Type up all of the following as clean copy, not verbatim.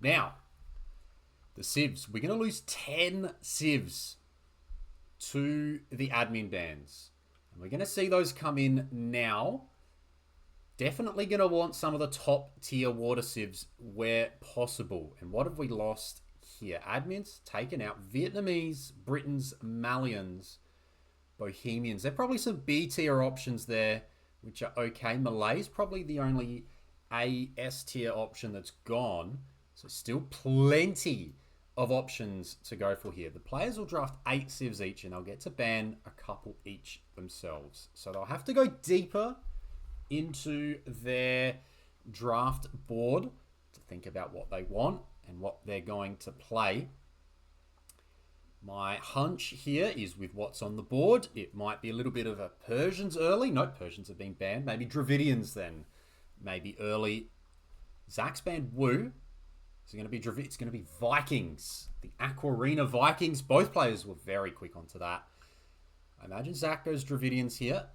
Now, the civs. We're going to lose 10 civs to the admin bans. And we're going to see those come in now. Definitely going to want some of the top tier water civs where possible. And what have we lost here? Admins taken out. Vietnamese, Britons, Malians, Bohemians. There are probably some B tier options there, which are okay. Malay's probably the only A S tier option that's gone. So still plenty of options to go for here. The players will draft 8 civs each and they'll get to ban a couple each themselves. So they'll have to go deeper into their draft board to think about what they want and what they're going to play. My hunch here is with what's on the board, it might be a little bit of a Persians early. No, Persians have been banned. Maybe Dravidians then. Maybe early. Zach's banned Wu. It's going to be Vikings. The Aquarina Vikings. Both players were very quick onto that. I imagine Zach goes Dravidians here.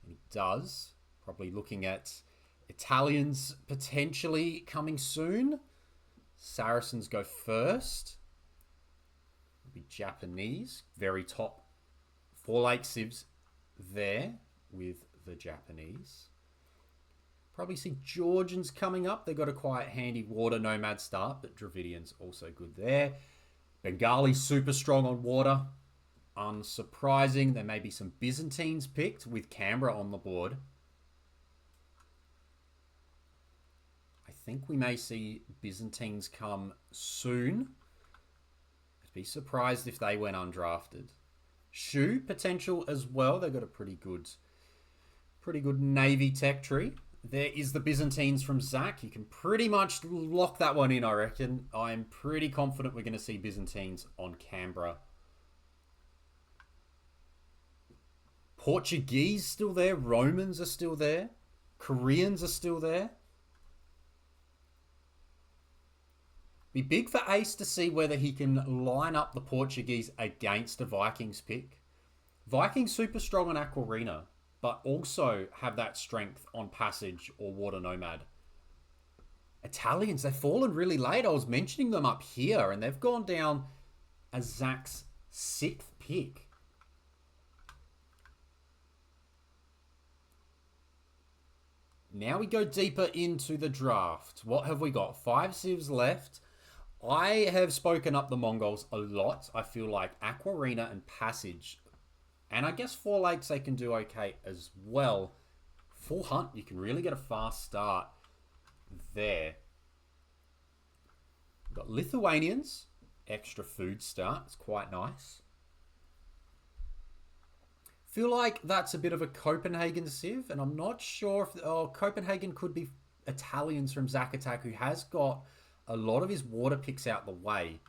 And he does. Probably looking at Italians potentially coming soon. Saracens go first. It'll be Japanese. Very top 4 lake civs there with the Japanese. Probably see Georgians coming up. They've got a quite handy water nomad start, but Dravidians also good there. Bengali super strong on water. Unsurprising. There may be some Byzantines picked with Canberra on the board. I think we may see Byzantines come soon. I'd be surprised if they went undrafted. Shu potential as well. They've got a pretty good Navy tech tree. There is the Byzantines from Zach. You can pretty much lock that one in, I reckon. I'm pretty confident we're going to see Byzantines on Canberra. Portuguese still there. Romans are still there. Koreans are still there. Be big for Ace to see whether he can line up the Portuguese against a Vikings pick. Vikings super strong on Aquarina, but also have that strength on Passage or Water Nomad. Italians, they've fallen really late. I was mentioning them up here, and they've gone down as Zach's 6th pick. Now we go deeper into the draft. What have we got? 5 civs left. I have spoken up the Mongols a lot. I feel like Aquarina and Passage, and I guess 4 lakes they can do okay as well. Full Hunt, you can really get a fast start there. We've got Lithuanians, extra food start. It's quite nice. Feel like that's a bit of a Copenhagen civ, and I'm not sure if Copenhagen could be Italians from Zachattack, who has got a lot of his water picks out the way.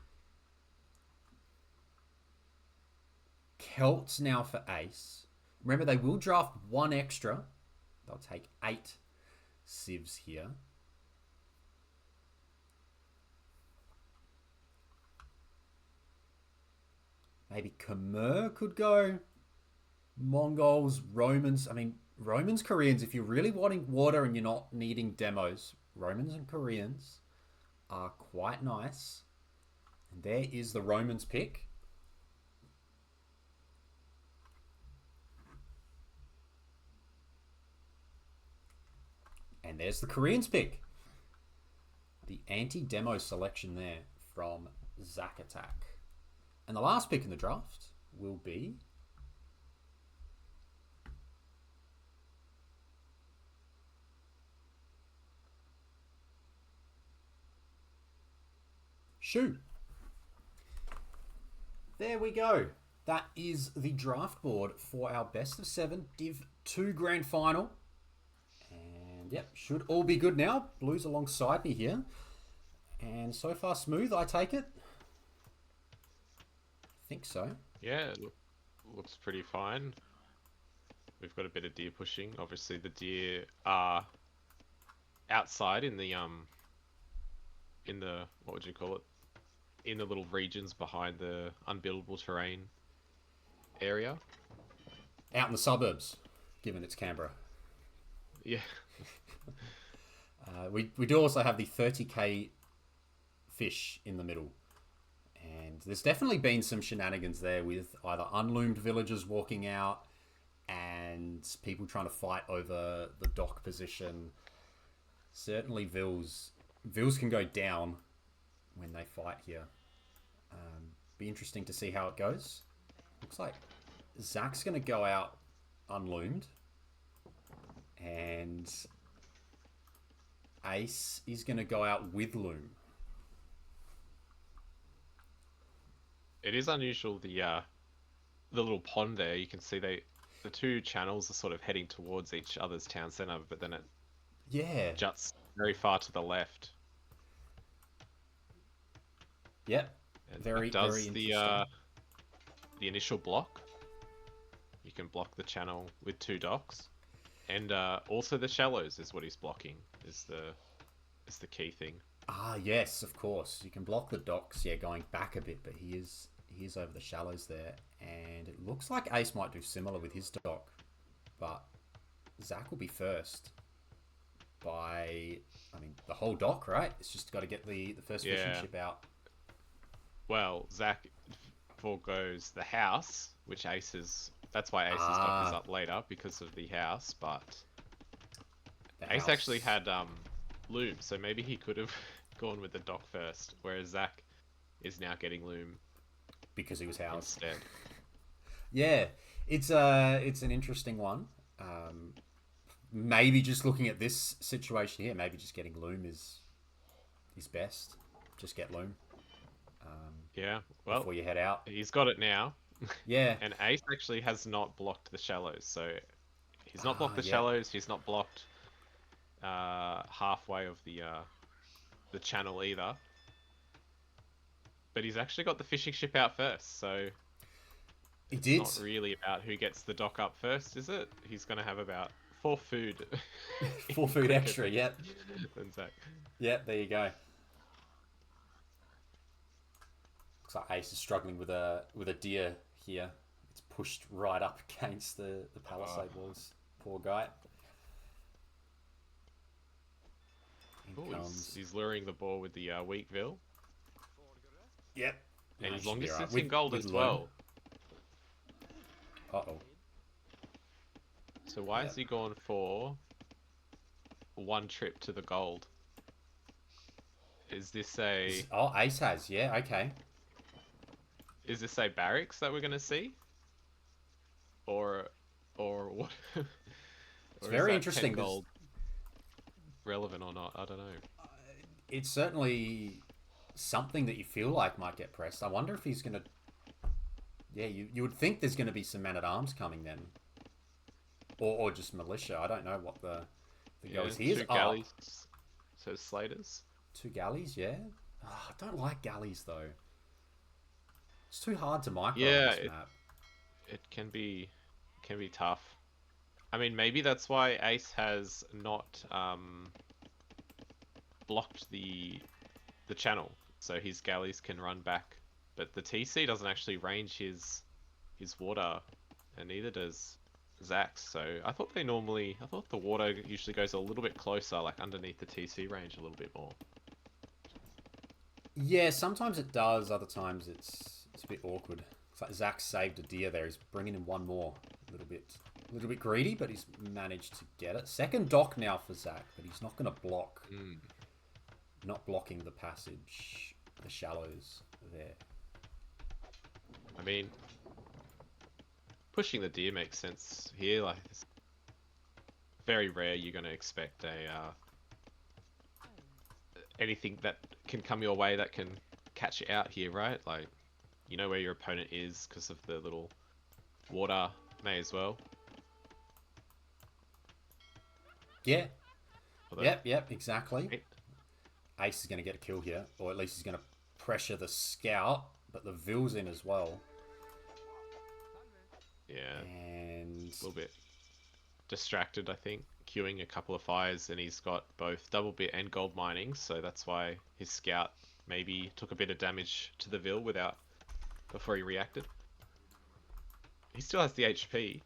Celts now for Ace. Remember, they will draft 1 extra. They'll take 8 civs here. Maybe Khmer could go. Mongols, Romans. I mean, Romans, Koreans, if you're really wanting water and you're not needing demos, Romans and Koreans are quite nice. And there is the Romans pick. And there's the Koreans pick. The anti-demo selection there from Zachattack. And the last pick in the draft will be Shu. There we go. That is the draft board for our best of 7 Div 2 grand final. And yep, should all be good now. Blues alongside me here. And so far smooth, I take it. I think so. Yeah, it looks pretty fine. We've got a bit of deer pushing. Obviously the deer are outside in the what would you call it? In the little regions behind the unbuildable terrain area. Out in the suburbs, given it's Canberra. Yeah. We do also have the 30k fish in the middle. And there's definitely been some shenanigans there with either unloomed villagers walking out and people trying to fight over the dock position. Certainly Vils can go down when they fight here. Be interesting to see how it goes. Looks like Zach's going to go out unloomed. And Ace is going to go out with loom. It is unusual, the little pond there. You can see the two channels are sort of heading towards each other's town center, but then it juts very far to the left. Yep. And very it does very interesting. The initial block. You can block the channel with 2 docks, and also the shallows is what he's blocking. Is the key thing. Ah, yes, of course. You can block the docks, going back a bit, but he is over the shallows there, and it looks like Ace might do similar with his dock, but Zach will be first by, the whole dock, right? It's just got to get the first fishing ship out. Well, Zach foregoes the house, which that's why Ace's dock is up later, because of the house, but Ace actually had loom, so maybe he could have gone with the dock first, whereas Zach is now getting loom because he was housed instead. Yeah, it's an interesting one. Maybe just looking at this situation here, maybe just getting loom is best. Just get loom. Well, before you head out, he's got it now. Yeah, And Ace actually has not blocked the shallows, so he's not blocked the shallows. He's not blocked halfway of the channel either. But he's actually got the fishing ship out first, so it's not really about who gets the dock up first, is it? He's going to have about 4 food. 4 food extra, yep. Than Zach. Yep, there you go. Looks like Ace is struggling with a deer here. It's pushed right up against the palisade walls. Poor guy. He's luring the ball with the weak veal. Yep. And he's long distance in gold as well. Uh-oh. So why has he gone for 1 trip to the gold? Is this a... Oh, Ace has, okay. Is this a barracks that we're going to see? Or what? It's very interesting. Gold relevant or not? I don't know. It's certainly something that you feel like might get pressed. I wonder if he's going to... Yeah, you would think there's going to be some men-at-arms coming then. Or just militia. I don't know what the go is. He is 2 galleys. So slaters. 2 galleys, yeah. Oh, I don't like galleys though. It's too hard to micro on this map. It can be tough. I mean, maybe that's why Ace has not blocked the channel, so his galleys can run back. But the TC doesn't actually range his water, and neither does Zach's. So I thought the water usually goes a little bit closer, like underneath the TC range a little bit more. Yeah, sometimes it does. Other times it's a bit awkward. It's like Zach saved a deer there. He's bringing in 1 more. A little bit greedy, but he's managed to get it. Second dock now for Zach, but he's not going to block. Not blocking the passage, the shallows there. I mean, pushing the deer makes sense here. Like, it's very rare you're going to expect anything that can come your way that can catch you out here, right? Like, you know where your opponent is because of the little water, may as well. Yeah. Yep, exactly. Ace is going to get a kill here, or at least he's going to pressure the scout, but the Vil's in as well. Yeah. And a little bit distracted, I think, queuing a couple of fires, and he's got both double bit and gold mining, so that's why his scout maybe took a bit of damage to the Vil before he reacted. He still has the HP.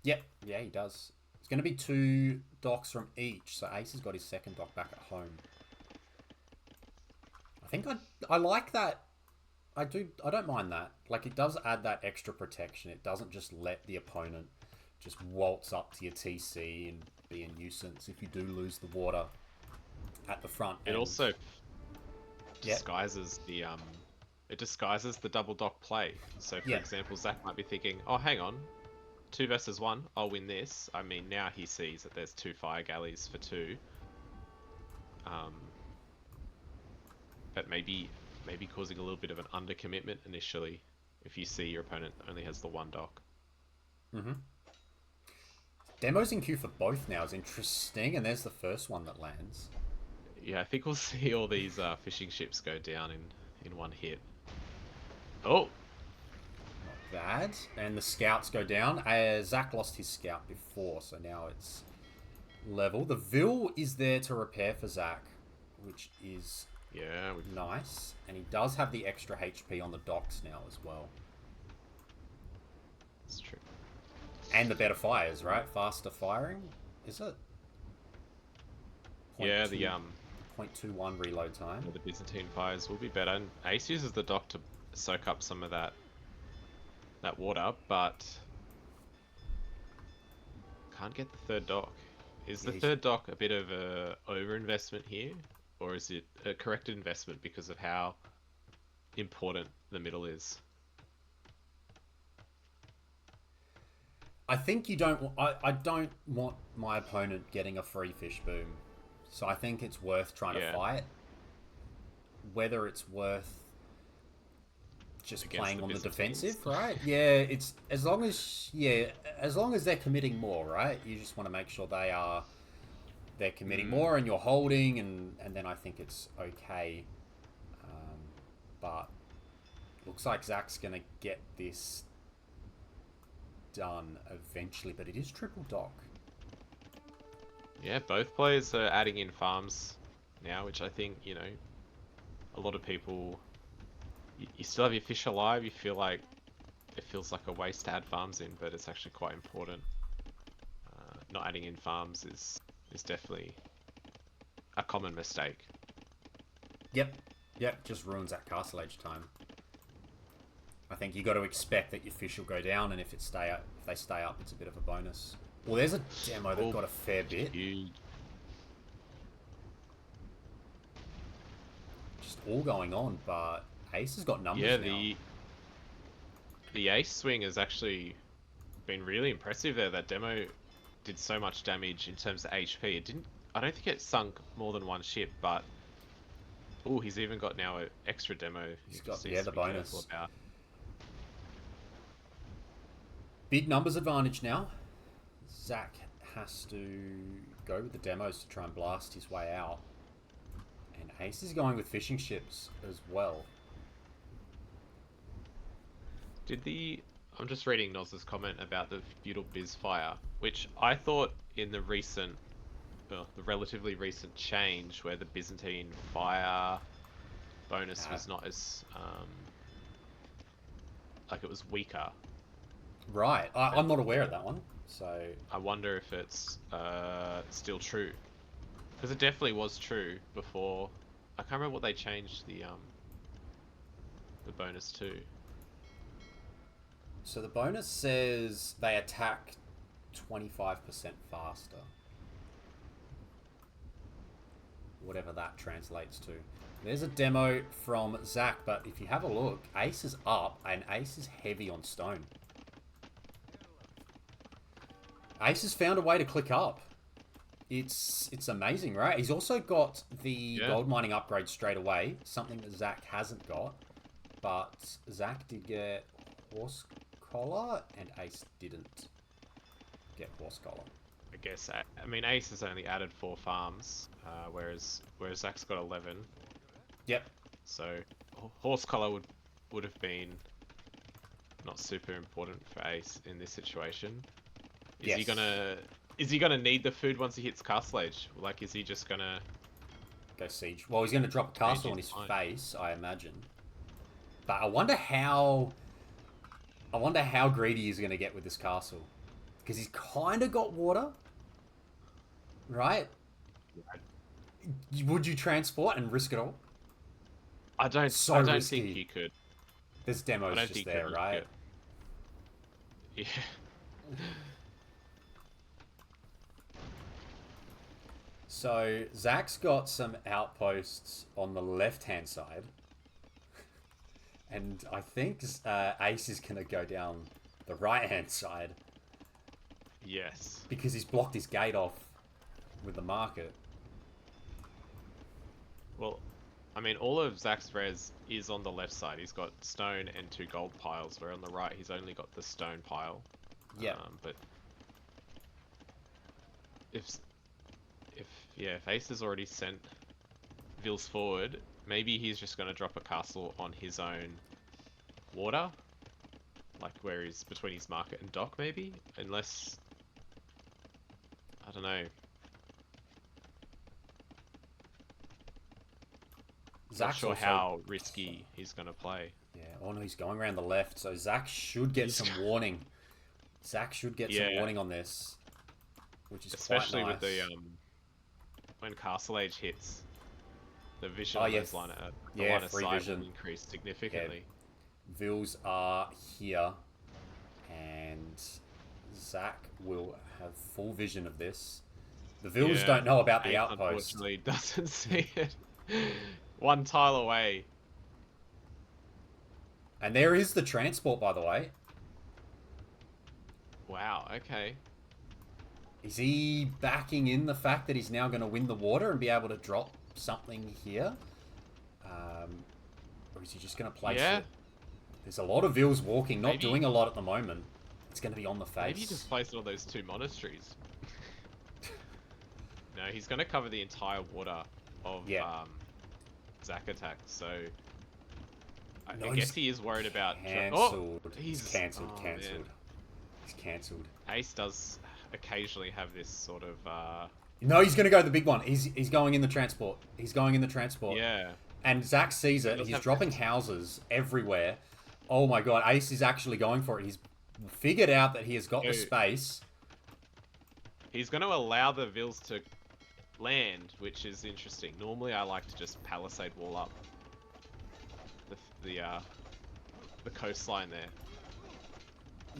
Yep, yeah, he does. It's going to be 2 docks from each, so Ace has got his second dock back at home. I think I like that. I don't mind that. Like, it does add that extra protection. It doesn't just let the opponent just waltz up to your TC and be a nuisance if you do lose the water at the front end. It also disguises the double dock play. So for example, Zach might be thinking, oh, hang on, 2 versus 1, I'll win this. I mean, now he sees that there's 2 fire galleys for 2. But maybe causing a little bit of an undercommitment initially if you see your opponent only has the 1 dock. Demos in queue for both now is interesting, and there's the first one that lands. Yeah, I think we'll see all these fishing ships go down in one hit. Oh! Not bad. And the scouts go down. Zach lost his scout before, so now it's level. The Vil is there to repair for Zach, which is nice. And he does have the extra HP on the docks now as well. That's true. And the better fires, right? Faster firing, is it? Yeah, the 0.21 reload time. The Byzantine fires will be better. And Ace uses the dock to soak up some of that water, but can't get the third dock. Is the third dock a bit of a over-investment here? Or is it a corrected investment because of how important the middle is? I think you don't... I don't want my opponent getting a free fish boom. So I think it's worth trying to fight. Whether it's worth just playing on the defensive, right? Yeah, it's as long as they're committing more, right? You just want to make sure they're committing more and you're holding, and then I think it's okay. But looks like Zach's gonna get this done eventually, but it is triple dock. Yeah, both players are adding in farms now, which I think, a lot of people, you still have your fish alive. You feel like it feels like a waste to add farms in, but it's actually quite important. Not adding in farms is definitely a common mistake. Yep, just ruins that castle age time. I think you got to expect that your fish will go down, and if they stay up, it's a bit of a bonus. Well, there's a demo that got a fair bit. Just all going on, but Ace has got numbers now. The Ace swing has actually been really impressive there. That demo did so much damage in terms of HP. I don't think it sunk more than 1 ship, but he's even got now an extra demo. He's got the bonus. Big numbers advantage now. Zach has to go with the demos to try and blast his way out. And Ace is going with fishing ships as well. I'm just reading Noz's comment about the feudal biz fire, which I thought in the relatively recent change where the Byzantine fire bonus was not as like it was weaker. Right, I'm not aware of that one, so I wonder if it's still true, because it definitely was true before. I can't remember what they changed the bonus to. So the bonus says they attack 25% faster. Whatever that translates to. There's a demo from Zach, but if you have a look, Ace is up and Ace is heavy on stone. Ace has found a way to click up. It's amazing, right? He's also got the gold mining upgrade straight away, something that Zach hasn't got. But Zach did get horse collar and Ace didn't get horse collar. I guess, I mean, Ace has only added 4 farms, whereas Zach's got 11. Yep. So horse collar would have been not super important for Ace in this situation. Is he gonna need the food once he hits castle age? Like, is he just gonna go siege? Well, he's gonna drop a castle on his face, I imagine. But I wonder how greedy he's gonna get with this castle, because he's kind of got water, right? Would you transport and risk it all? So I don't think risky. you could. There's I demos don't just think you could there, risk right? it. Yeah. So Zach's got some outposts on the left-hand side, and I think Ace is gonna go down the right-hand side Yes. because he's blocked his gate off with the market. Well, I mean, all of Zach's res is on the left side. He's got stone and 2 gold piles, where on the right he's only got the stone pile. Yeah. But if if yeah, if Ace has already sent Vils forward, maybe he's just going to drop a castle on his own water, like where he's between his market and dock, maybe. Unless I don't know. Not Zach's sure also how risky he's going to play. yeah. Oh no, he's going around the left, so Zach should get He's some warning. Zach should get some Yeah. warning on this, which is Especially quite with nice. the when Castle Age hits, the vision Oh on yeah, those the yeah, line of free sight vision. will increase significantly. Vils are here, and Zach will have full vision of this. The Vils Yeah, don't know about the Ace outpost. unfortunately doesn't see it. 1 tile away. And there is the transport, by the way. Wow, okay. Is he backing in the fact that he's now going to win the water and be able to drop something here? Or is he just going to place Yeah, it? There's a lot of Vils walking, not maybe doing a lot at the moment. It's going to be on the maybe face. just place it on those 2 monasteries. No, he's going to cover the entire water of Yeah. Zachattack, so No, I guess he is worried about... cancelled. Oh! He's cancelled, oh, cancelled. man. He's cancelled. Ace does occasionally have this sort of... No, he's going to go the big one. He's going in the transport. He's going in the transport. yeah. And Zach sees He it. does He's have dropping this. houses everywhere. Oh my god, Ace is actually going for it. He's figured out that he has got the So- space. He's going to allow the Vils to land, which is interesting. Normally I like to just palisade wall up the coastline there.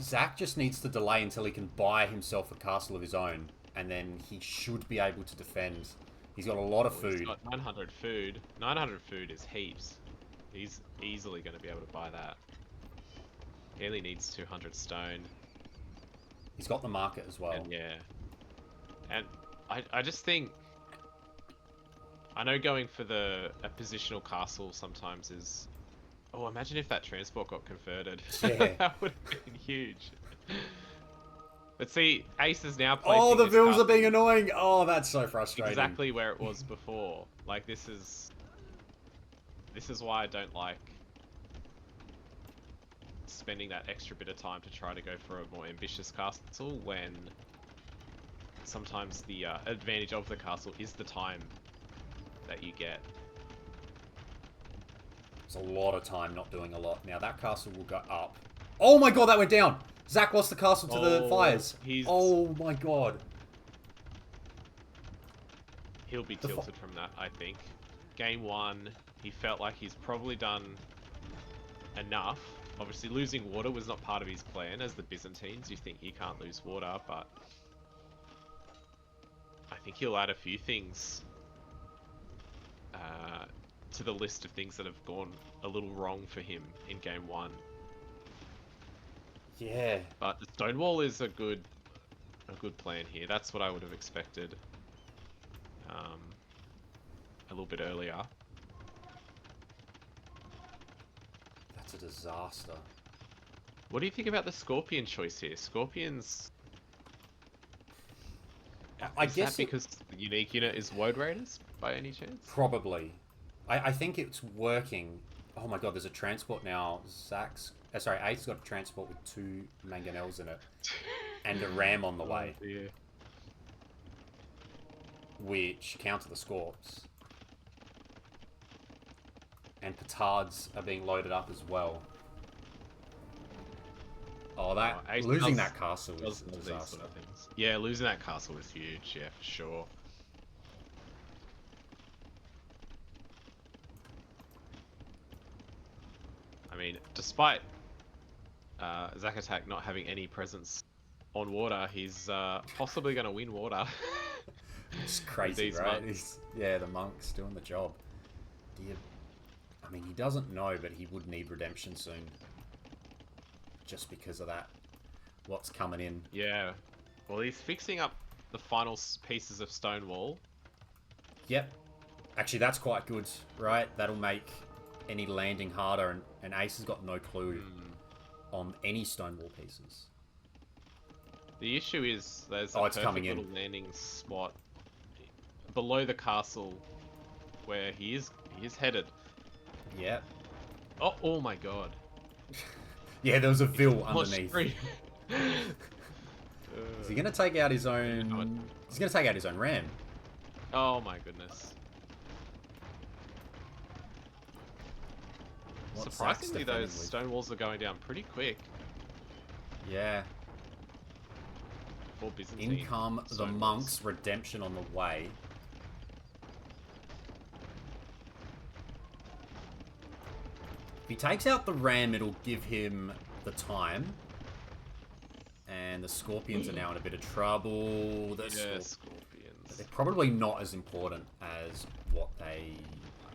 Zach just needs to delay until he can buy himself a castle of his own. And then he should be able to defend. He's got a lot of Well, he's food. got 900 food. 900 food is heaps. He's easily going to be able to buy that. He only needs 200 stone. He's got the market as well. And yeah. And I just think... I know going for a positional castle sometimes is... Oh, imagine if that transport got converted. Yeah. That would have been huge. But see, Ace is now placing Oh, the his Vils are castle being annoying. Oh, that's so frustrating. exactly where it was before. Like, this is why I don't like spending that extra bit of time to try to go for a more ambitious castle when sometimes the advantage of the castle is the time that you get. It's a lot of time not doing a lot. Now, that castle will go up. Oh my god, that went down! Zach lost the castle to the fires. Oh my god. He'll be tilted from that, I think. Game 1, he felt like he's probably done enough. Obviously, losing water was not part of his plan. As the Byzantines, you think he can't lose water, but I think he'll add a few things to the list of things that have gone a little wrong for him in Game 1. Yeah. But the Stonewall is a good plan here. That's what I would have expected a little bit earlier. That's a disaster. What do you think about the Scorpion choice here? Scorpions... I is guess that because the unique unit is Woad Raiders, by any chance? Probably. I think it's working. Oh my god, there's a transport now. Zach's... sorry, Ace got a transport with 2 mangonels in it. And a ram on the way. Oh, dear. Which counter the Scorps. And petards are being loaded up as well. Oh, that Ace losing that castle does is a these disaster. sort of things. Yeah, losing that castle was huge. Yeah, for sure. I mean, despite Zachattack not having any presence on water, he's possibly going to win water. It's With crazy, these right? monks. Yeah, the monk's doing the job. Do you, I mean, he doesn't know, but he would need redemption soon. Just because of that. What's coming in. Yeah. Well, he's fixing up the final pieces of stone wall. Yep. Actually, that's quite good, right? That'll make any landing harder, and Ace has got no clue on any stone wall pieces. The issue is there's a Oh, it's perfect coming in. little landing spot below the castle where he is headed. Yep. Oh my god. Yeah, there was a Vil Launched underneath. free. Is he gonna take out his own? He's gonna take out his own ram. Oh my goodness. What's Surprisingly, Zach's those defending with? stone walls are going down pretty quick Yeah. for Byzantine. In come the stone monks. walls. Redemption on the way. If he takes out the ram, it'll give him the time. And the scorpions are now in a bit of trouble. Yeah, scorpions. They're probably not as important as what they...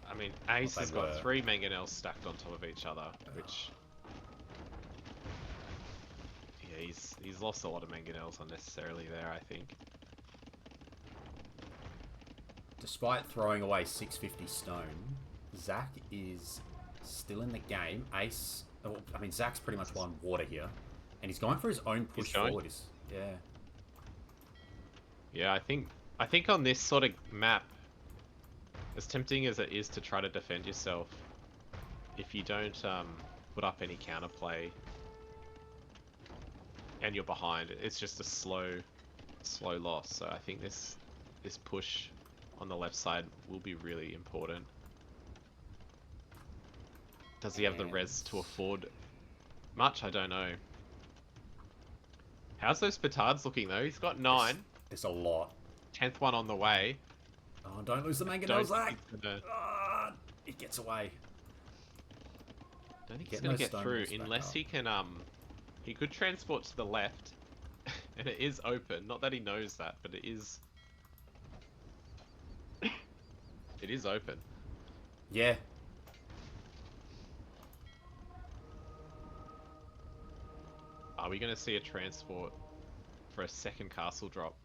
I mean, Ace they has got were. 3 mangonels stacked on top of each other, which... Yeah, he's lost a lot of mangonels unnecessarily there, I think. Despite throwing away 650 stone, Zach is still in the game. Ace... Oh, I mean, Zach's pretty much won water here. And he's going for his own push forward. Yeah. Yeah, I think on this sort of map, as tempting as it is to try to defend yourself, if you don't put up any counterplay and you're behind, it's just a slow loss. So I think this push on the left side will be really important. Does he have the res to afford much? I don't know. How's those petards looking though? He's got 9. It's a lot. 10th one on the way. Oh, don't lose the mangonel, Zach! It gets away. Don't think he's gonna get through unless he can he could transport to the left and it is open. Not that he knows that, but it is it is open. Yeah. Are we gonna see a transport for a second castle drop?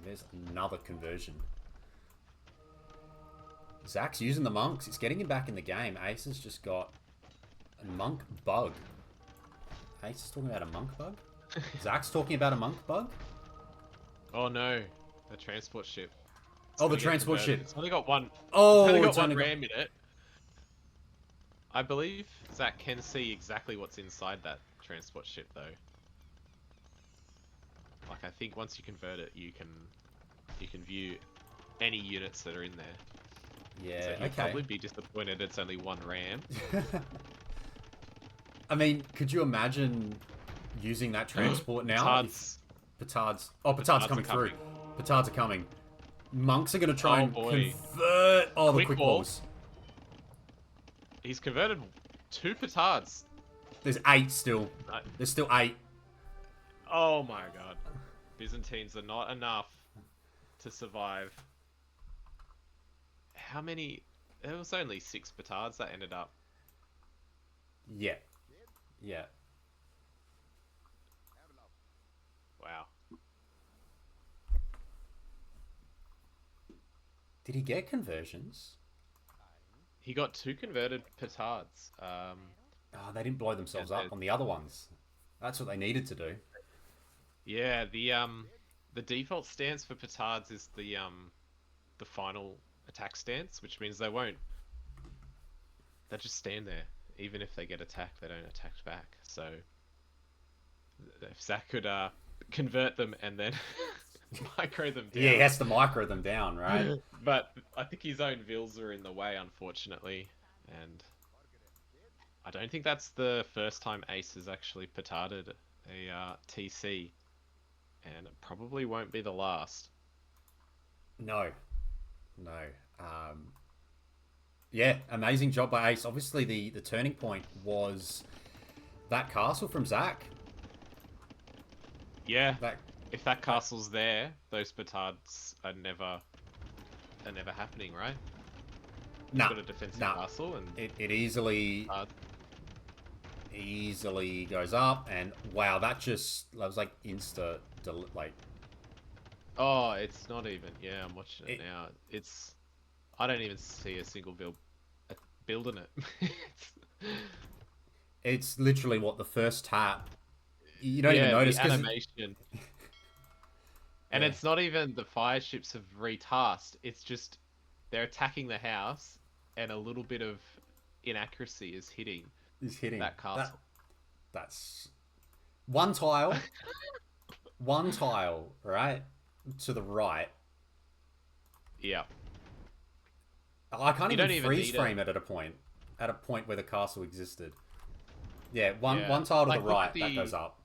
There's another conversion. Zach's using the monks. It's getting him back in the game. Ace has just got a monk bug. Ace is talking about a monk bug? Zach's talking about a monk bug? Oh no, the transport ship. Oh, the transport ship. It's only got one. Oh, it's only got one ram in it. I believe Zach can see exactly what's inside that transport ship, though. Like, I think once you convert it, you can view any units that are in there. Yeah, so he'd okay. probably be disappointed it's only one ram. I mean, could you imagine using that transport now? Petards. Oh, petards coming through. Petards are coming. Monks are going to try and convert... Oh, the quick balls. He's converted 2 petards. There's 8 still. There's still 8. Oh my god. Byzantines are not enough to survive. How many... There was only 6 petards that ended up. Yeah. Yeah. Wow. Did he get conversions? He got 2 converted petards. Oh, they didn't blow themselves up on the other ones. That's what they needed to do. Yeah, the default stance for petards is the final attack stance, which means they just stand there. Even if they get attacked, they don't attack back. So if Zach could convert them and then micro them Yeah, he down. has to micro them down, right? But I think his own vills are in the way, unfortunately. And I don't think that's the first time Ace has actually petarded a TC. And it probably won't be the last. No, no. Um, yeah, amazing job by Ace. Obviously, the turning point was that castle from Zach. Yeah, That if that that castle's there, those petards are never happening, right? It's nah, got a defensive nah. castle and It easily uh, easily goes up, and wow, that was like like oh, it's not even. Yeah, I'm watching it it. now. It's I don't even see a single build in it. It's literally what the first tap. You don't even Yeah, the notice because animation. And yeah, it's not even the fire ships have retasked. It's just they're attacking the house and a little bit of inaccuracy is hitting he's hitting that that. castle. That's one tile, right to the right. Yeah. I can't You even don't even freeze need it. frame it at a point where the castle existed. Yeah, Yeah. one tile to the Like right that goes up.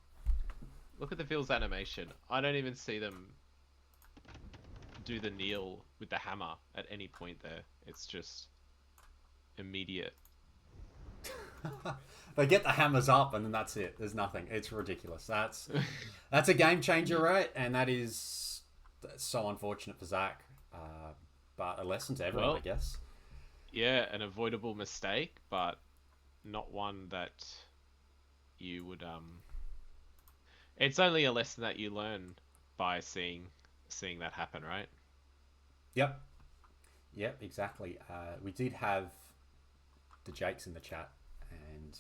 look at the Ville's animation. I don't even see them do the kneel with the hammer at any point there. It's just immediate. They get the hammers up and then that's it. There's nothing. It's ridiculous. That's a game changer, right? And that's so unfortunate for Zach. But a lesson to everyone, I Well, guess. yeah, an avoidable mistake, but not one that you would it's only a lesson that you learn by seeing that happen, right? Yep. Yep, exactly. We did have the Jakes in the chat, and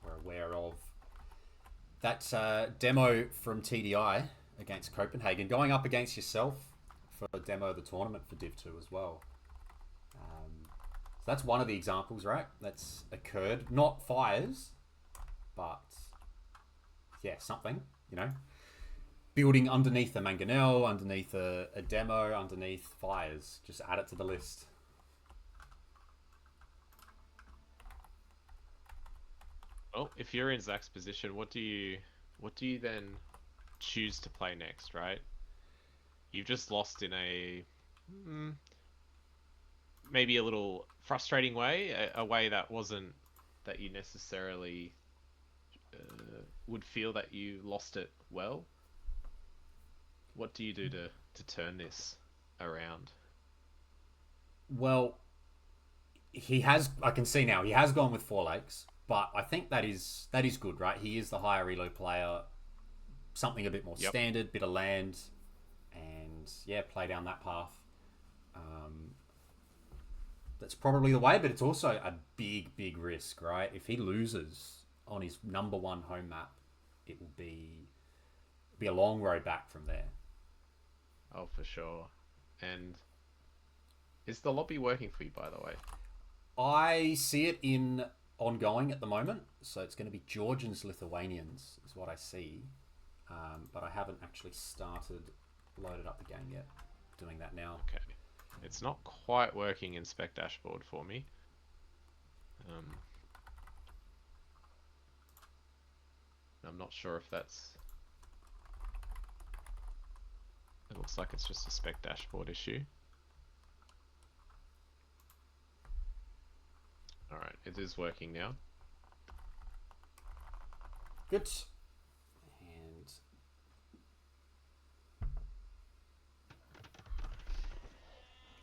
we're aware of that demo from TDI against Copenhagen, going up against yourself for a demo of the tournament for Div 2 as well. So that's one of the examples, right? That's occurred. Not fires, but yeah, something, you know? Building underneath a mangonel, underneath a demo, underneath fires. Just add it to the list. Well, if you're in Zach's position, what do you then choose to play next, right? You've just lost in a mm, maybe a little frustrating way, a way that wasn't that you necessarily would feel that you lost it well. What do you do to turn this around? Well, he has. I can see now he has gone with Four Lakes, but I think that is good, right? He is the higher elo player. Something a bit more Yep. standard, bit of land, and yeah, play down that path. Um, that's probably the way, but it's also a big risk, right? If he loses on his number one home map, it will be a long road back from there. Oh, for sure. And is the lobby working for you, by the way? I see it in ongoing at the moment, so it's going to be Georgians Lithuanians is what I see, but I haven't actually started loaded up the game yet. Doing that now. Okay. It's not quite working in spec dashboard for me. Um, I'm not sure if that's. It looks like it's just a spec dashboard issue. All right, it is working now. Good. And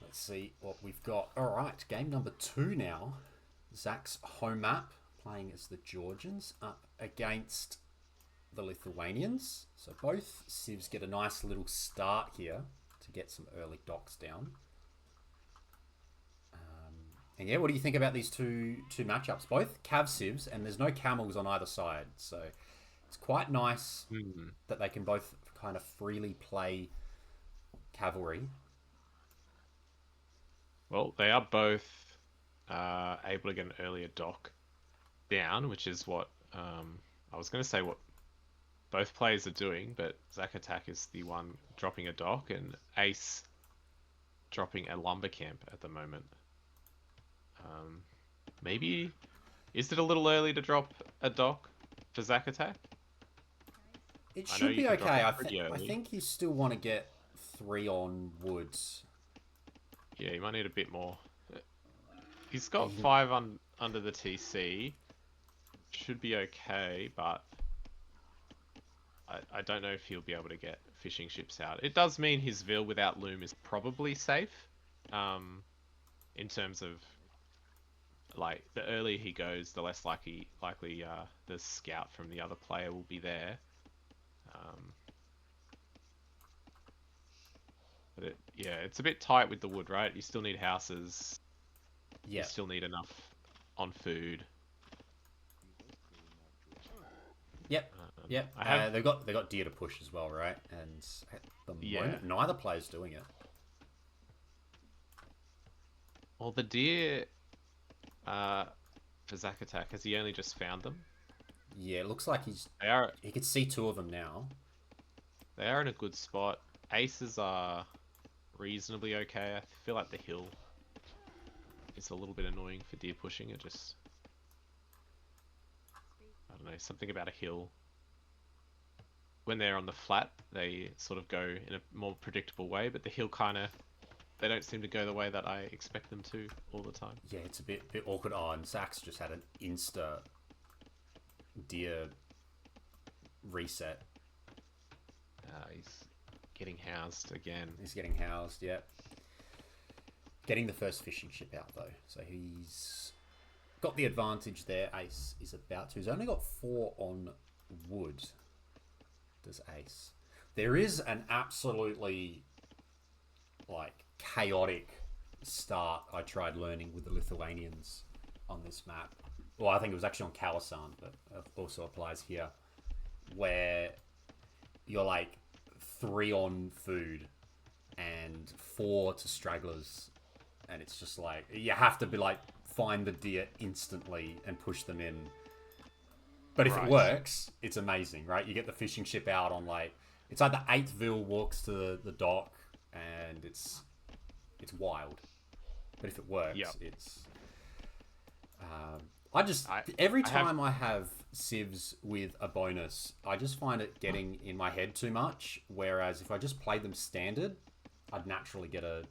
let's see what we've got. All right, game number 2 now. Zach's home map, playing as the Georgians up against the Lithuanians. So both civs get a nice little start here to get some early docks down. And yeah, what do you think about these two matchups? Both cav civs, and there's no camels on either side, so it's quite nice Hmm. that they can both kind of freely play cavalry. Well, they are both able to get an earlier dock down, which is what I was going to say. What both players are doing, but Zachattack is the one dropping a dock, and Ace dropping a lumber camp at the moment. Maybe is it a little early to drop a dock for Zachattack? It I know should you be can drop okay. it I pretty early. think you still want to get 3 on woods. Yeah, you might need a bit more. He's got He- 5 under the TC. Should be okay, but I don't know if he'll be able to get fishing ships out. It does mean his Ville without loom is probably safe. In terms of like the earlier he goes, the less likely the scout from the other player will be there. But yeah, it's a bit tight with the wood, right? You still need houses. You Yeah. still need enough on food. Yep. Yep. I have They got deer to push as well, right? And at the moment, neither player's doing it. well the deer for Zachattack, has he only just found them? Yeah, it looks like They he could see 2 of them now. are in a good spot. Aces are reasonably okay. I feel like the hill is a little bit annoying for deer pushing. It just, I don't know, something about a hill. When they're on the flat, they sort of go in a more predictable way, but the hill kind of, they don't seem to go the way that I expect them to all the time. Yeah, it's a bit awkward. Oh, and Zach's just had an insta deer reset. He's getting housed again. He's getting housed, yep. Getting the first fishing ship out, though. So he's got the advantage there. Ace is about to. He's only got 4 on wood. Does Ace. There is an absolutely, like, chaotic start I tried learning with the Lithuanians on this map. Well, I think it was actually on Kawasan, but it also applies here. Where you're, like, 3 on food and 4 to stragglers, and it's just like you have to be like find the deer instantly and push them in. But if it works, it's amazing, right? You get the fishing ship out on like it's like the 8th Ville walks to the dock, and it's wild. But if it works, it's every time I have civs with a bonus, I just find it getting in my head too much. Whereas if I just played them standard, I'd naturally get the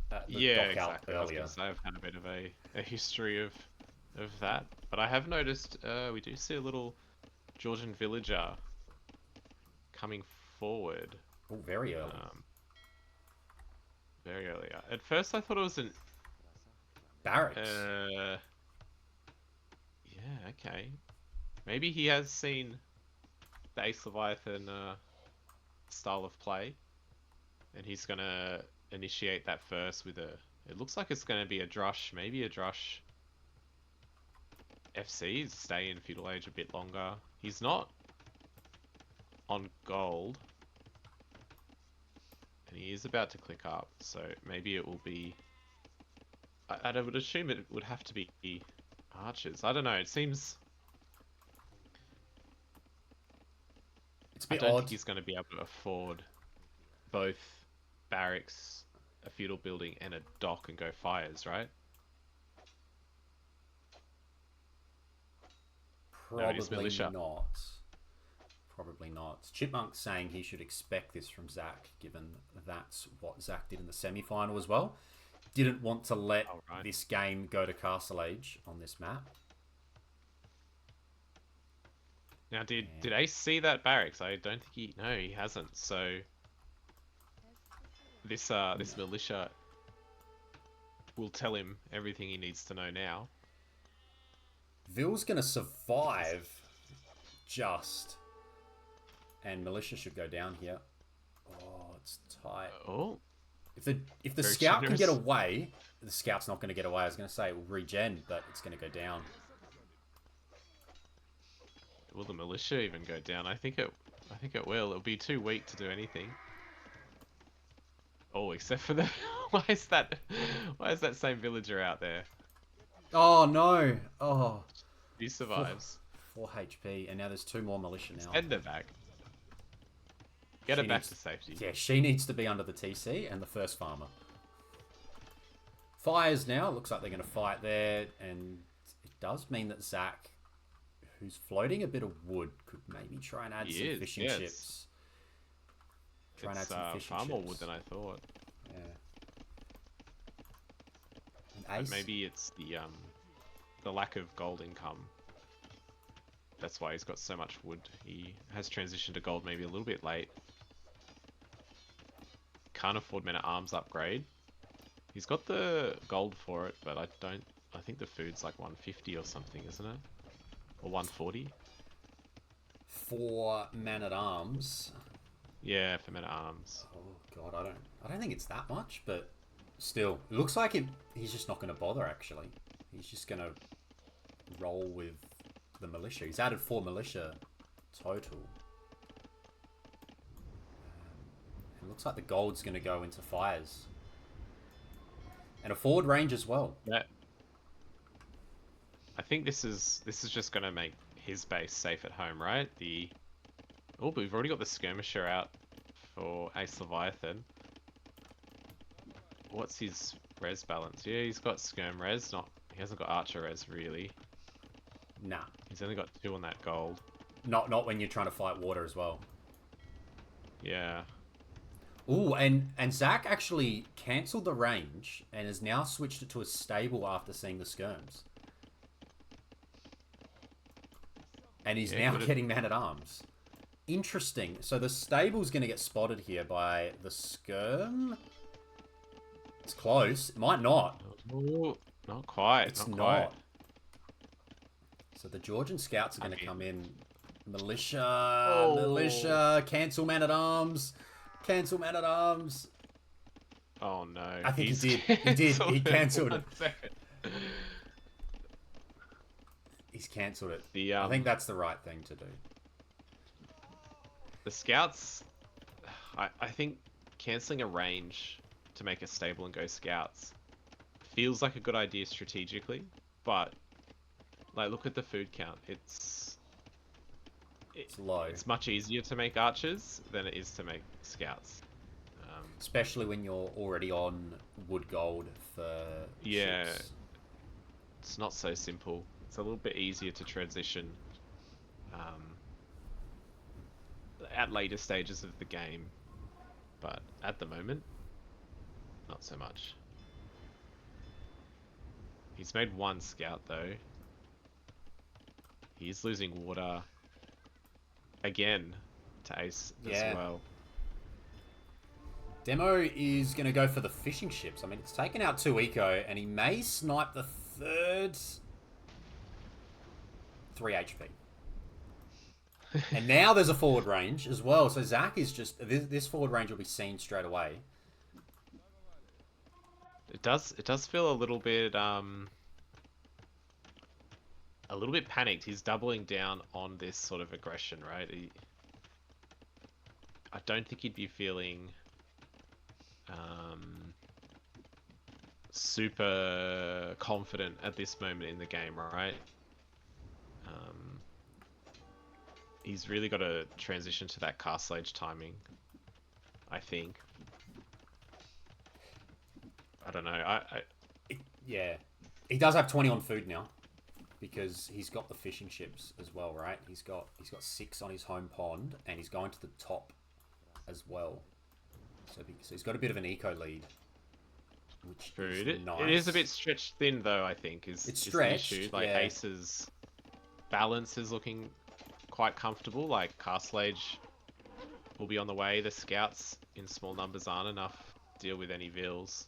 dock out earlier. I've had a bit of a history of that, but I have noticed we do see a little Georgian villager coming forward. Oh, very early. Very early. At first, I thought it was an barracks. Yeah, okay. Maybe he has seen the AceLeviathan style of play, and he's gonna initiate that first with a. It looks like it's gonna be a Drush, maybe a Drush. FCs stay in Feudal Age a bit longer. He's not on gold, and he is about to click up, so maybe it will be. I would assume it would have to be archers. I don't know. It seems. It's a bit I don't odd. think he's going to be able to afford both barracks, a feudal building, and a dock and go fires, right? Probably not. Probably not. Chipmunk's saying he should expect this from Zach, given that's what Zach did in the semi-final as well. Didn't want to let this game go to Castle Age on this map. Now, did Ace see that barracks? I don't think he. No, he hasn't. So this militia will tell him everything he needs to know now. Ville's gonna survive, just, and militia should go down here. Oh, it's tight. Oh, if the scout can get away, the scout's not going to get away. I was going to say it will regen, but it's going to go down. Will the militia even go down? I think it will. It'll be too weak to do anything. Oh, except for the why is that same villager out there? Oh no! Oh, he survives. 4 HP, and now there's 2 more militia now. Send her back. Get her back to safety. Yeah, she needs to be under the TC and the first farmer. Fires now. Looks like they're going to fight there, and it does mean that Zach, who's floating a bit of wood, could maybe try and add some fishing chips. Try and add some fishing far more wood than I thought. Yeah. And Ace? Maybe it's the lack of gold income. That's why he's got so much wood. He has transitioned to gold maybe a little bit late. Can't afford Men at Arms upgrade. He's got the gold for it, but I think the food's like 150 or something, isn't it? Or 140? For Man at Arms. Yeah, for Men at Arms. Oh god, I don't think it's that much, but still, it looks like he's just not going to bother. Actually, he's just going to roll with the militia. He's added 4 militia total. It looks like the gold's going to go into fires. And a forward range as well. Yeah. I think this is just going to make his base safe at home, right? Oh, but we've already got the skirmisher out for AceLeviathan. What's his res balance? Yeah, he's got skirm res. He hasn't got archer res really. Nah. He's only got 2 on that gold. Not when you're trying to fight water as well. Yeah. Ooh, and Zach actually cancelled the range and has now switched it to a stable after seeing the skirms. And he's now getting Man at Arms. Interesting. So the stable's going to get spotted here by the skirm. It's close. It might not. Ooh, not quite. It's not. Quite. So the Georgian scouts are going to come in. Militia. Militia. Cancel Man at Arms. Cancel Man at Arms. Oh no. I think he did. He did. He cancelled it. He's cancelled it. I think that's the right thing to do. The scouts, I think cancelling a range to make a stable and go scouts feels like a good idea strategically, but like look at the food count. It's low. It's much easier to make archers than it is to make scouts. Especially when you're already on wood gold for ships. It's not so simple. It's a little bit easier to transition at later stages of the game, but at the moment, not so much. He's made 1 scout though. He's losing water again to Ace as well. Demo is going to go for the fishing ships. I mean, it's taken out 2 eco, and he may snipe the 3rd. 3 HP. And now there's a forward range as well. So Zach is just... This forward range will be seen straight away. It does feel a little bit panicked. He's doubling down on this sort of aggression, right? I don't think he'd be feeling super confident at this moment in the game, right? He's really got to transition to that castle age timing, I think. I don't know. Yeah. He does have 20 on food now because he's got the fishing ships as well, right? He's got 6 on his home pond, and he's going to the top as well. So he's got a bit of an eco lead, which is nice. It is a bit stretched thin, though, I think. It's stretched, the issue. Like, Ace's balance is looking quite comfortable. Like, Castle Age will be on the way. The scouts in small numbers aren't enough to deal with any vills.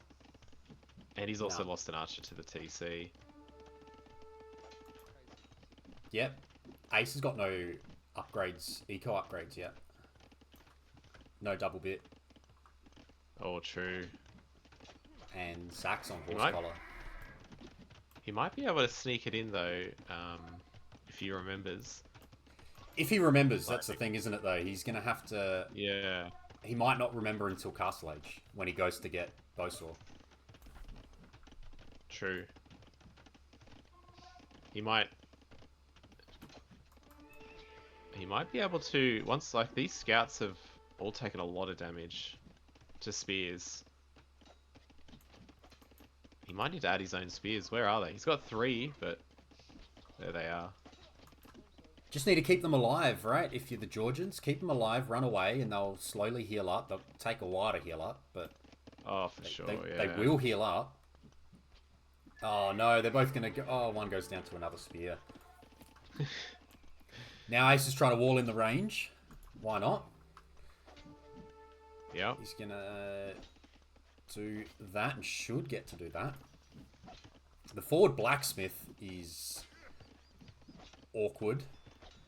And he's also lost an archer to the TC. Yep. Ace has got no upgrades, eco upgrades yet. No double bit. Oh, true. And Zach's on horse collar. He might be able to sneak it in, though, if he remembers. If he remembers, that's the thing, isn't it, though? He's going to have to... Yeah. He might not remember until Castle Age, when he goes to get Bowsaw. True. He might... He might be able to, once, like, these scouts have all taken a lot of damage to spears. He might need to add his own spears. Where are they? He's got 3, but there they are. Just need to keep them alive, right? If you're the Georgians, keep them alive, run away, and they'll slowly heal up. They'll take a while to heal up, but Oh, for sure, they will heal up. Oh no, they're both gonna go. Oh, one goes down to another spear. Now Ace is trying to wall in the range. Why not? Yep. He's gonna do that and should get to do that. The forward blacksmith is awkward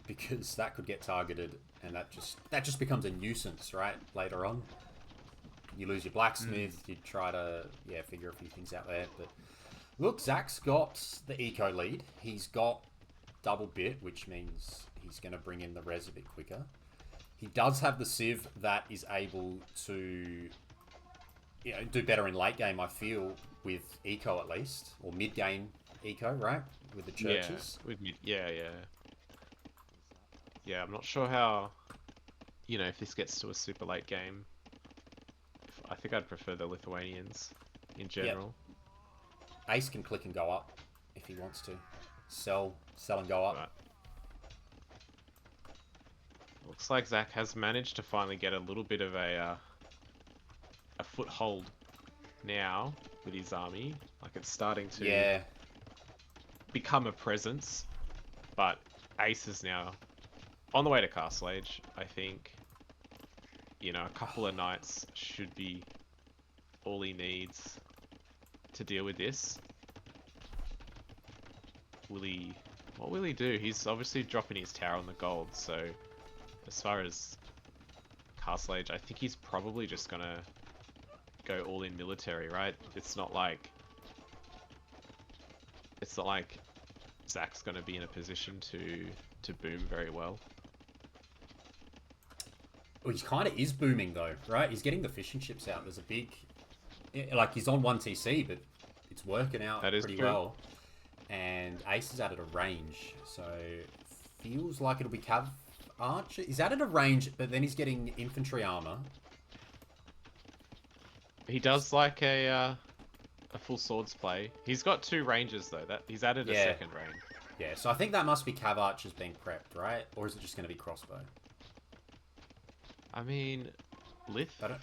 because that could get targeted, and that just becomes a nuisance, right? Later on, you lose your blacksmith. You try to figure a few things out there, but look, Zach's got the eco lead. He's got double bit, which means he's going to bring in the res a bit quicker. He does have the Civ that is able to do better in late game, I feel, with eco at least, or mid game eco, right? With the churches. Yeah, I'm not sure how, if this gets to a super late game. I think I'd prefer the Lithuanians in general. Yep. Ace can click and go up if he wants to. Sell and go up. Right. Looks like Zach has managed to finally get a little bit of a foothold now with his army. Like, it's starting to become a presence. But Ace is now on the way to Castle Age. I think, a couple of knights should be all he needs to deal with this. What will he do? He's obviously dropping his tower on the gold, so as far as Castle Age, I think he's probably just gonna go all in military, right? It's not like Zach's gonna be in a position to boom very well. Well, he kind of is booming though, right? He's getting the fishing ships out. There's a big, he's on 1 TC, but it's working out pretty well. And Ace is out at a range, so feels like it'll be Cav Archer. He's out at a range, but then he's getting infantry armor. He does like a full swords play. He's got 2 ranges though. That he's added a second range. Yeah, so I think that must be Cav Archers being prepped, right? Or is it just going to be crossbow? I mean, Lith Cav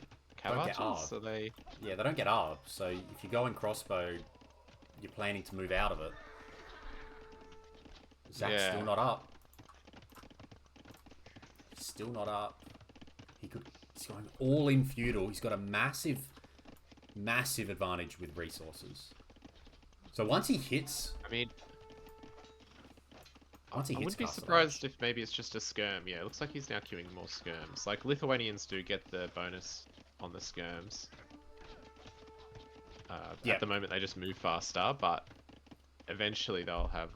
Archers, so they... Yeah, they don't get ARB, so if you go in crossbow, you're planning to move out of it. Zach's still not up. Still not up. He's going all in feudal. He's got a massive advantage with resources. So once he hits... I wouldn't be surprised if maybe it's just a skirm. Yeah, it looks like he's now queuing more skirms. Like, Lithuanians do get the bonus on the skirms. At the moment, they just move faster, but eventually they'll have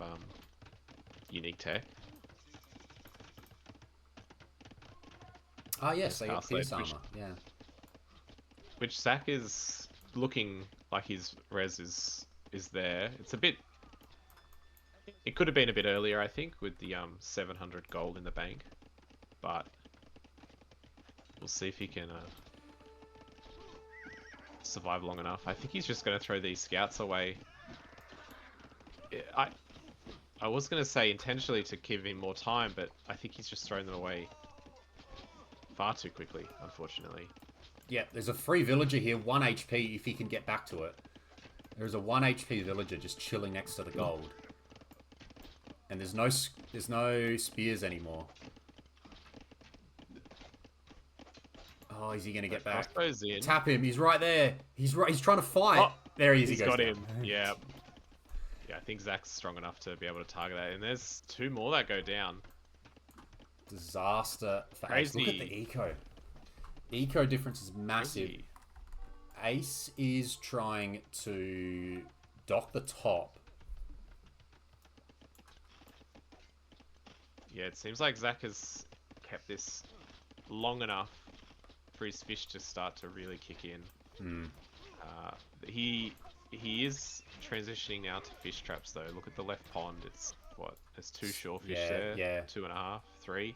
unique tech. Oh, yes, they get pierce armor. Which Zach is looking like his res is there. It's a bit... It could have been a bit earlier, I think, with the 700 gold in the bank. But we'll see if he can survive long enough. I think he's just going to throw these scouts away. I was going to say intentionally to give him more time, but I think he's just thrown them away far too quickly, unfortunately. Yeah, there's a free villager here, 1 HP if he can get back to it. There's a 1 HP villager just chilling next to the gold. And there's no spears anymore. Oh, is he going to get back? Tap him. He's right there. He's trying to fight. Oh, there he is. He's got him. Yeah. Yeah, I think Zach's strong enough to be able to target that. And there's 2 more that go down. Disaster for Ace. Look at the eco. Eco difference is massive. Crazy. Ace is trying to dock the top. Yeah, it seems like Zach has kept this long enough for his fish to start to really kick in. He is transitioning now to fish traps though. Look at the left pond. It's what? There's 2 shorefish there. Yeah. 2.5, 3.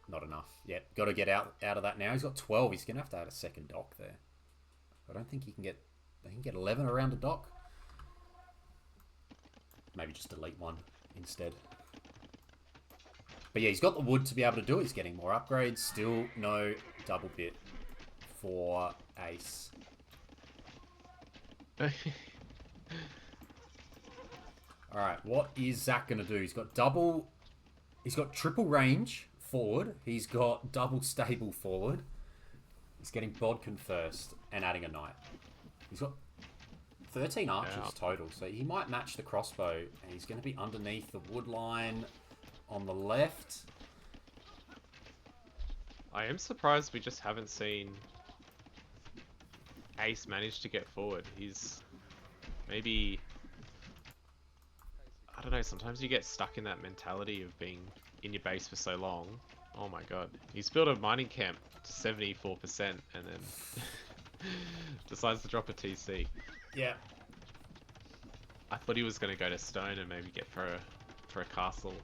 not enough. Yep, got to get out of that now. He's got 12. He's gonna have to add a second dock there. I don't think he can get. He can get 11 around a dock. Maybe just delete one instead. But yeah, he's got the wood to be able to do it. He's getting more upgrades. Still no double bit for Ace. Alright, what is Zach going to do? He's got triple range forward. He's got double stable forward. He's getting Bodkin first and adding a knight. He's got 13 archers total, so he might match the crossbow. And he's going to be underneath the wood line on the left. I am surprised we just haven't seen Ace manage to get forward. He's maybe... I don't know, sometimes you get stuck in that mentality of being in your base for so long. Oh my god. He's built a mining camp to 74% and then decides to drop a TC. Yeah. I thought he was going to go to stone and maybe get for a castle.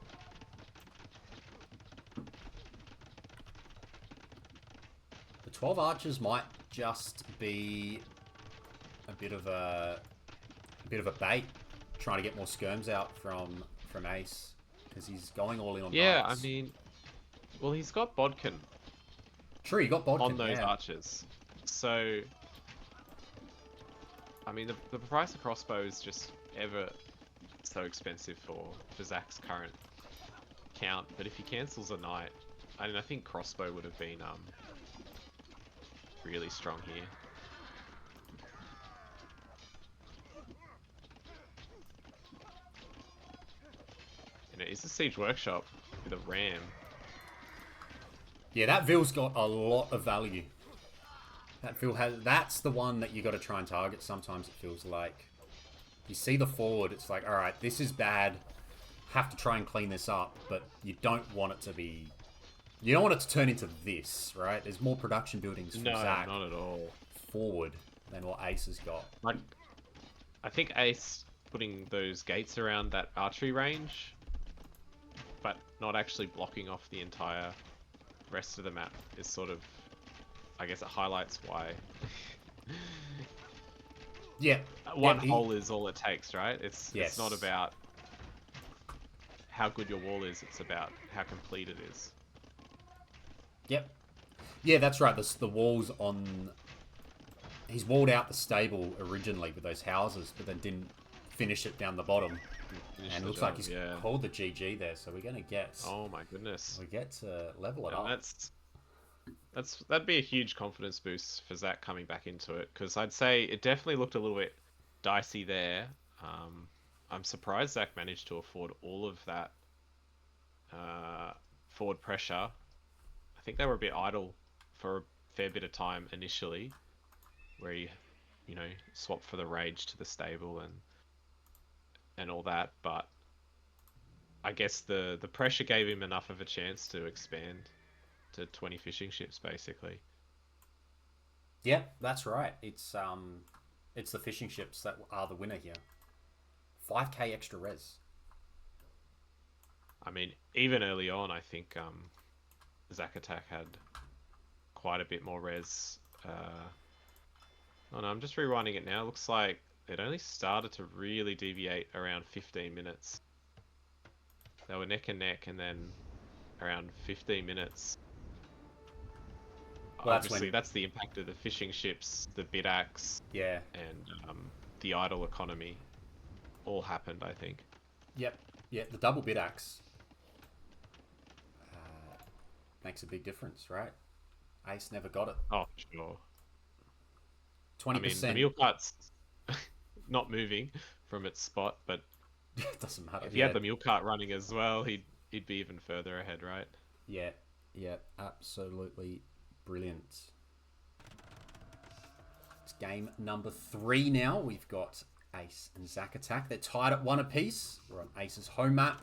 The 12 archers might just be a bit of a bait, trying to get more skirms out from Ace, because he's going all in on knights. I mean, well, he's got Bodkin. True, he got Bodkin on those archers. So, I mean, the price of crossbow is just ever so expensive for Zach's current count. But if he cancels a knight, I think crossbow would have been really strong here. And it is a siege workshop with a ram. Yeah, that Ville's got a lot of value. That Ville that's the one that you got to try and target. Sometimes it feels like you see the forward, it's like, all right, this is bad. Have to try and clean this up, but you don't want it to be. You don't want it to turn into this, right? There's more production buildings from Zach not at all forward than what Ace has got. Like, I think Ace putting those gates around that archery range, but not actually blocking off the entire rest of the map is sort of, I guess it highlights why one hole is all it takes, right? It's not about how good your wall is, it's about how complete it is. Yep. Yeah, that's right. The walls on... He's walled out the stable originally with those houses, but then didn't finish it down the bottom. And it looks like he's called the GG there, so we're going to get... Oh my goodness. We get to level it up. That'd be a huge confidence boost for Zach coming back into it, because I'd say it definitely looked a little bit dicey there. I'm surprised Zach managed to afford all of that forward pressure. I think they were a bit idle for a fair bit of time initially, where he, swapped for the rage to the stable and all that, but I guess the pressure gave him enough of a chance to expand to 20 fishing ships, basically. Yeah, that's right. It's the fishing ships that are the winner here. 5k extra res. I mean, even early on, I think Zachattack had quite a bit more res. Oh no, I'm just rewinding it now. Looks like it only started to really deviate around 15 minutes. They were neck and neck, and then around 15 minutes. Well, obviously, that's the impact of the fishing ships, the bid axe, and the idle economy. All happened, I think. Yep. Yeah, the double bid axe makes a big difference, right? Ace never got it. Oh, sure. 20%. I mean, the mule cart's not moving from its spot, but it doesn't matter. If he had the mule cart running as well, he'd be even further ahead, right? Yeah, absolutely brilliant. It's game number 3 now. We've got Ace and Zachattack. They're tied at 1 apiece. We're on Ace's home map,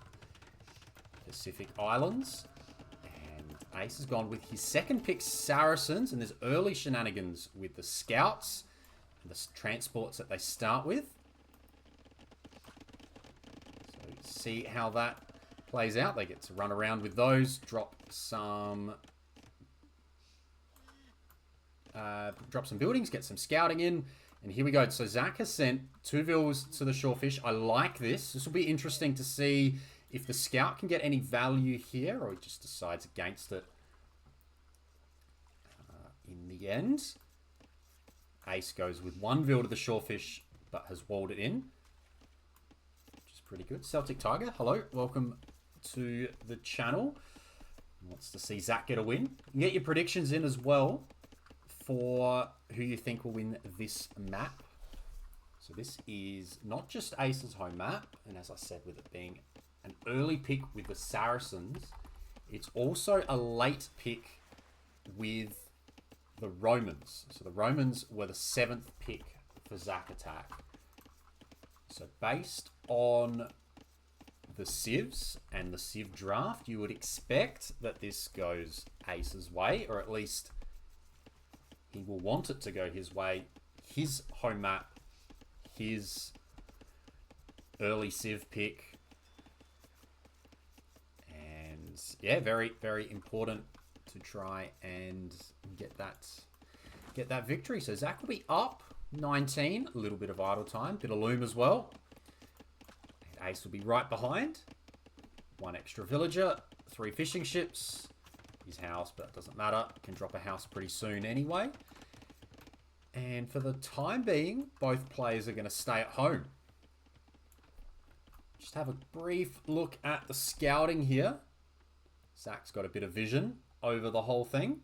Pacific Islands. And Ace has gone with his second pick, Saracens, and there's early shenanigans with the scouts and the transports that they start with. So see how that plays out. They get to run around with those, drop some buildings, get some scouting in, and here we go. So Zach has sent 2 vills to the shorefish. I like this. This will be interesting to see if the scout can get any value here, or he just decides against it. In the end, Ace goes with 1 vill to the shorefish, but has walled it in, which is pretty good. Celtic Tiger, hello, welcome to the channel. Wants to see Zach get a win. You can get your predictions in as well for who you think will win this map. So this is not just Ace's home map, and as I said, with it being an early pick with the Saracens, it's also a late pick with the Romans. So the Romans were the 7th pick for Zachattack. So based on the civs and the civ draft, you would expect that this goes Ace's way, or at least he will want it to go his way. His home map, his early civ pick, and yeah, very, very important to try and get that victory. So Zach will be up 19, a little bit of idle time, bit of loom as well. And Ace will be right behind. 1 extra villager, 3 fishing ships. His house, but it doesn't matter. Can drop a house pretty soon anyway. And for the time being, both players are going to stay at home. Just have a brief look at the scouting here. Zach's got a bit of vision over the whole thing.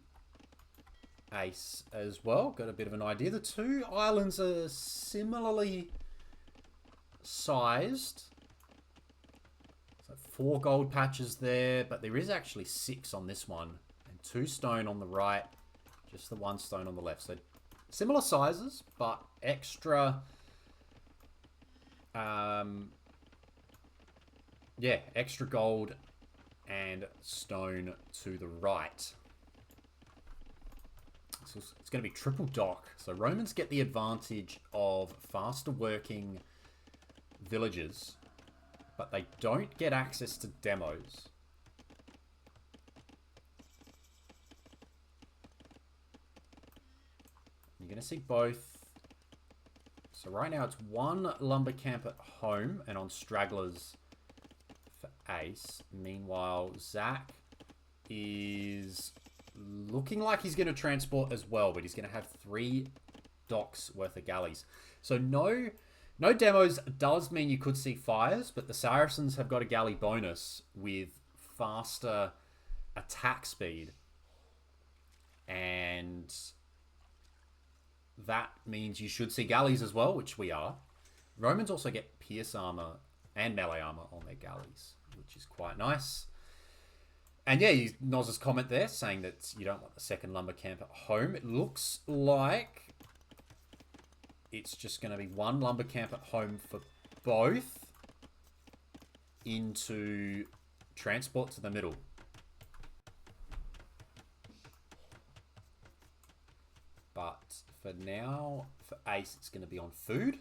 Ace as well, got a bit of an idea. The 2 islands are similarly sized. So 4 gold patches there, but there is actually 6 on this one, and 2 stone on the right, just the 1 stone on the left. So similar sizes, but extra, extra gold and stone to the right. So it's going to be triple dock. So Romans get the advantage of faster working villages, but they don't get access to demos. You're going to see both. So right now it's 1 lumber camp at home and on stragglers for Ace. Meanwhile, Zach is looking like he's going to transport as well, but he's going to have 3 docks worth of galleys. So no demos does mean you could see fires, but the Saracens have got a galley bonus with faster attack speed. And that means you should see galleys as well, which we are. Romans also get pierce armor and melee armor on their galleys, which is quite nice. And yeah, Noz's comment there saying that you don't want the 2nd lumber camp at home. It looks like it's just going to be 1 lumber camp at home for both into transport to the middle. But for now, for Ace, it's going to be on food.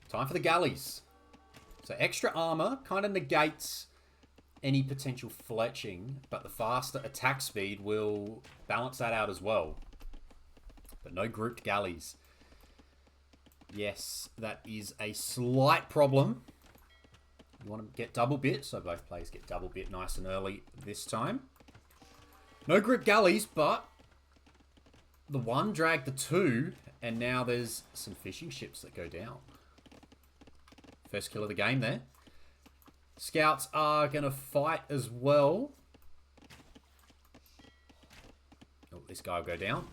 Time for the galleys. So extra armor kind of negates any potential fletching, but the faster attack speed will balance that out as well. But no grouped galleys. Yes, that is a slight problem. You want to get double bit, so both players get double bit nice and early this time. No group galleys, but the 1 dragged the 2, and now there's some fishing ships that go down. First kill of the game there. Scouts are going to fight as well. Oh, this guy will go down.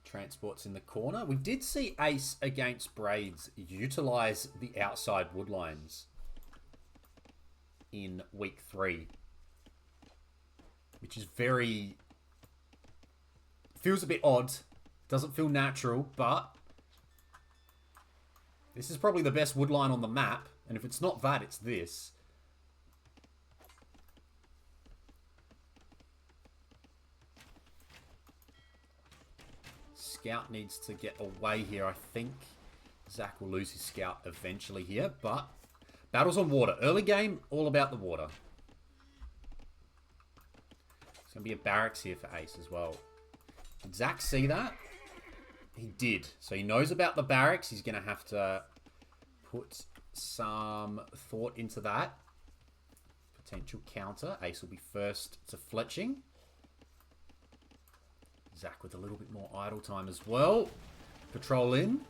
Transports in the corner. We did see Ace against Braids utilize the outside woodlines in week 3, which is very... feels a bit odd. Doesn't feel natural, but this is probably the best woodline on the map, and if it's not that, it's this. Scout needs to get away here. I think Zach will lose his scout eventually here, but battles on water. Early game, all about the water. There's going to be a barracks here for Ace as well. Did Zach see that? He did. So he knows about the barracks. He's going to have to put some thought into that. Potential counter. Ace will be first to fletching. Zach with a little bit more idle time as well. Patrol in.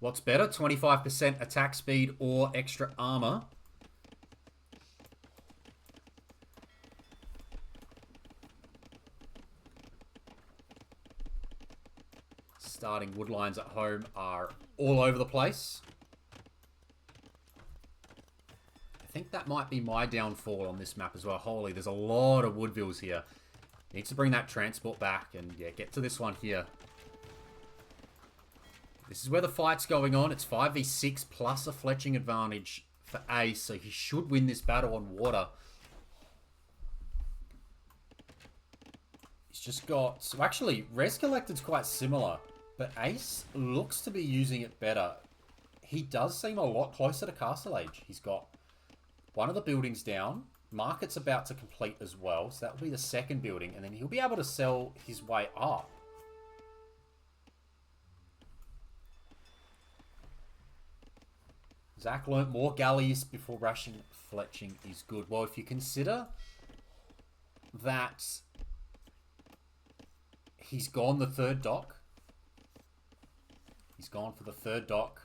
What's better? 25% attack speed or extra armor? Starting wood lines at home are all over the place. I think that might be my downfall on this map as well. Holy, there's a lot of Woodvilles here. Needs to bring that transport back and yeah, get to this one here. This is where the fight's going on. It's 5v6 plus a fletching advantage for Ace, so he should win this battle on water. He's just got... So actually, Res Collected's quite similar, but Ace looks to be using it better. He does seem a lot closer to Castle Age. He's got one of the buildings down. Market's about to complete as well, so that will be the second building, and then he'll be able to sell his way up. Zach learnt more galleys before rushing fletching is good. Well, if you consider that he's gone the third dock. He's gone for the third dock.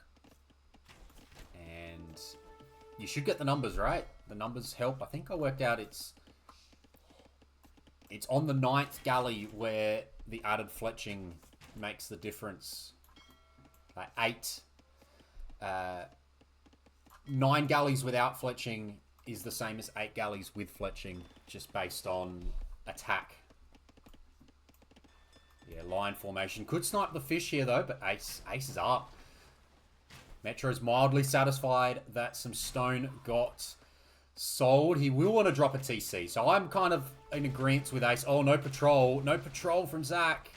And you should get the numbers, right? The numbers help. I think I worked out it's on the 9th galley where the added fletching makes the difference. 9 galleys without fletching is the same as 8 galleys with fletching, just based on attack. Yeah, line formation. Could snipe the fish here, though, but Ace is up. Metro's mildly satisfied that some stone got sold. He will want to drop a TC, so I'm kind of in agreement with Ace. Oh, no patrol. No patrol from Zach.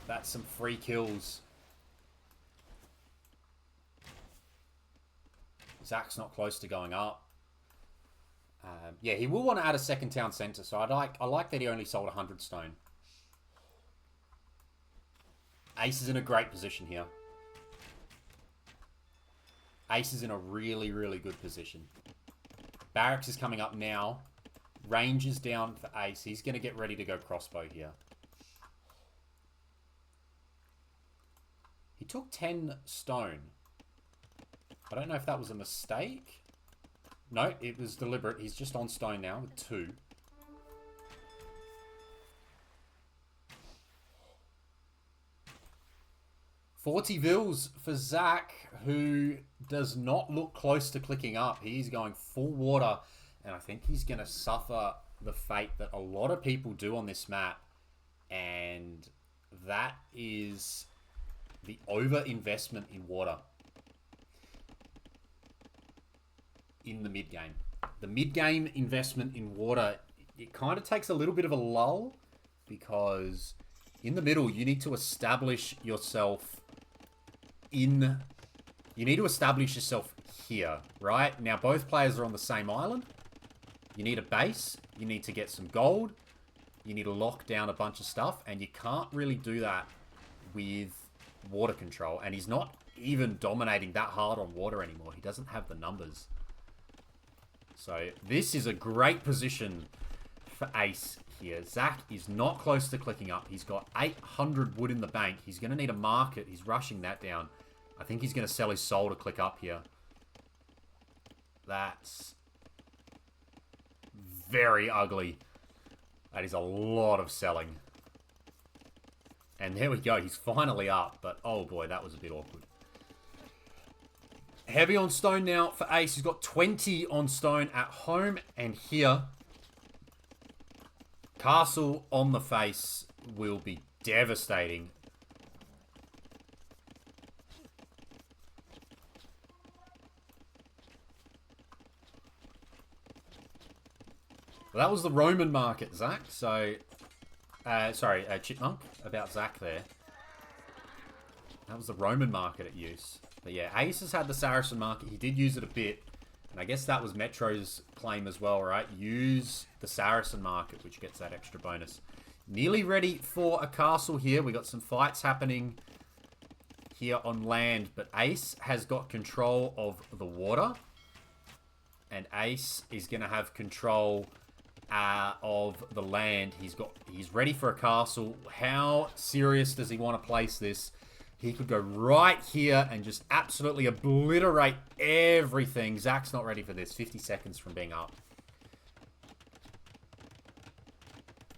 That's some free kills. Zach's not close to going up. Yeah, he will want to add a second town centre, so I like that he only sold 100 stone. Ace is in a great position here. Ace is in a really, really good position. Barracks is coming up now. Range is down for Ace. He's going to get ready to go crossbow here. He took 10 stone. I don't know if that was a mistake. No, it was deliberate. He's just on stone now with 2. $40 for Zach, who does not look close to clicking up. He's going full water, and I think he's going to suffer the fate that a lot of people do on this map, and that is the over-investment in water in the mid-game. The mid-game investment in water, it kind of takes a little bit of a lull, because in the middle, you need to establish yourself you need to establish yourself here, right? Now, both players are on the same island. You need a base. You need to get some gold. You need to lock down a bunch of stuff, and you can't really do that with water control. And he's not even dominating that hard on water anymore. He doesn't have the numbers. So this is a great position for Ace here. Zach is not close to clicking up. He's got 800 wood in the bank. He's going to need a market. He's rushing that down. I think he's going to sell his soul to click up here. That's very ugly. That is a lot of selling. And there we go. He's finally up. But, oh boy, that was a bit awkward. Heavy on stone now for Ace. He's got 20 on stone at home and here. Castle on the face will be devastating. Well, that was the Roman market, Zach. So, sorry, Chipmunk, about Zach there. That was the Roman market at use. But yeah, Ace has had the Saracen market. He did use it a bit. And I guess that was Metro's claim as well, right? Use the Saracen market, which gets that extra bonus. Nearly ready for a castle here. We got some fights happening here on land. But Ace has got control of the water. And Ace is going to have control of the land. He's ready for a castle. How serious does he want to place this? He could go right here and just absolutely obliterate everything. Zach's not ready for this. 50 seconds from being up.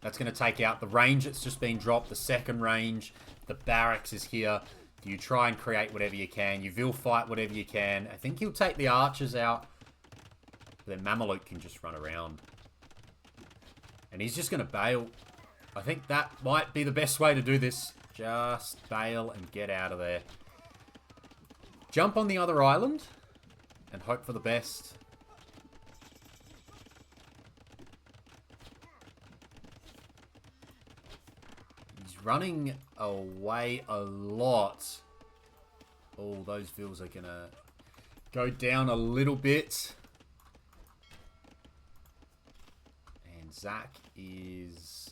That's going to take out the range that's just been dropped. The second range. The barracks is here. You try and create whatever you can. You will fight whatever you can. I think he'll take the archers out. Then Mameluke can just run around. And he's just going to bail. I think that might be the best way to do this. Just bail and get out of there. Jump on the other island. And hope for the best. He's running away a lot. Oh, those vills are going to go down a little bit. Zach is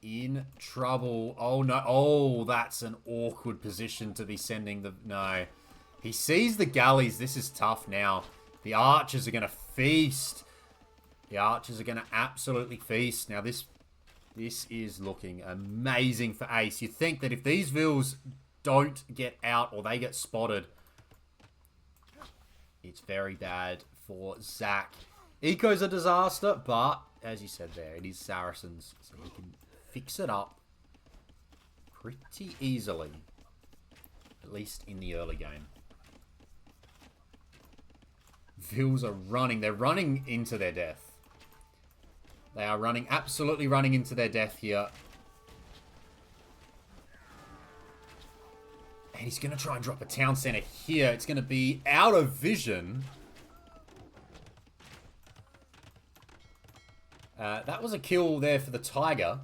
in trouble. Oh, no. Oh, that's an awkward position to be sending the... No. He sees the galleys. This is tough now. The archers are going to feast. The archers are going to absolutely feast. Now, this is looking amazing for Ace. You think that if these vills don't get out or they get spotted, it's very bad for Zach. Eco's a disaster, but... As you said there, it is Saracens, so he can fix it up pretty easily. At least in the early game. Vills are running. They're running into their death. They are running, absolutely running into their death here. And he's going to try and drop a town center here. It's going to be out of vision. That was a kill there for the Tiger.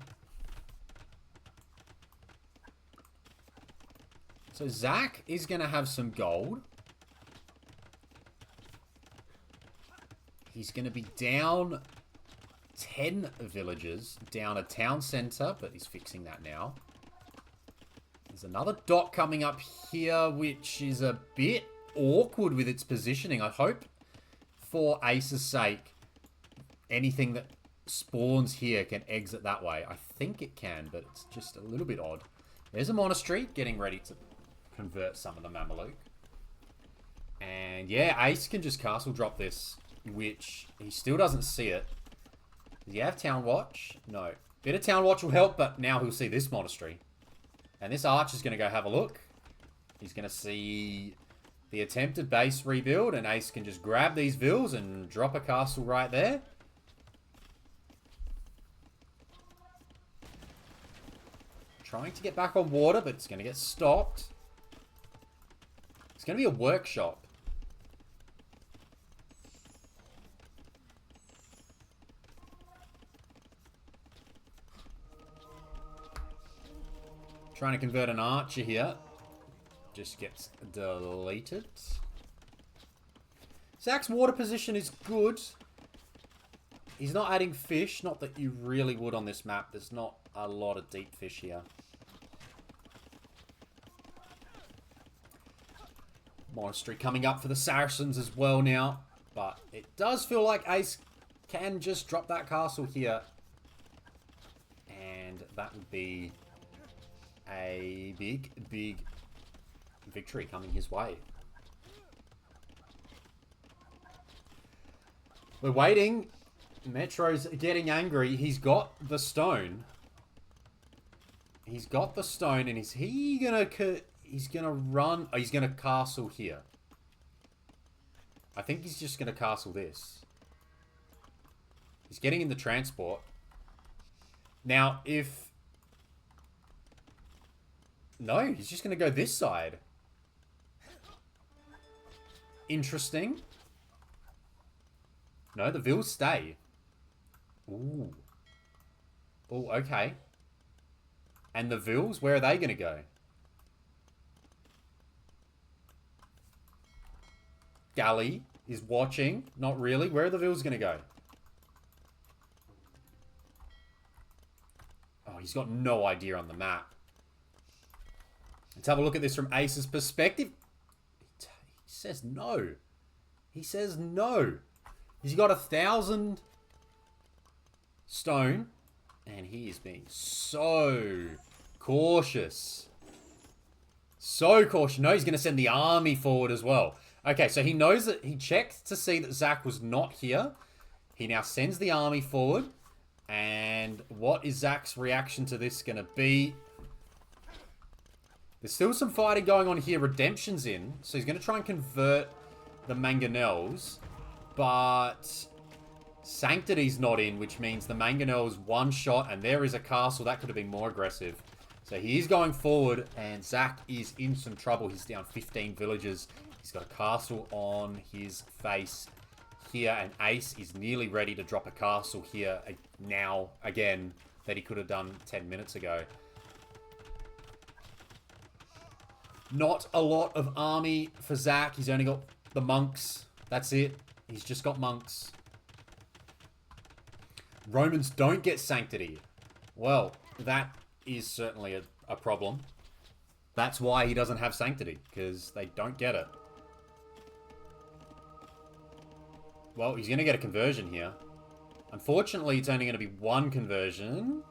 So Zach is going to have some gold. He's going to be down 10 villages, down a town center, but he's fixing that now. There's another dot coming up here, which is a bit awkward with its positioning. I hope, for Ace's sake, anything that spawns here can exit that way. I think it can, but it's just a little bit odd. There's a monastery getting ready to convert some of the Mameluke. And yeah, Ace can just castle drop this, which he still doesn't see it. Does he have Town Watch? No. Bit of Town Watch will help, but now he'll see this monastery. And this archer's going to go have a look. He's going to see the attempted base rebuild, and Ace can just grab these vills and drop a castle right there. Trying to get back on water, but it's going to get stopped. It's going to be a workshop. Trying to convert an archer here. Just gets deleted. Zach's water position is good. He's not adding fish. Not that you really would on this map. There's not a lot of deep fish here. Monastery coming up for the Saracens as well now. But it does feel like Ace can just drop that castle here. And that would be a big, big victory coming his way. We're waiting. Metro's getting angry. He's got the stone. He's got the stone, and he's gonna run. Oh, he's gonna castle here. I think he's just gonna castle this. He's getting in the transport. Now, if... No, he's just gonna go this side. Interesting. No, the vills stay. Ooh. Oh, okay. And the Vils, where are they going to go? Galley is watching. Not really. Where are the Vils going to go? Oh, he's got no idea on the map. Let's have a look at this from Ace's perspective. He says no. He says no. He's got 1,000 stone. And he is being so cautious. So cautious. No, he's going to send the army forward as well. Okay, so he knows that he checked to see that Zach was not here. He now sends the army forward. And what is Zach's reaction to this going to be? There's still some fighting going on here. Redemption's in. So he's going to try and convert the mangonels. But Sanctity's not in, which means the mangonels one shot. And there is a castle. That could have been more aggressive. So he is going forward. And Zach is in some trouble. He's down 15 villagers. He's got a castle on his face here. And Ace is nearly ready to drop a castle here now again that he could have done 10 minutes ago. Not a lot of army for Zach. He's only got the monks. That's it. He's just got monks. Romans don't get Sanctity. Well, that is certainly a problem. That's why he doesn't have Sanctity, because they don't get it. Well, he's going to get a conversion here. Unfortunately, it's only going to be one conversion.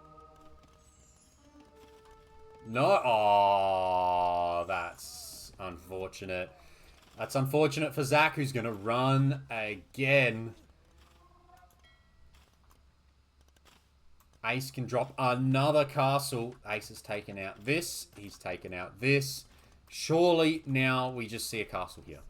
No. Oh, that's unfortunate. That's unfortunate for Zach, who's going to run again. Ace can drop another castle. Ace has taken out this. He's taken out this. Surely now we just see a castle here.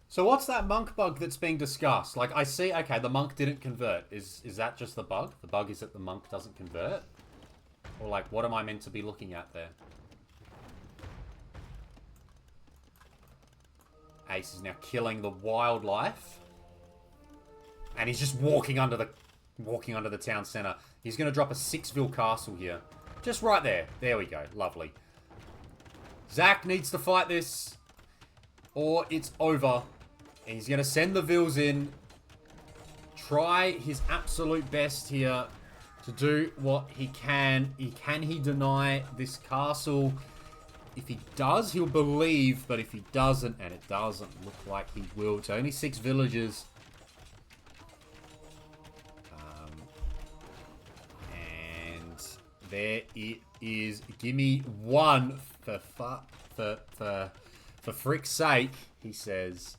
So what's that monk bug that's being discussed? Like, I see, okay, the monk didn't convert. Is that just the bug? The bug is that the monk doesn't convert? Or, like, what am I meant to be looking at there? Ace is now killing the wildlife. And he's just walking under the town center. He's going to drop a 6-ville castle here. Just right there. There we go. Lovely. Zach needs to fight this, or it's over. And he's going to send the Vils in. Try his absolute best here to do what he can. Can he deny this castle? If he does, he'll believe. But if he doesn't, and it doesn't look like he will. It's only 6 villagers. And there it is. Give me one for frick's sake, he says.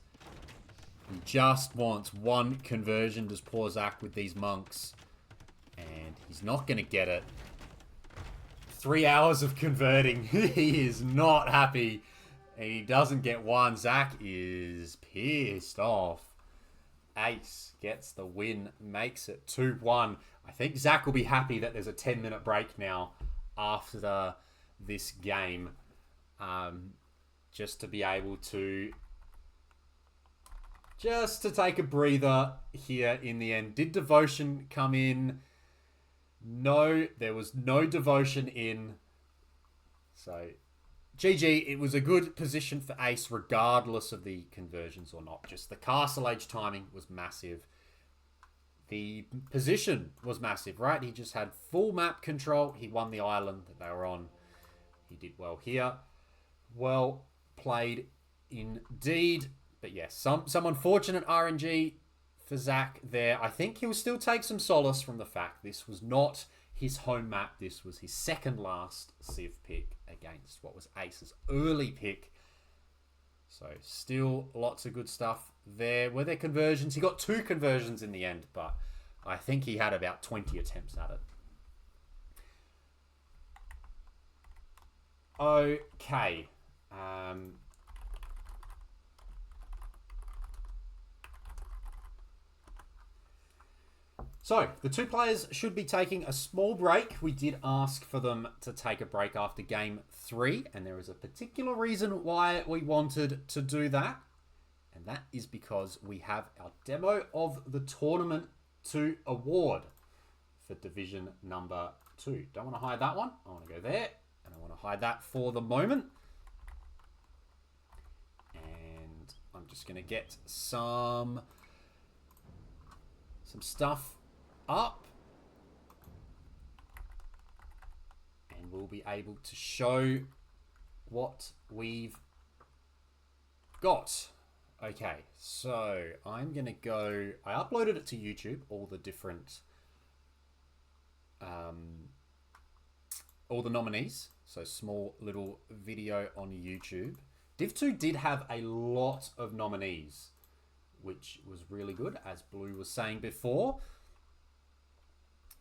He just wants one conversion, does poor Zach with these monks. And he's not going to get it. 3 hours of converting. He is not happy. And he doesn't get one. Zach is pissed off. Ace gets the win, makes it 2-1. I think Zach will be happy that there's a 10-minute break now after this game. Just to be able to... Just to take a breather here in the end. Did Devotion come in? No, there was no Devotion in. So, GG, it was a good position for Ace regardless of the conversions or not. Just the Castle Age timing was massive. The position was massive, right? He just had full map control. He won the island that they were on. He did well here. Well played indeed. But yes, some unfortunate RNG for Zach there. I think he'll still take some solace from the fact this was not his home map. This was his second last Civ pick against what was Ace's early pick. So still lots of good stuff there. Were there conversions? He got 2 conversions in the end, but I think he had about 20 attempts at it. Okay. So, the 2 players should be taking a small break. We did ask for them to take a break after game 3, and there is a particular reason why we wanted to do that. And that is because we have our demo of the tournament to award for division number 2. Don't want to hide that one. I want to go there. And I want to hide that for the moment. And I'm just going to get some stuff up. And we'll be able to show what we've got. Okay, so I'm going to go... I uploaded it to YouTube, all the different... all the nominees. So small little video on YouTube. Div 2 did have a lot of nominees, which was really good, as Blue was saying before.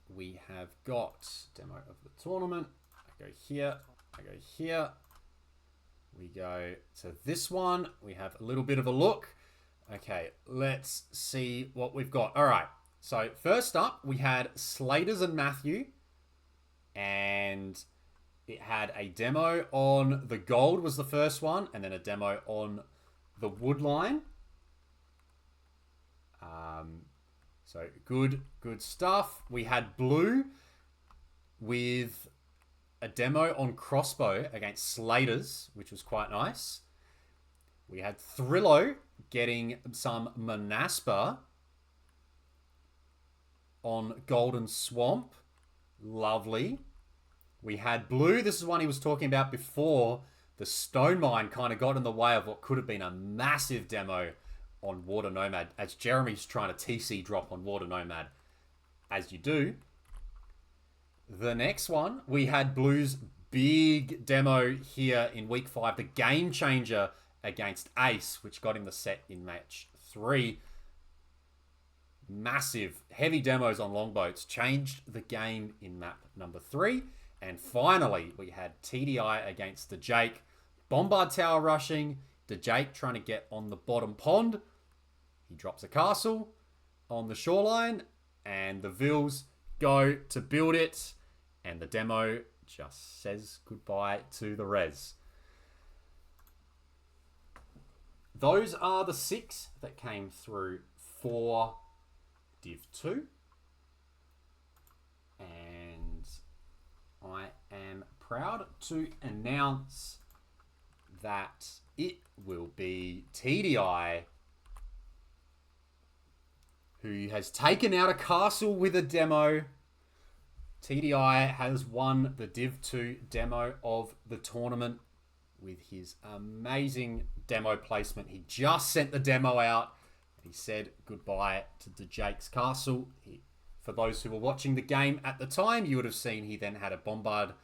We have got demo of the tournament. I go here. I go here. We go to this one. We have a little bit of a look. Okay, let's see what we've got. All right. So first up, we had Slaters and Matthew. And it had a demo on the gold was the first one. And then a demo on the wood line. So good stuff. We had Blue with a demo on crossbow against Slaters, which was quite nice. We had Thrillo getting some Manaspa on Golden Swamp. Lovely. We had Blue. This is one he was talking about before. The Stone Mine kind of got in the way of what could have been a massive demo on Water Nomad, as Jeremy's trying to TC drop on Water Nomad, as you do. The next one, we had Blue's big demo here in week 5, the Game Changer against Ace, which got him the set in match 3. Massive, heavy demos on longboats changed the game in map number 3. And finally, we had TDI against the Jake. Bombard Tower rushing, the Jake trying to get on the bottom pond. He drops a castle on the shoreline, and the Vils go to build it. And the demo just says goodbye to the res. Those are the 6 that came through for Div 2. And I am proud to announce that it will be TDI who has taken out a castle with a demo. TDI has won the Div 2 demo of the tournament with his amazing demo placement. He just sent the demo out. He said goodbye to the Jake's Castle. For those who were watching the game at the time, you would have seen he then had a Bombard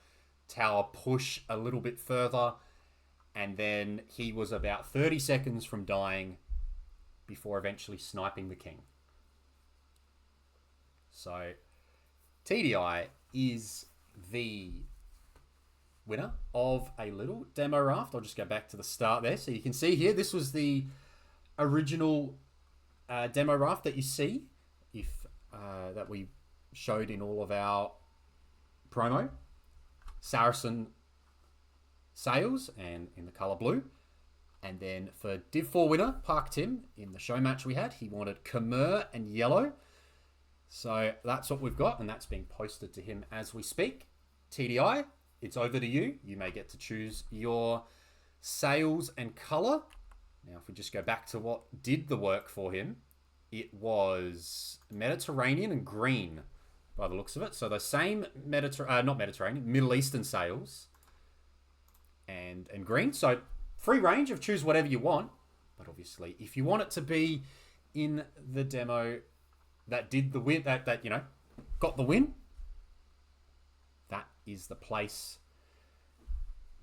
Tower push a little bit further. And then he was about 30 seconds from dying before eventually sniping the king. So TDI is the winner of a little demo raft. I'll just go back to the start there. So you can see here, this was the original demo raft that you see, that we showed in all of our promo. Saracen sails and in the colour blue. And then for Div 4 winner, Park Tim, in the show match we had, he wanted Khmer and yellow. So that's what we've got, and that's being posted to him as we speak. TDI, it's over to you. You may get to choose your sails and colour. Now, if we just go back to what did the work for him, it was Mediterranean and green, by the looks of it. So the same Middle Eastern sails and green. So free range of choose whatever you want. But obviously, if you want it to be in the demo that did the win, that got the win, that is the place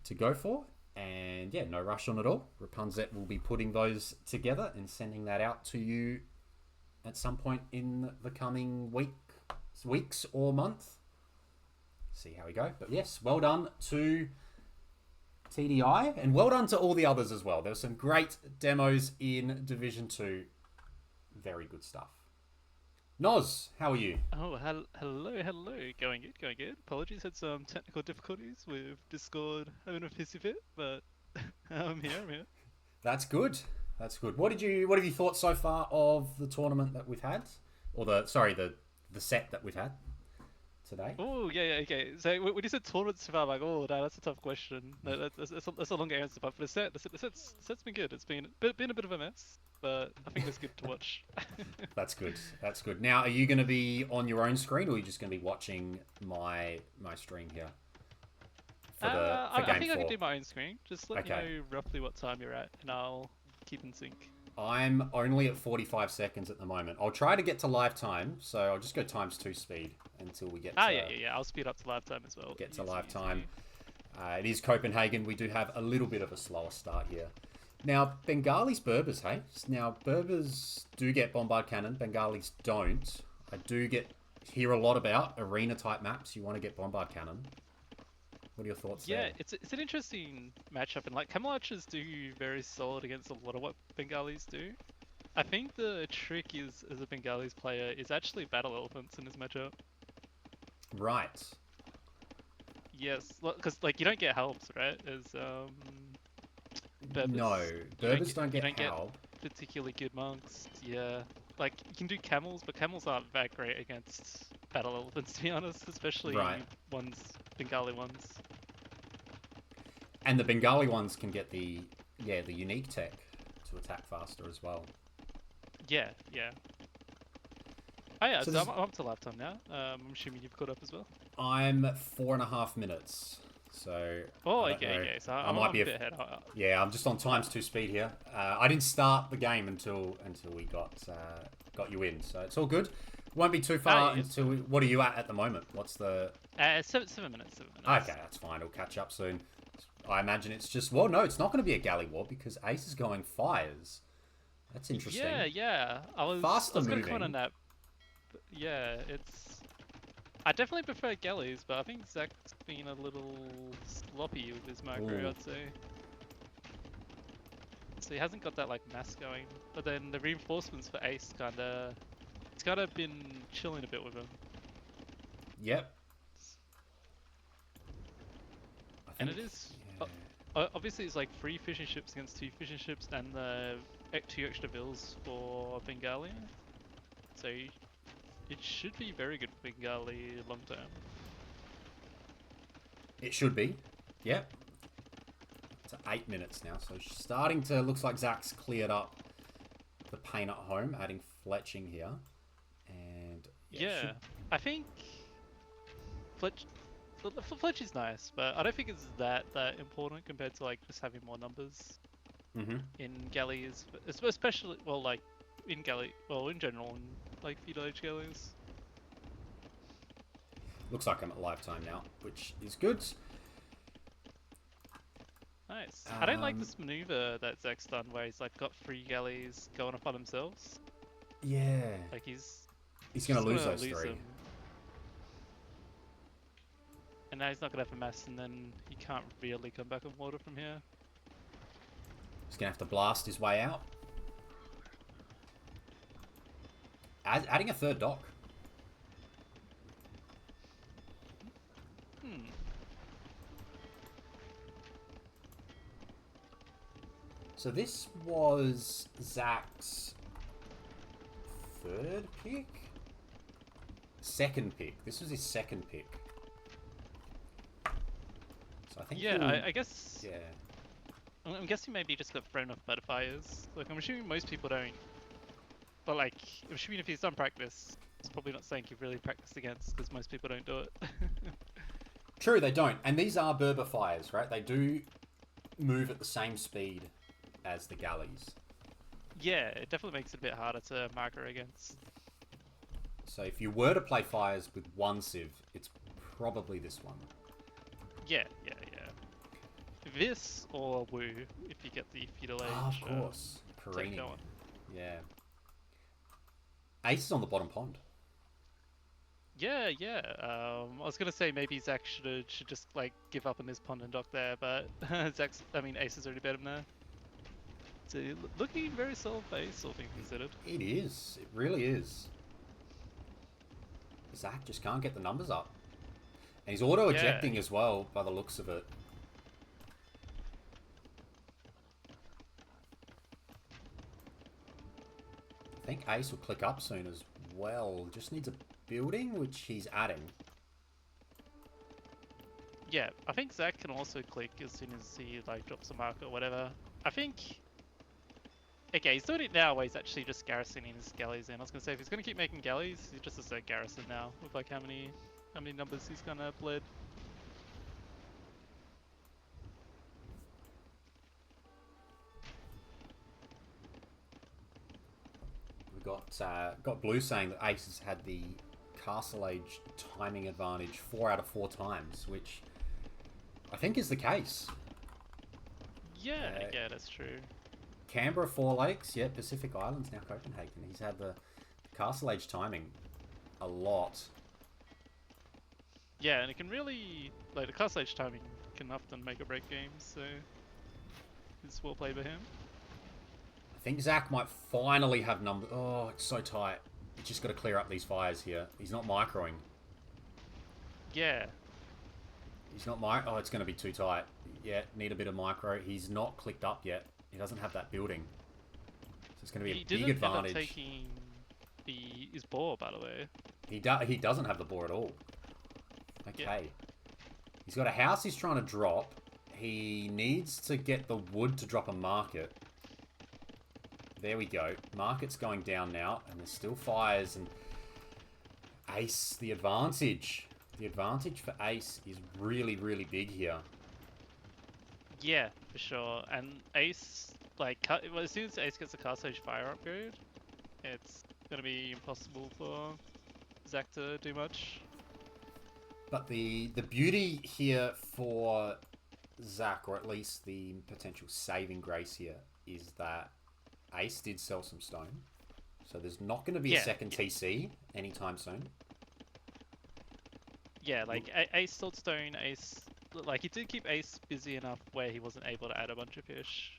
to go for. And yeah, no rush on it all. Rapunzet will be putting those together and sending that out to you at some point in the coming weeks or month. See how we go. But yes, well done to TDI, and well done to all the others as well. There were some great demos in Division 2. Very good stuff. Noz, how are you? Oh, hello. Going good. Apologies, had some technical difficulties with Discord having a pissy fit, but I'm here. That's good. That's good. What have you thought so far of the tournament that we've had, or the set that we've had today? Oh, yeah, okay. So when you said tournaments, I'm like, oh, no, that's a tough question. No, that's a longer answer, but for the set's been good. It's been a bit of a mess, but I think it's good to watch. That's good. That's good. Now, are you going to be on your own screen, or are you just going to be watching my stream here for I game think 4? I can do my own screen. Just let me Okay. know roughly what time you're at, and I'll keep in sync. I'm only at 45 seconds at the moment. I'll try to get to live time, so I'll just go ×2 speed until we get to... Yeah. I'll speed up to live time as well. Get to Easy, live easy. time. It is Copenhagen. We do have a little bit of a slower start here. Now, Bengalis Berbers, hey? Now, Berbers do get bombard cannon. Bengalis don't. I do hear a lot about arena-type maps. You want to get bombard cannon. What are your thoughts there? Yeah, it's an interesting matchup, and like Camel Archers do very solid against a lot of what Bengalis do. I think the trick is, as a Bengalis player, is actually battle elephants in this matchup. Right. Yes, because like you don't get helps, right? As Berbers. No, Berbers don't you get don't help. get particularly good monks. Yeah, like you can do camels, but camels aren't that great against battle elephants, to be honest, especially Bengali ones. And the Bengali ones can get the unique tech to attack faster as well. Yeah. Oh yeah, So so I'm up to live time now. I'm assuming you've caught up as well. I'm 4.5 minutes. So Okay. So I might be a bit ahead. Yeah, I'm just on ×2 speed here. I didn't start the game until we got you in, so it's all good. Won't be too far until what are you at the moment? What's the 7 minutes. Okay, that's fine. We'll catch up soon. I imagine it's just no, it's not going to be a galley war because Ace is going fires. That's interesting. Yeah. I was going to comment on that. Yeah, I definitely prefer galleys, but I think Zach's been a little sloppy with his macro, I'd say. So he hasn't got that like mass going. But then the reinforcements for Ace it's kind of been chilling a bit with him. Yep. And it is obviously it's like 3 fishing ships against 2 fishing ships and the 2 extra vills for Bengali. So it should be very good for Bengali long term. It should be. Yep. It's 8 minutes now, so starting to looks like Zach's cleared up the pain at home, adding fletching here, and I think Fletch is nice, but I don't think it's that important compared to like just having more numbers in galleys, especially in general in like feudal age galleys. Looks like I'm at live time now, which is good. Nice. I don't like this maneuver that Zach's done where he's like got 3 galleys going up on themselves. Yeah. Like he's going to lose those 3. them. And now he's not going to have a mass, and then he can't really come back on water from here. He's going to have to blast his way out. Adding a 3rd dock. So this was Zach's 3rd pick? 2nd pick. This was his 2nd pick. So I think I guess... Yeah. I'm guessing maybe he just got thrown off by the fires. Like, I'm assuming most people don't. But like, I'm assuming if he's done practice, it's probably not something you've really practiced against, because most people don't do it. True, they don't. And these are Berber fires, right? They do move at the same speed as the galleys. Yeah, it definitely makes it a bit harder to marker against. So if you were to play fires with 1 civ, it's probably this one. Yeah. This or Woo, if you get the feudal age. Oh, of course. Carini. Going. Yeah. Ace is on the bottom pond. Yeah. I was gonna say maybe Zach should just like give up on this pond and dock there, but Ace has already bet him there. So looking very solid for Ace, all things considered. It is. It really is. Zach just can't get the numbers up. And he's auto-ejecting as well, by the looks of it. I think Ace will click up soon as well. Just needs a building, which he's adding. Yeah, I think Zach can also click as soon as he like drops a mark or whatever. I think. Okay, he's doing it now where he's actually just garrisoning his galleys in. I was gonna say if he's gonna keep making galleys, he's just a set garrison now with like how many numbers he's gonna bled. We got Blue saying that Ace has had the Castle Age timing advantage 4 out of 4 times, which I think is the case. Yeah, yeah, that's true. Canberra, 4 Lakes, yeah, Pacific Islands, now Copenhagen. He's had the Castle Age timing a lot. Yeah, and it can really, like, the Castle Age timing can often make or break games, so it's well played by him. I think Zach might finally have numbers. Oh, it's so tight. He's just got to clear up these fires here. He's not microing. Yeah. He's not oh, it's going to be too tight. Yeah, need a bit of micro. He's not clicked up yet. He doesn't have that building. So it's going to be a big advantage. End up taking his boar, by the way. He doesn't have the boar at all. Okay. Yeah. He's got a house he's trying to drop. He needs to get the wood to drop a market. There we go. Market's going down now, and there's still fires, and Ace, the advantage. The advantage for Ace is really, really big here. Yeah, for sure. And Ace, like, well, as soon as Ace gets the Castle Age fire upgrade, it's going to be impossible for Zach to do much. But the beauty here for Zach, or at least the potential saving grace here, is that Ace did sell some stone. So there's not going to be a second TC anytime soon. Yeah, like Ace sold stone, Ace... Like, he did keep Ace busy enough where he wasn't able to add a bunch of fish.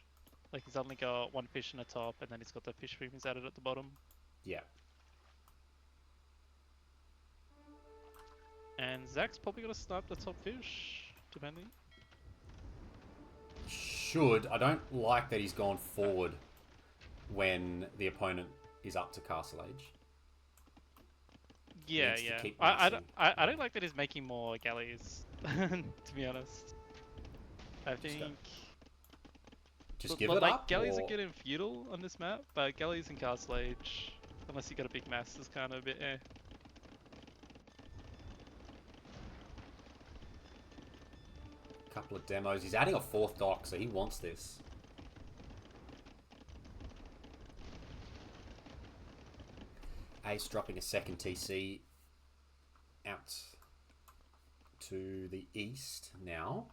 Like, he's only got 1 fish in the top, and then he's got the fish premiums added at the bottom. Yeah. And Zach's probably going to snipe the top fish, depending. Should. I don't like that he's gone forward when the opponent is up to Castle Age. Yeah, yeah. I don't like that he's making more galleys, to be honest. I think... Just give it like, up? Galleys are getting feudal on this map, but galleys in Castle Age, unless you got a big mass, is kind of a bit eh. Couple of demos. He's adding a 4th dock, so he wants this. Ace dropping a second TC out to the east now.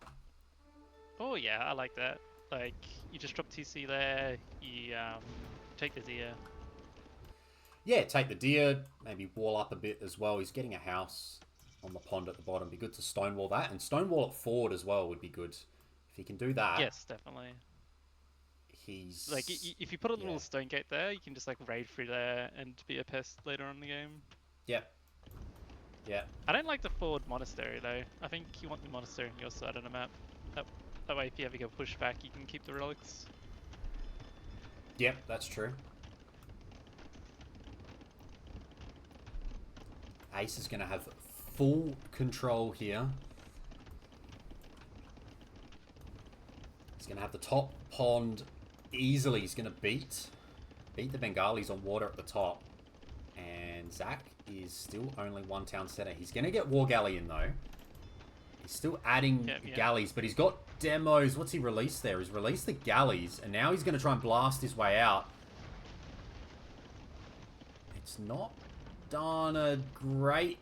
Oh yeah, I like that. Like, you just drop TC there, you take the deer. Yeah, take the deer, maybe wall up a bit as well. He's getting a house on the pond at the bottom. Be good to stonewall that, and stonewall it forward as well would be good. If he can do that. Yes, definitely. He's... Like, if you put a little stone gate there, you can just, like, raid through there and be a pest later on in the game. Yep. Yeah. I don't like the forward monastery, though. I think you want the monastery on your side of the map. That way, if you ever get pushed back, you can keep the relics. Yep, that's true. Ace is going to have full control here. He's going to have the top pond easily. He's going to beat the Bengalis on water at the top. And Zach is still only 1 town center. He's going to get War Galley in, though. He's still adding galleys, but he's got demos. What's he released there? He's released the galleys, and now he's going to try and blast his way out. It's not done a great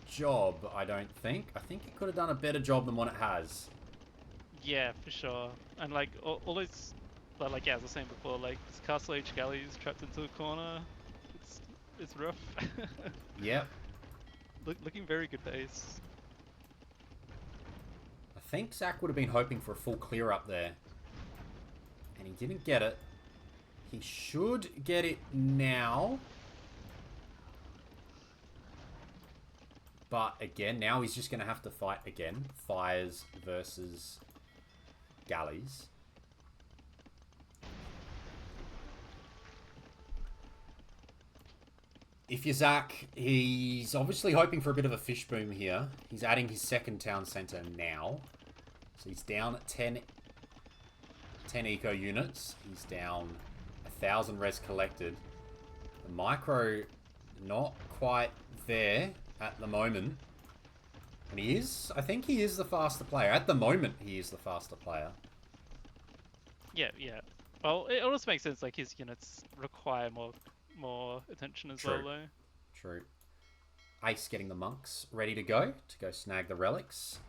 job, I don't think. I think it could have done a better job than what it has. Yeah, for sure. And like all those, like yeah, as I was saying before, like this Castle Age galleys trapped into a corner. It's rough. Yep. Looking very good for Ace. I think Zach would have been hoping for a full clear up there, and he didn't get it. He should get it now. But again, now he's just going to have to fight again. Fires versus galleys. if you're Zach, he's obviously hoping for a bit of a fish boom here. He's adding his second town centre now. So he's down 10 eco units. He's down 1,000 res collected. The micro not quite there at the moment. And he is, I think he is the faster player. At the moment, he is the faster player. Yeah, yeah. Well, it also makes sense, like, his units require more attention as well, though. True. Ace getting the monks ready to go snag the relics.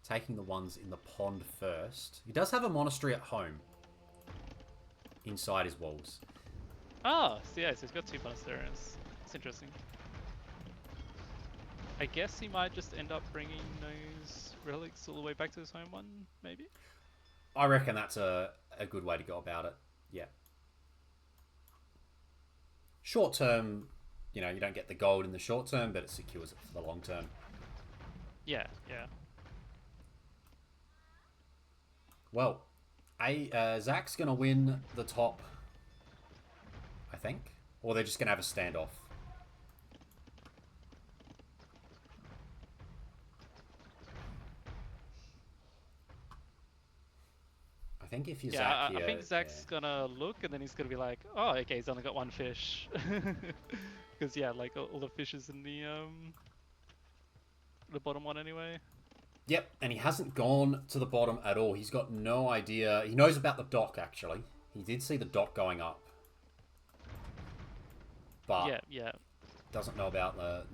Taking the ones in the pond first. He does have a monastery at home. Inside his walls. Ah, so yeah, so he's got 2 monasteries. It's interesting. I guess he might just end up bringing those relics all the way back to his home one, maybe? I reckon that's a good way to go about it. Yeah. Short term, you don't get the gold in the short term, but it secures it for the long term. Yeah, yeah. Well, Zach's going to win the top, I think. Or they're just going to have a standoff. I think if you're Zach here... I think Zach's gonna look and then he's gonna be like, oh, okay, he's only got 1 fish. Because, yeah, like, all the fishes in the bottom one anyway. Yep, and he hasn't gone to the bottom at all. He's got no idea. He knows about the dock, actually. He did see the dock going up. But yeah. Doesn't know about the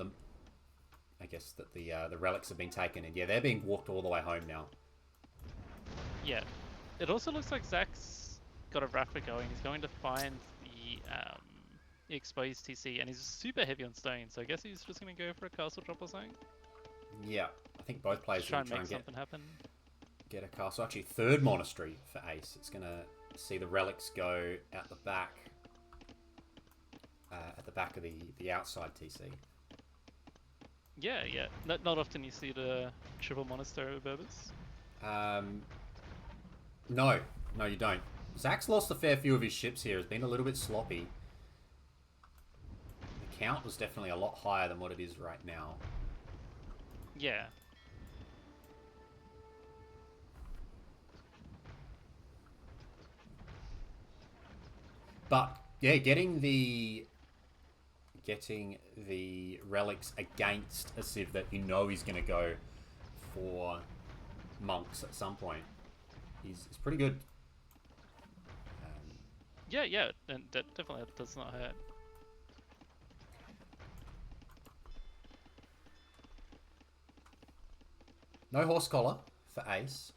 I guess that the relics have been taken. And yeah, they're being walked all the way home now. Yeah. It also looks like Zach's got a Rafa going. He's going to find the exposed TC, and he's super heavy on stone, so I guess he's just going to go for a castle drop or something. Yeah, I think both players try will try and and make something happen. Get a castle. Actually, 3rd monastery for Ace. It's going to see the relics go at the back. At the back of the outside TC. Yeah, yeah. Not often you see the triple monastery of Berbers. No, you don't. Zach's lost a fair few of his ships here. Has been a little bit sloppy. The count was definitely a lot higher than what it is right now. Yeah. But yeah, getting the relics against a civ that you know he's going to go for monks at some point is pretty good. Yeah, and that definitely does not hurt. No horse collar for Ace,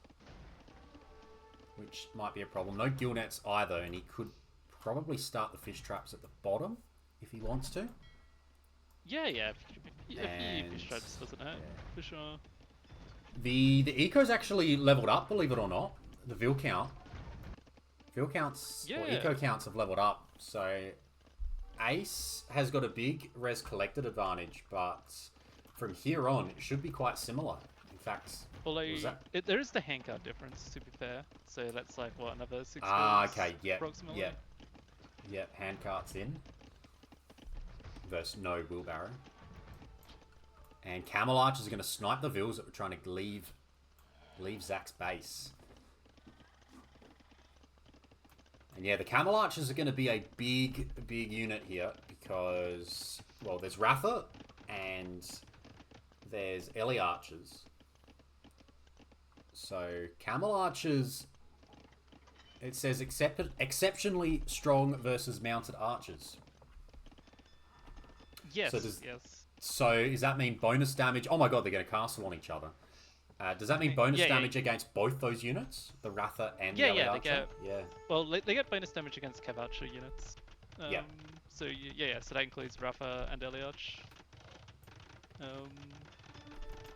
which might be a problem. No gill nets either, and he could probably start the fish traps at the bottom if he wants to. Yeah, a few fish traps doesn't hurt, for sure. The eco's actually leveled up, believe it or not. The Vil counts or eco counts have leveled up, so Ace has got a big res collected advantage, but from here on it should be quite similar. In fact, although there is the handcart difference, to be fair, so that's like what, another 6 okay, approximately. Yep, handcarts in versus no wheelbarrow. And Camel Archers are going to snipe the Vils that were trying to leave Zach's base. And yeah, the Camel Archers are going to be a big unit here because, well, there's Ratha and there's Ellie Archers. So, Camel Archers, it says exceptionally strong versus mounted archers. Yes, yes. So, does that mean bonus damage? Oh my god, they're going to castle on each other. Does that mean bonus damage against both those units? The Ratha and the Ellie Archer? Well, they get bonus damage against Cav Archer units. So, so that includes Ratha and Ellie Arch.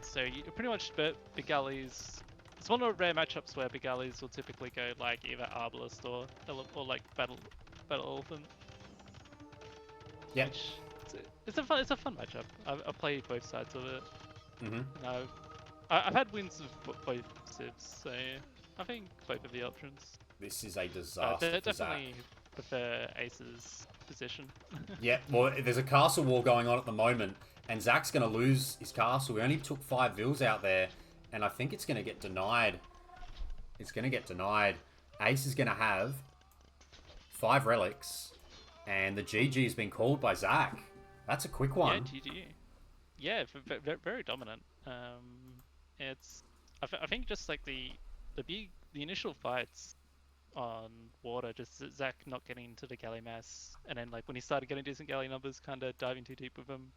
So, you pretty much big galleys. It's one of the rare matchups where big galleys will typically go like either Arbalest or like Battle Elephant. Yeah. It's a fun matchup. I've played both sides of it. Mm-hmm. I've had wins of both civs, so I think both of the options. This is a disaster. Definitely prefer Ace's position. Yeah, well, there's a castle war going on at the moment, and Zach's going to lose his castle. We only took 5 vills out there, and I think it's going to get denied. It's going to get denied. Ace is going to have 5 relics, and the GG has been called by Zach. That's a quick one. Yeah, GG. Yeah, very dominant. It's I think just like the initial fights on water, just Zach not getting into the galley mass, and then like when he started getting decent galley numbers, kind of diving too deep with him,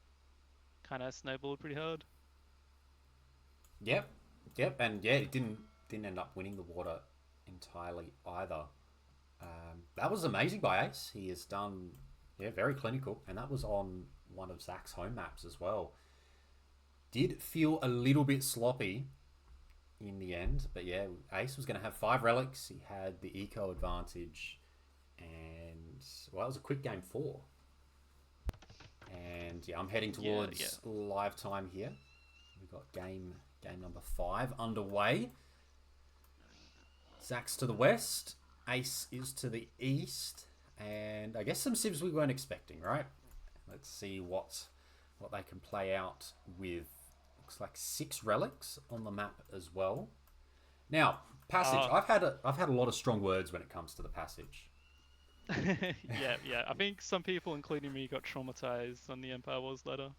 kind of snowballed pretty hard. Yep, and yeah, he didn't end up winning the water entirely either. That was amazing by Ace. He has done, yeah, very clinical, and that was on one of Zach's home maps as well. Did feel a little bit sloppy in the end, but yeah, Ace was going to have 5 relics. He had the eco advantage, and well, it was a quick game 4. And yeah, I'm heading towards live time here. We've got game number 5 underway. Zach's to the west, Ace is to the east, and I guess some civs we weren't expecting, right? Let's see what they can play out with. Looks like 6 relics on the map as well. Now, passage. I've had a lot of strong words when it comes to the passage. yeah. I think some people, including me, got traumatized on the Empire Wars letter.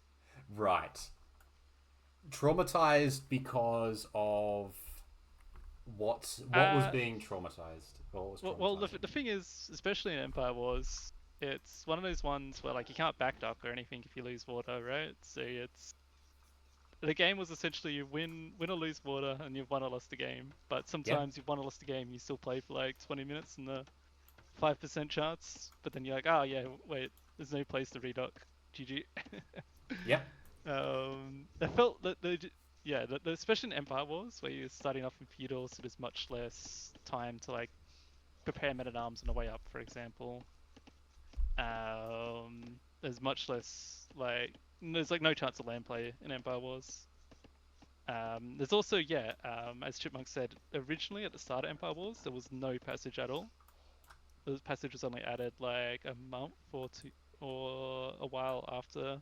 Right. Traumatized because of what was being traumatized? Well, the thing is, especially in Empire Wars, it's one of those ones where like you can't backdock or anything if you lose water, right? So the game was essentially you win or lose water, and you've won or lost the game. But sometimes you've won or lost the game, you still play for like 20 minutes in the 5% chance. But then you're like, oh yeah, wait, there's no place to redock. GG. Yep. I felt that especially in Empire Wars, where you're starting off in feudal, so there's much less time to like prepare men at arms on the way up, for example. There's much less like there's like no chance of land play in Empire Wars. There's also as Chipmunk said, originally at the start of Empire Wars there was no passage at all. The passage was only added like a month or a while after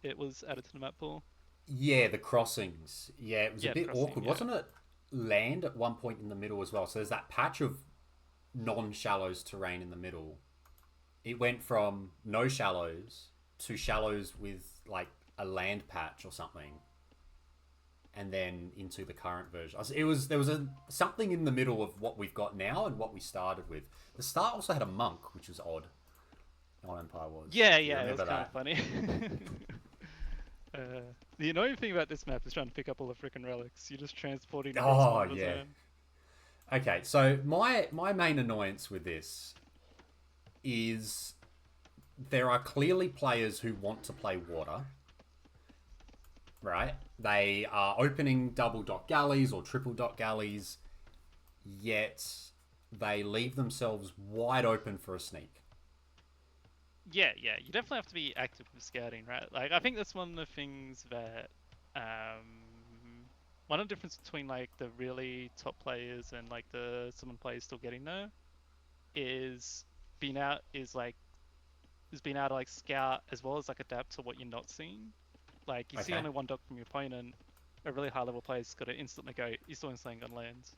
it was added to the map pool. Yeah, the crossings. Yeah, it was a bit awkward, yeah. wasn't it? Land at one point in the middle as well. So there's that patch of non-shallows terrain in the middle. It went from no shallows to shallows with like a land patch or something, and then into the current version. There was something in the middle of what we've got now and what we started with. The start also had a monk, which was odd. On Empire Wars. Yeah, it was kind of funny. The annoying thing about this map is trying to pick up all the freaking relics. You're just transporting them all the time. Okay, so my main annoyance with this is there are clearly players who want to play water, right? They are opening double dot galleys or triple dot galleys, yet they leave themselves wide open for a sneak. Yeah, you definitely have to be active with scouting, right? Like, I think that's one of the things that, one of the difference between like the really top players and like the someone players still getting there is being able to like scout as well as like adapt to what you're not seeing. Like you see only one dock from your opponent, a really high level player's got to instantly go, you're still instantly on land.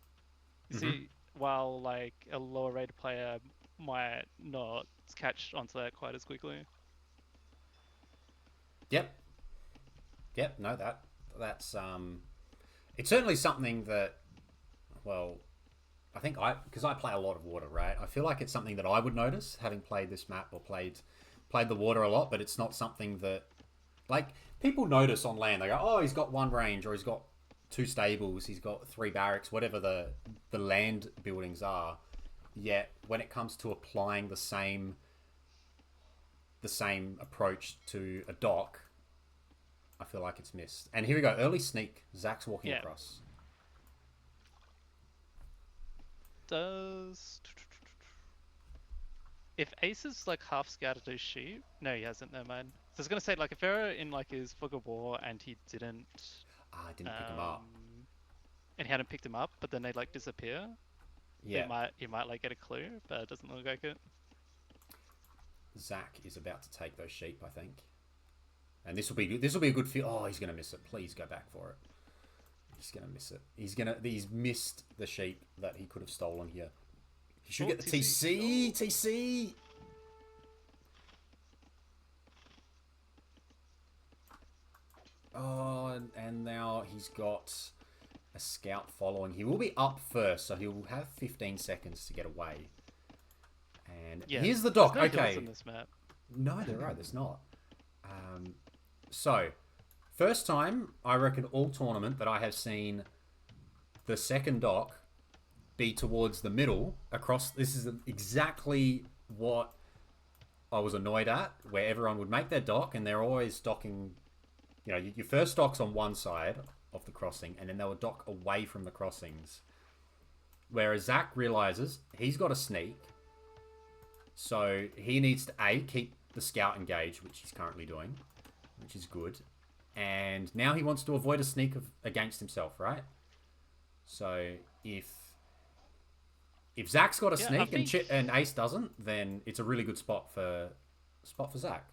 You see, while like a lower rated player might not catch onto that quite as quickly. Yep. No, that's it's certainly something that, well, I think because I play a lot of water, right? I feel like it's something that I would notice having played this map or played the water a lot, but it's not something that like people notice on land. They go, oh, he's got 1 range, or he's got 2 stables, he's got 3 barracks, whatever the land buildings are. Yet when it comes to applying the same approach to a dock, I feel like it's missed. And here we go, early sneak. Zach's walking across. If Ace is like half scouted his sheep, no, he hasn't. Never mind. So I was gonna say like if they're in like his fog of war and he didn't pick him up, and he hadn't picked him up, but then they like disappear. Yeah, he might like get a clue, but it doesn't look like it. Zach is about to take those sheep, I think. And this will be a good feel. Oh, he's gonna miss it. Please go back for it. He's gonna miss it. He's missed the sheep that he could have stolen here. He should get the TC. TC. Oh, and now he's got a scout following. He will be up first, so he will have 15 seconds to get away. And here's the dock. There's no okay. hills on this map. No, they're right. There's not. So, first time, I reckon, all tournament that I have seen the second dock be towards the middle across. This is exactly what I was annoyed at, where everyone would make their dock and they're always docking. You know, your first dock's on one side of the crossing, and then they would dock away from the crossings. Whereas Zach realizes he's got a sneak, so he needs to keep the scout engaged, which he's currently doing, which is good. And now he wants to avoid a sneak against himself, right? So if Zach's got a sneak and Ace doesn't, then it's a really good spot for Zach.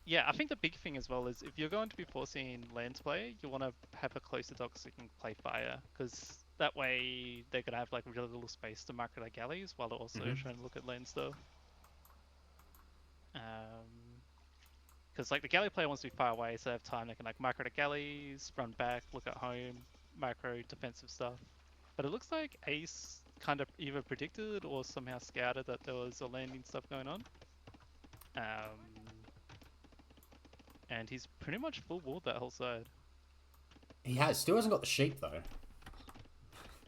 Yeah, I think the big thing as well is if you're going to be forcing land play, you want to have a closer dock so you can play fire, because that way they're going to have like really little space to market their galleys while they're also trying to look at land stuff. Because like the galley player wants to be far away, so they have time. They can like micro the galleys, run back, look at home, macro defensive stuff. But it looks like Ace kind of either predicted or somehow scouted that there was a landing stuff going on. And he's pretty much full walled that whole side. He still hasn't got the sheep though.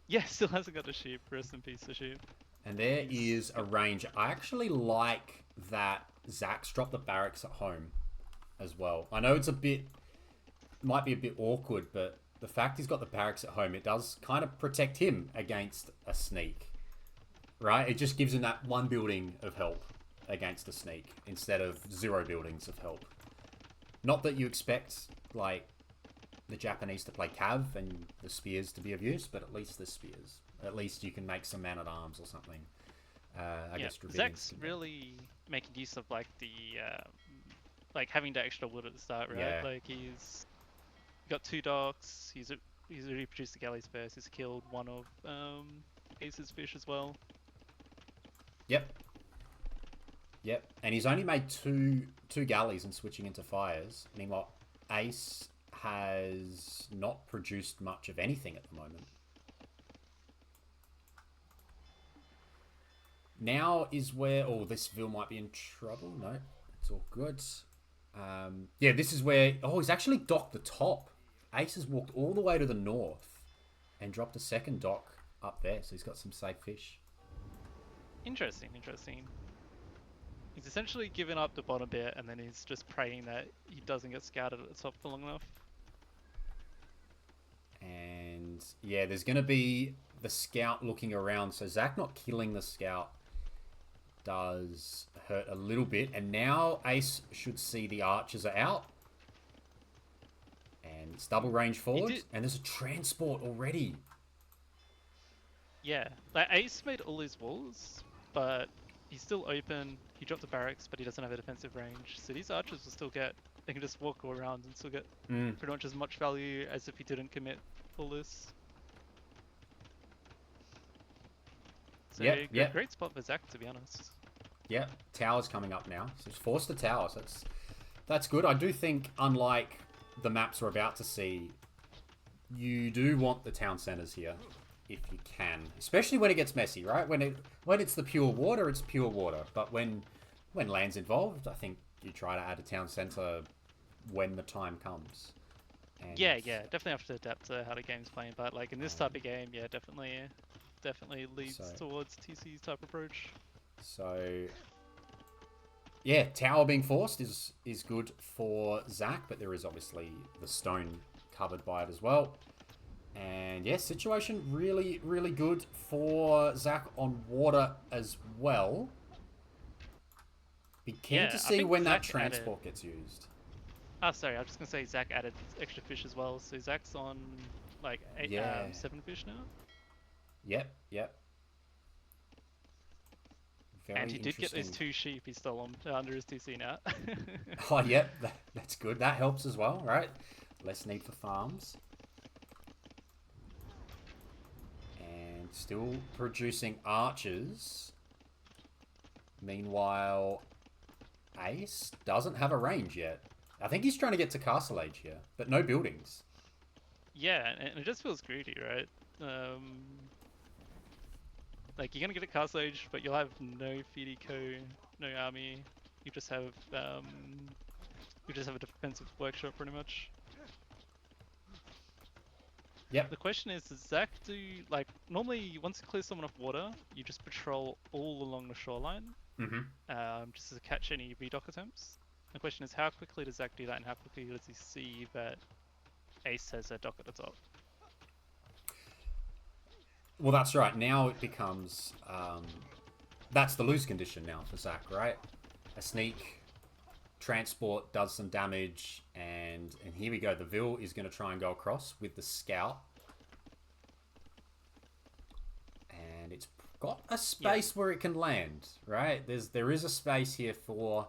Yeah, still hasn't got the sheep. Rest in peace, the sheep. And there is a range. I actually like that Zach's dropped the barracks at home as well. I know might be a bit awkward, but the fact he's got the barracks at home, it does kind of protect him against a sneak, right? It just gives him that one building of help against a sneak instead of 0 buildings of help. Not that you expect, like, the Japanese to play cav and the spears to be of use, but at least the spears. At least you can make some man-at-arms or something. I guess Zach's really making use of, like, the, like, having the extra wood at the start, right? Yeah. Like, he's got 2 docks, he's already produced the galleys first, he's killed one of Ace's fish as well. Yep. And he's only made two galleys and switching into fires. Meanwhile, Ace has not produced much of anything at the moment. Now is where... Oh, this Ville might be in trouble. No, it's all good. Yeah, this is where... Oh, he's actually docked the top. Ace has walked all the way to the north and dropped a second dock up there. So he's got some safe fish. Interesting. He's essentially given up the bottom bit, and then he's just praying that he doesn't get scouted at the top for long enough. And yeah, there's going to be the scout looking around. So Zach not killing the scout does hurt a little bit. And now Ace should see the archers are out. And it's double range forward. And there's a transport already. Yeah, like Ace made all his walls, but he's still open. He dropped the barracks, but he doesn't have a defensive range. So these archers will still get... They can just walk all around and still get pretty much as much value as if he didn't commit all this. So great spot for Zach, to be honest. Yeah, tower's coming up now. So he's forced the tower. So that's good. I do think, unlike the maps we're about to see, you do want the town centers here. If you can, especially when it gets messy, right? When it's the pure water, it's pure water. But when land's involved, I think you try to add a town center when the time comes. And yeah, definitely have to adapt to how the game's playing. But like in this type of game, yeah, definitely leads towards TC's type approach. So yeah, tower being forced is good for Zach, but there is obviously the stone covered by it as well. And yeah, situation really, really good for Zach on water as well. Be keen to see when that transport gets used. Oh, sorry, I was just going to say Zach added extra fish as well. So Zach's on like 7 fish now? Yep. Very And he did get those interesting. 2 sheep he stole under his TC now. Oh, yep, that's good. That helps as well, right? Less need for farms. And still producing archers. Meanwhile, Ace doesn't have a range yet. I think he's trying to get to Castle Age here, but no buildings. Yeah, and it just feels greedy, right? Like you're gonna get a Castle Age, but you'll have no Fidico, no army. You just have a defensive workshop pretty much. Yep. The question is, does Zach do like normally once you clear someone off water, you just patrol all along the shoreline, just to catch any redock attempts. The question is, how quickly does Zach do that, and how quickly does he see that Ace has a dock at the top? Well, that's right. Now it becomes... that's the lose condition now for Zach, right? A sneak, transport does some damage, and here we go. The Vil is going to try and go across with the scout. And it's got a space where it can land, right? There is a space here for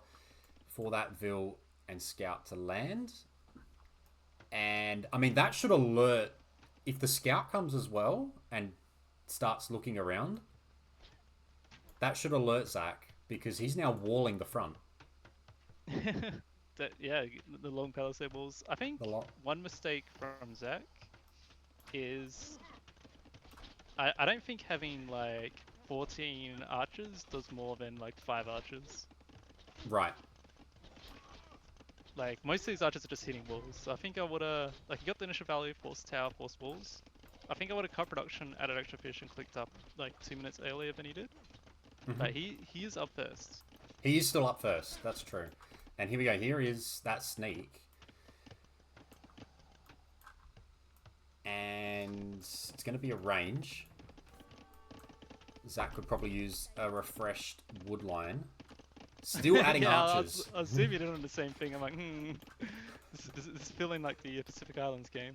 that Vil and scout to land. And, I mean, that should alert... If the scout comes as well and starts looking around, that should alert Zach, because he's now walling the front. Yeah, the long palisade walls. I think one mistake from Zach is I don't think having like 14 archers does more than like 5 archers. Right. Like most of these archers are just hitting walls. So I think I would've like, you got the initial value, force tower, force walls. I think I would've cut production, added extra fish, and clicked up like 2 minutes earlier than he did. But he is up first. He is still up first. That's true. And here we go. Here is that sneak. And it's going to be a range. Zach could probably use a refreshed wood line. Still adding archers. I was zooming in on the same thing. I'm like, this is feeling like the Pacific Islands game.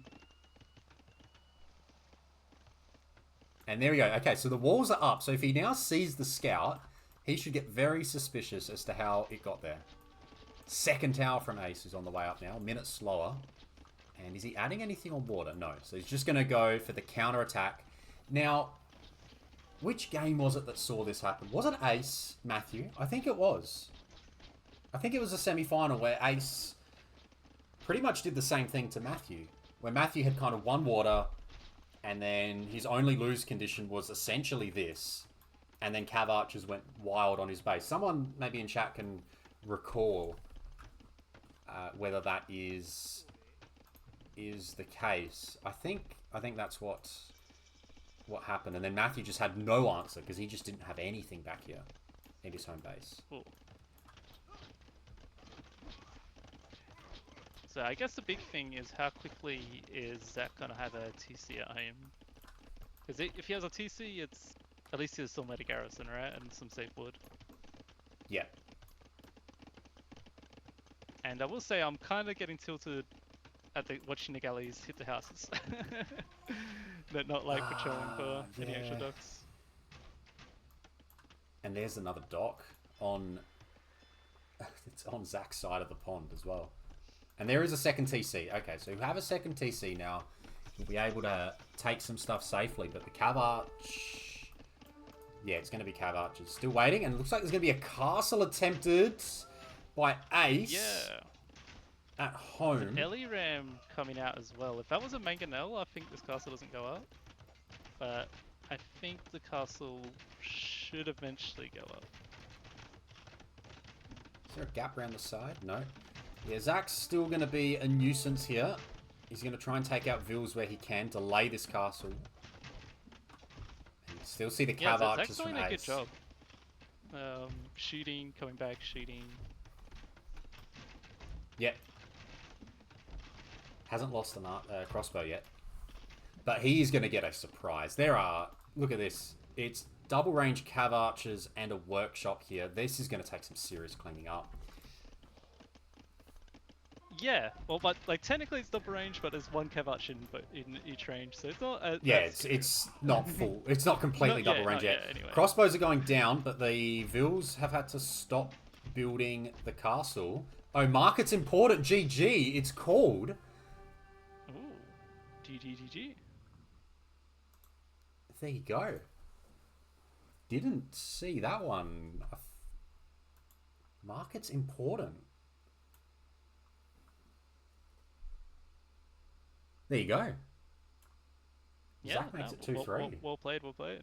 And there we go. Okay, so the walls are up. So if he now sees the scout, he should get very suspicious as to how it got there. Second tower from Ace is on the way up now. A minute slower. And is he adding anything on water? No. So he's just going to go for the counter attack. Now, which game was it that saw this happen? Was it Ace, Matthew? I think it was. I think it was a semi-final where Ace pretty much did the same thing to Matthew. Where Matthew had kind of won water, and then his only lose condition was essentially this. And then Cav Archers went wild on his base. Someone maybe in chat can recall whether that is the case. I think that's what happened. And then Matthew just had no answer because he just didn't have anything back here in his home base. Cool. So I guess the big thing is how quickly is Zach gonna have a TC at home? Because if he has a TC, it's at least he'll still made a garrison, right? And some safe wood. Yeah. And I will say I'm kind of getting tilted at watching the galleys hit the houses. But not like patrolling for any extra docks. And there's another dock on... It's on Zach's side of the pond as well. And there is a second TC. Okay, so you have a second TC now. You'll be able to take some stuff safely. But the Cav Arch... Yeah, it's going to be Cav Archers. Still waiting. And it looks like there's going to be a castle attempted by Ace. Yeah. At home. Ellie Ram coming out as well. If that was a mangonel, I think this castle doesn't go up. But I think the castle should eventually go up. Is there a gap around the side? No. Yeah, Zach's still going to be a nuisance here. He's going to try and take out Vils where he can, delay this castle. And still see the Cav Archers from Ace. Zach's doing a good job. Shooting, coming back, shooting. Yep. Hasn't lost a crossbow yet. But he is going to get a surprise. There are... Look at this. It's double range Cav Archers and a workshop here. This is going to take some serious cleaning up. Yeah, well, but like technically it's double range, but there's one cav arch in each range, so it's not Yeah, that scary. it's not full. It's not completely Not double yet, range not yet. yet, anyway. Crossbows are going down, but the Vils have had to stop building the castle. Oh, market's important. GG. It's called. Ooh, GG. There you go. Didn't see that one. Market's important. There you go. Yeah, Zach makes it 2-3. Well played, well played.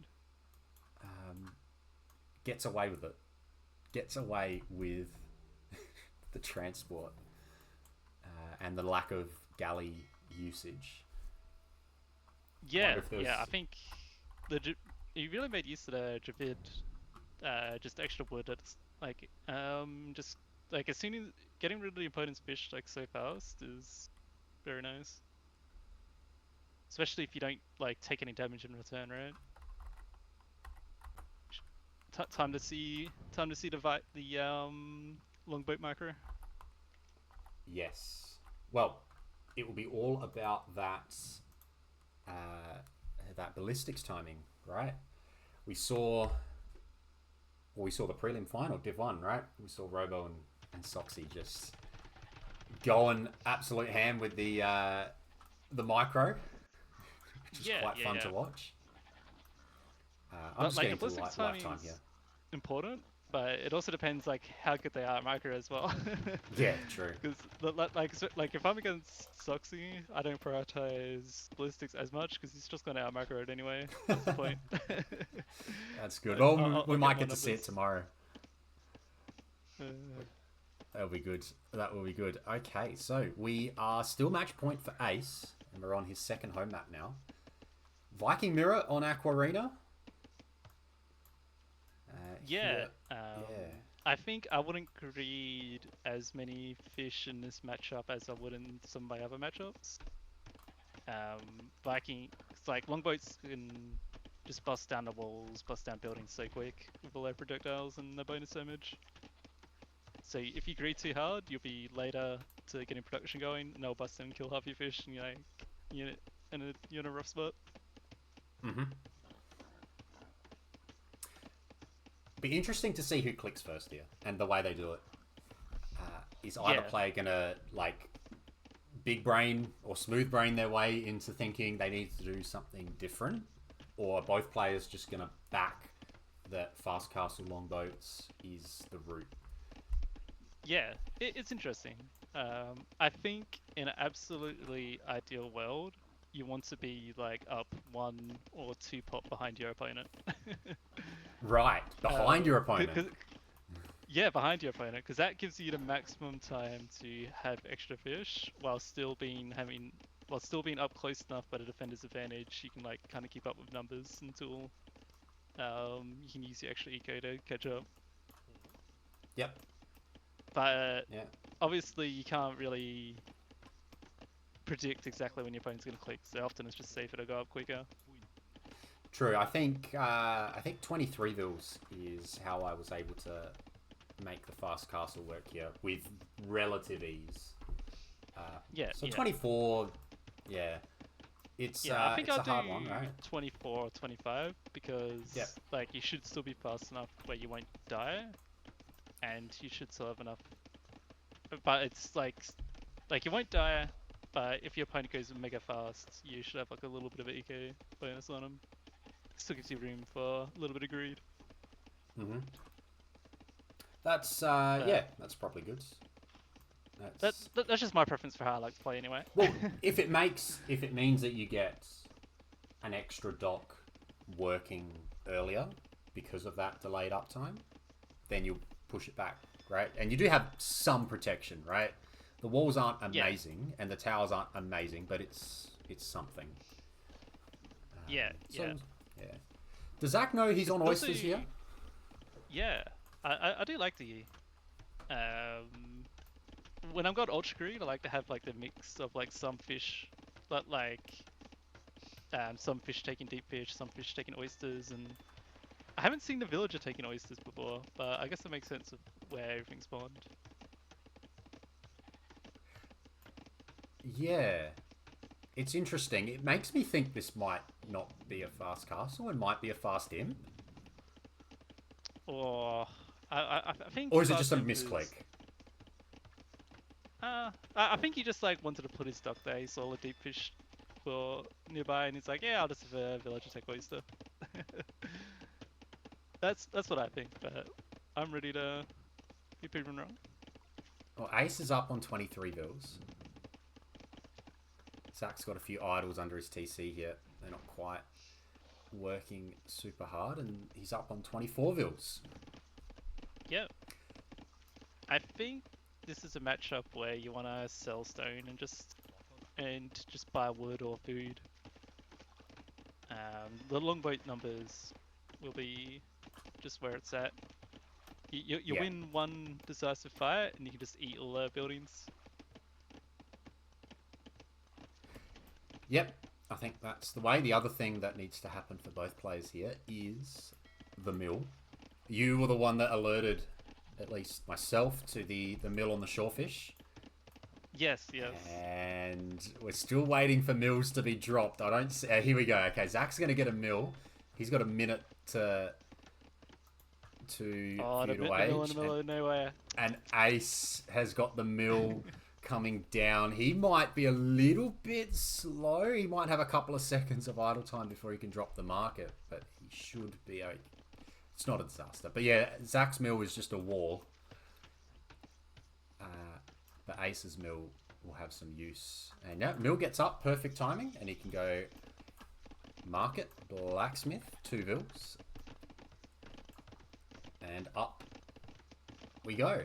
Gets away with it. Gets away with the transport and the lack of galley usage. Yeah, I think he really made use of the Javid, just extra wood. It's like just like as soon as getting rid of the opponent's fish like so fast is very nice. Especially if you don't like take any damage in return, right? Time to see the longboat macro. Yes. Well, it will be all about that that ballistics timing, right? We saw the prelim final, Div 1, right? We saw Robo and Soxy just going absolute ham with the micro, which is quite fun to watch. I'm just like getting the to ballistics lifetime here. Important, but it also depends like how good they are at micro as well. Yeah, true. Because like if I'm against Soxy, I don't prioritize ballistics as much because he's just going to out micro it anyway. That's the point. That's good. But Well, we might get to numbers. see it tomorrow. That'll be good. That will be good. Okay, so we are still match point for Ace, and we're on his second home map now. Viking Mirror on Aquarina. Yeah. Yeah. I think I wouldn't greed as many fish in this matchup as I would in some of my other matchups. Viking, it's like longboats can just bust down the walls, bust down buildings so quick with all their projectiles and the bonus damage. So if you greed too hard, you'll be later to getting production going, and they'll bust in and kill half your fish, and you're in a rough spot. Mm-hmm. Be interesting to see who clicks first here and the way they do it. Is either player gonna like big brain or smooth brain their way into thinking they need to do something different, or are both players just gonna back that fast castle longboats is the route? Yeah, it's interesting. I think in an absolutely ideal world, you want to be like up 1 or 2 pop behind your opponent. Right, behind your opponent. Yeah, behind your opponent, because that gives you the maximum time to have extra fish while still being up close enough by the defender's advantage. You can like kind of keep up with numbers until you can use your extra eco to catch up. Yep. But obviously you can't really predict exactly when your opponent's going to click, so often it's just safer to go up quicker. True. I think 23 Vils is how I was able to make the fast castle work here with relative ease. So 24, it's I think it's I'll a hard do one, right? 24 or 25 because like you should still be fast enough where you won't die, and you should still have enough. But it's like you won't die, but if your opponent goes mega fast, you should have like a little bit of an eco bonus on him. Still gives you room for a little bit of greed. Mm-hmm. That's that's probably good. That's just my preference for how I like to play anyway. Well, if it means that you get an extra dock working earlier because of that delayed uptime, then you'll push it back, right? And you do have some protection, right? The walls aren't amazing and the towers aren't amazing, but it's something. Yeah. Does Zach know he's on oysters here? Yeah, I do like the when I've got ultra greed, I like to have like the mix of like some fish, but like some fish taking deep fish, some fish taking oysters, and I haven't seen the villager taking oysters before, but I guess it makes sense of where everything's spawned. Yeah. It's interesting. It makes me think this might not be a fast castle and might be a fast imp. Or I think Or is it just fast a imp misclick? is. I think he just like wanted to put his dock there. He saw a deep fish for nearby, and he's like, yeah, I'll just have a villager take oyster. That's what I think, but I'm ready to be proven wrong. Well, Ace is up on 23 bills. Zach's got a few idols under his TC here. They're not quite working super hard, and he's up on 24 bills. Yep. I think this is a matchup where you want to sell stone and just buy wood or food. The longboat numbers will be just where it's at. You Yeah. win one decisive fight and you can just eat all the buildings. Yep, I think that's the way. The other thing that needs to happen for both players here is the mill. You were the one that alerted, at least myself, to the mill on the shorefish. Yes. And we're still waiting for mills to be dropped. I don't see... here we go. Okay, Zach's going to get a mill. He's got a minute to feud away. The mill in the middle of nowhere. And Ace has got the mill coming down. He might be a little bit slow. He might have a couple of seconds of idle time before he can drop the market, but he should be okay. It's not a disaster. But yeah, Zach's mill is just a wall. But Ace's mill will have some use. And yeah, mill gets up, perfect timing, and he can go market, blacksmith, 2 bills. And up we go.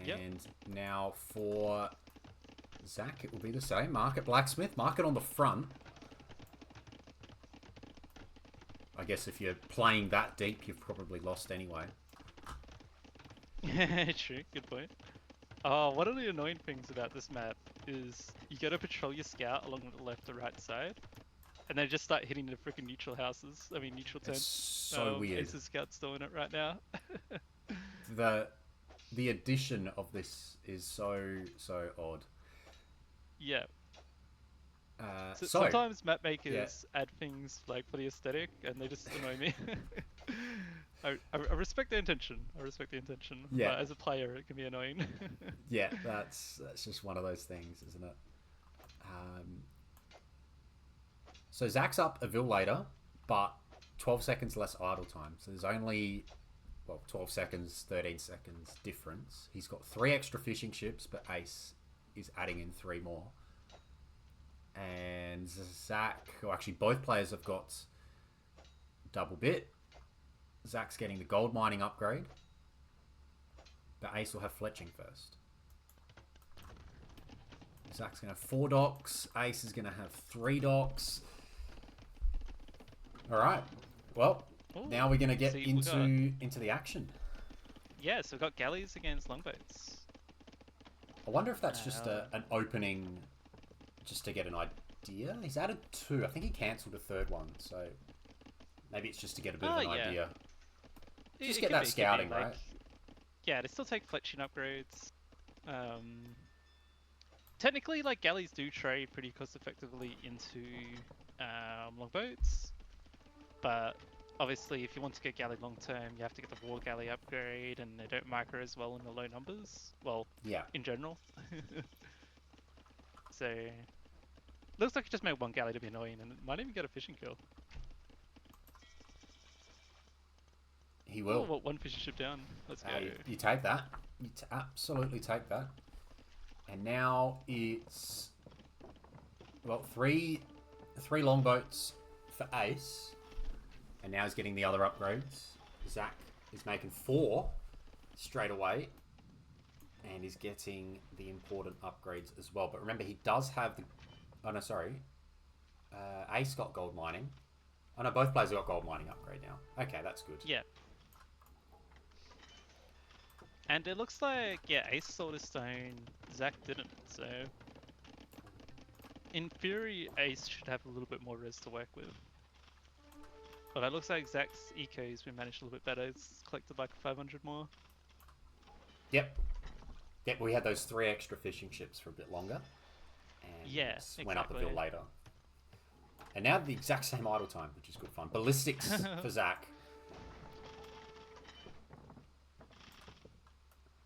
And now for Zach, it will be the same. Market, blacksmith, market on the front. I guess if you're playing that deep, you've probably lost anyway. True, good point. Oh, one of the annoying things about this map is you gotta patrol your scout along the left or right side, and they just start hitting the freaking neutral houses. I mean, neutral tents. It's so weird. Ace's scout's doing it right now. The addition of this is so odd. Yeah. So sometimes map makers add things like for the aesthetic, and they just annoy me. I respect the intention. Yeah. But as a player, it can be annoying. Yeah, that's just one of those things, isn't it? So Zach's up a Vil later, but 12 seconds less idle time. So there's only 12 seconds, 13 seconds difference. He's got 3 extra fishing ships, but Ace is adding in 3 more. And Zach, or actually both players have got double bit. Zach's getting the gold mining upgrade, but Ace will have fletching first. Zach's going to have 4 docks. Ace is going to have 3 docks. All right. Well, now we're going to get into the action. Yeah, so we've got galleys against longboats. I wonder if that's just an opening, just to get an idea. He's added 2. I think he cancelled a 3rd one, so maybe it's just to get a bit of an idea. Just get that scouting, right? Yeah, they still take fletching upgrades. Technically, like, galleys do trade pretty cost effectively into longboats, but obviously if you want to get galley long term, you have to get the war galley upgrade, and they don't micro as well in the low numbers. Well, yeah, in general. So looks like he just made 1 galley to be annoying, and might even get a fishing kill. He will. Oh, 1 fishing ship down. Let's go. You take that. You absolutely take that. And now it's 3 longboats for Ace, and now he's getting the other upgrades. Zach is making 4 straight away, and is getting the important upgrades as well. But remember, he does have the... Oh, no, sorry. Ace got gold mining. Oh, no, both players have got gold mining upgrade now. Okay, that's good. Yeah. And it looks like, Ace sold his stone, Zach didn't, so... In theory, Ace should have a little bit more res to work with. But it looks like Zach's eco's been managed a little bit better. It's collected like 500 more. Yep. Yeah, we had those 3 extra fishing ships for a bit longer. And Yeah, went up a exactly. bit later. And now the exact same idle time, which is good fun. Ballistics for Zach.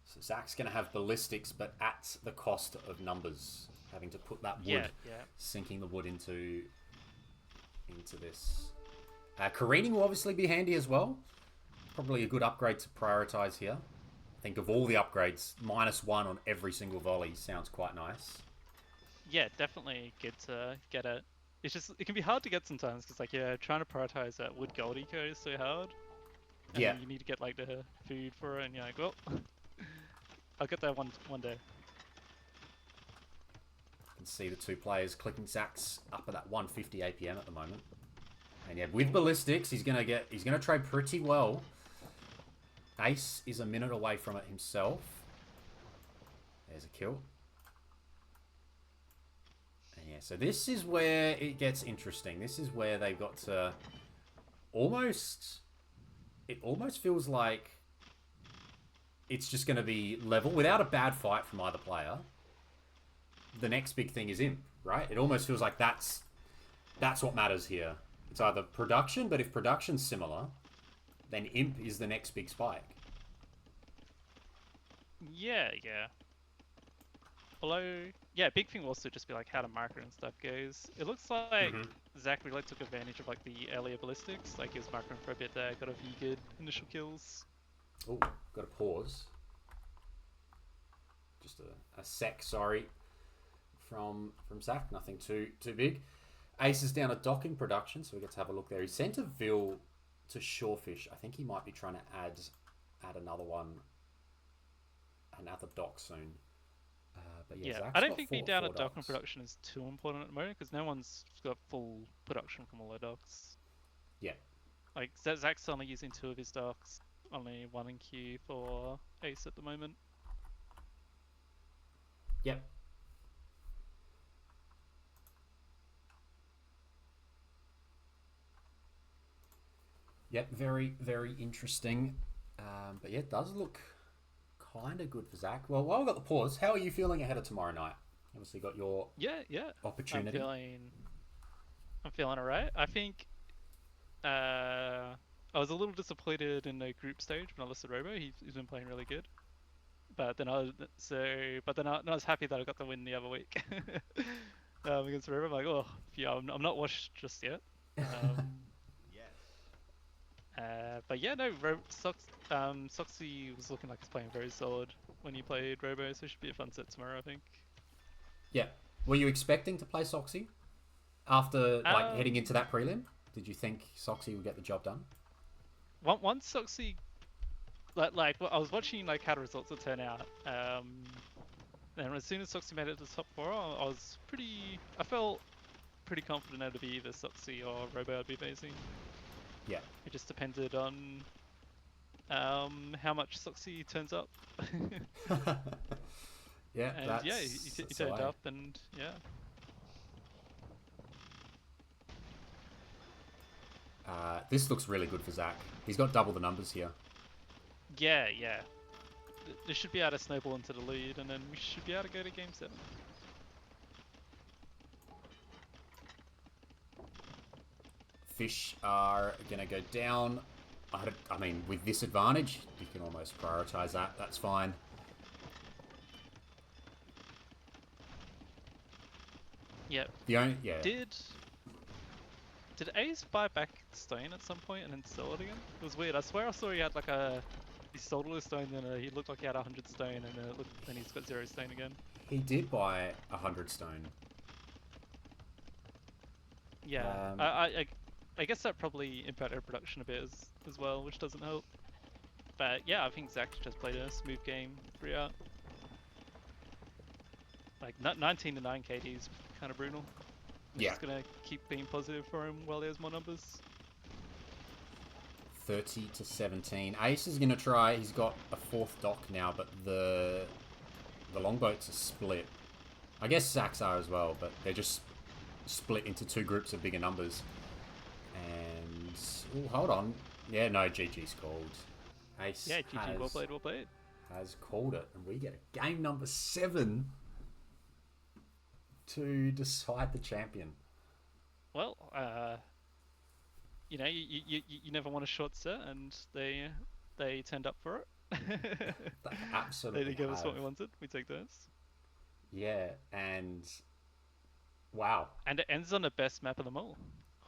So Zach's going to have ballistics, but at the cost of numbers. Having to put that wood, sinking the wood into this. Careening will obviously be handy as well. Probably a good upgrade to prioritize here. I think of all the upgrades, -1 on every single volley sounds quite nice. Yeah, definitely good to get it. It's just, it can be hard to get sometimes because, like, trying to prioritize that wood gold eco is so hard. And Yeah. then you need to get, like, the food for it, and you're like, well, I'll get that one day. You can see the 2 players clicking Zach's up at that 150 APM at the moment. And yeah, with ballistics, he's gonna trade pretty well. Ace is a minute away from it himself. There's a kill. And yeah, so this is where it gets interesting. This is where they've got to almost... It almost feels like it's just going to be level without a bad fight from either player. The next big thing is Imp, right? It almost feels like that's what matters here. It's either production, but if production's similar, then Imp is the next big spike. Yeah. Although, yeah, big thing will also just be like how the marker and stuff goes. It looks like Zach really took advantage of like the earlier ballistics. Like he was marking for a bit there, got a few good initial kills. Oh, got to pause. Just a sec, sorry, from Zach. Nothing too big. Ace is down a docking production, so we get to have a look there. He sent a Vil to Shorefish. I think he might be trying to add another one, another dock soon. But yeah, Zach's I don't got think being down at docking docks. production is too important at the moment because no one's got full production from all their docks. Yeah. Like Zach's only using 2 of his docks, only 1 in queue for Ace at the moment. Yep. Yep, very, very interesting. But yeah, it does look kind of good for Zach. Well, while we've got the pause, how are you feeling ahead of tomorrow night? Obviously got your opportunity. I'm feeling alright. I think I was a little disappointed in the group stage when I lost to Robo. He's been playing really good. But then I was happy that I got the win the other week against Robo. I'm like, oh yeah, I'm not washed just yet. But yeah, no, Soxy was looking like he's playing very solid when he played Robo, so it should be a fun set tomorrow, I think. Yeah. Were you expecting to play Soxy after heading into that prelim? Did you think Soxy would get the job done? Once Soxy, like I was watching like how the results would turn out, and as soon as Soxy made it to the top 4, I felt pretty confident it would be either Soxy or Robo I'd be facing. Yeah. It just depended on how much Soxy turns up. Yeah, and yeah, he turned up, and yeah. This looks really good for Zach. He's got double the numbers here. Yeah. This should be able to snowball into the lead, and then we should be able to go to game 7. Fish are going to go down. I mean, with this advantage, you can almost prioritize that. That's fine. Yep. Did Ace buy back stone at some point and then sell it again? It was weird. I swear I saw he had like he sold all his stone, then he looked like he had 100 stone, and then he's got 0 stone again. He did buy 100 stone. Yeah. I guess that probably impacted production a bit as well, which doesn't help. But yeah, I think Zach just played a smooth game throughout. Like 19 to 9 KD is kind of brutal. I'm just gonna keep being positive for him while he has more numbers. 30 to 17. Ace is gonna try. He's got a 4th dock now, but the longboats are split. I guess Zach's are as well, but they're just split into 2 groups of bigger numbers. And hold on. Yeah, no, GG's called. Ace GG, well played. has called it, and we get a game number 7 to decide the champion. Well, you know, you never want a short set, and they turned up for it. They absolutely They gave us what have. we wanted. We take those. Yeah, and wow. And it ends on the best map of them all.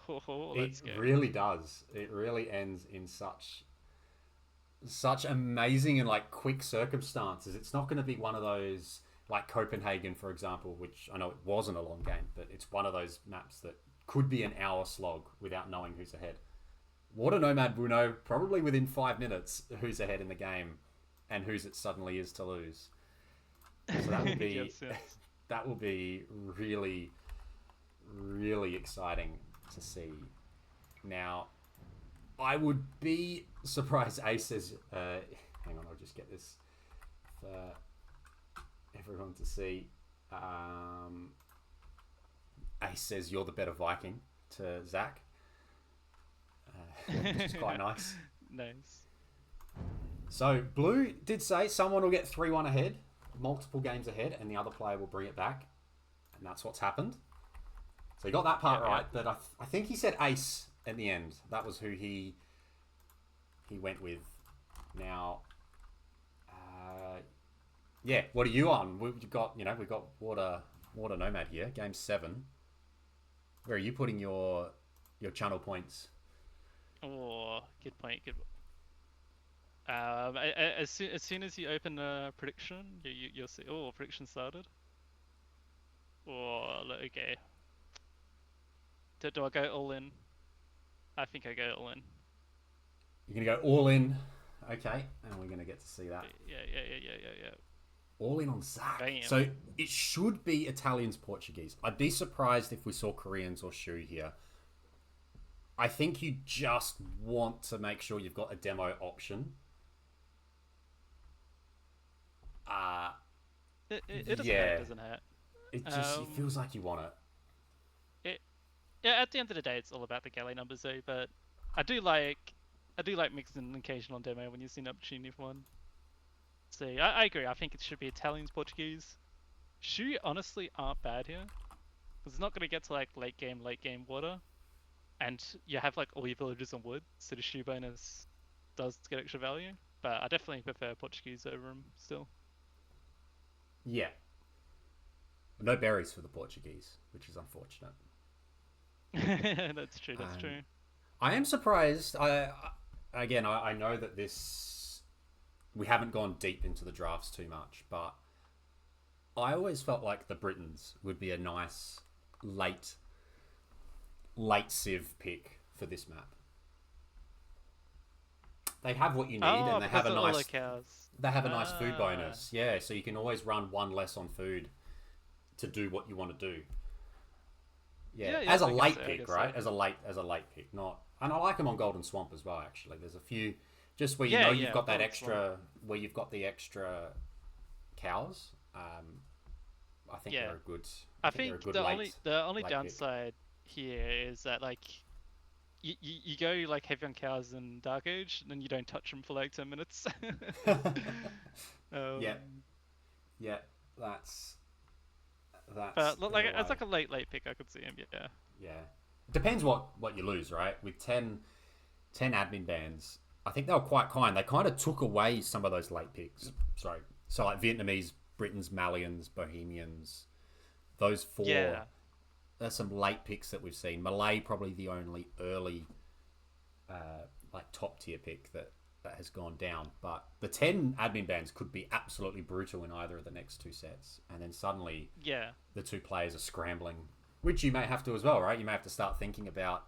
Oh, It let's go. really does. It really ends in such amazing and like quick circumstances. It's not going to be one of those like Copenhagen, for example, which I know it wasn't a long game, but it's one of those maps that could be an hour slog without knowing who's ahead. Water Nomad will know probably within 5 minutes who's ahead in the game and whose it suddenly is to lose. So that will be Yes. that will be really, really exciting to see. Now, I would be surprised. Ace says, hang on, I'll just get this for everyone to see. Ace says, you're the better Viking to Zach, which is quite nice. Nice. So, Blue did say someone will get 3-1 ahead, multiple games ahead, and the other player will bring it back. And that's what's happened. So he got that part right, but I think he said Ace at the end. That was who he went with. Now, yeah, what are you on? We've got Water Nomad here, game 7. Where are you putting your channel points? Oh, good point. Good. As soon as you open a prediction, you'll see. Oh, prediction started. Oh, okay. Do I go all in? I think I go all in. You're gonna go all in, okay? And we're gonna get to see that. Yeah. All in on Zach. Damn. So it should be Italians, Portuguese. I'd be surprised if we saw Koreans or Shu here. I think you just want to make sure you've got a demo option. It doesn't hurt, doesn't hurt. It just it feels like you want it. Yeah, at the end of the day, it's all about the galley numbers, though. But I do like mixing an occasional demo when you see an opportunity for one. So I agree. I think it should be Italians, Portuguese. Shu honestly aren't bad here, because it's not going to get to like late game water, and you have like all your villagers on wood, so the Shu bonus does get extra value. But I definitely prefer Portuguese over them still. Yeah. No berries for the Portuguese, which is unfortunate. That's true. That's true. I am surprised. I know that we haven't gone deep into the drafts too much, but I always felt like the Britons would be a nice late Civ pick for this map. They have what you need, and they have a nice food bonus. Yeah, so you can always run one less on food to do what you want to do. Yeah, as a late pick, right? As a late pick, not. And I like them on Golden Swamp as well. Actually, there's a few just where you've got that extra, where you've got the extra cows. I think they're a good. I think the only downside here is that like you go like heavy on cows in Dark Age, and then you don't touch them for like 10 minutes. Yeah, that's. But like as like a late pick, I could see him. Yeah. Yeah, depends what you lose, right? With 10 admin bans, I think they were quite kind. They kind of took away some of those late picks. Sorry, so like Vietnamese, Britons, Malians, Bohemians, those 4. Yeah. There's some late picks that we've seen. Malay probably the only early, like top tier pick that has gone down. But the 10 admin bans could be absolutely brutal in either of the next 2 sets, and then suddenly, the 2 players are scrambling, which you may have to as well, right? You may have to start thinking about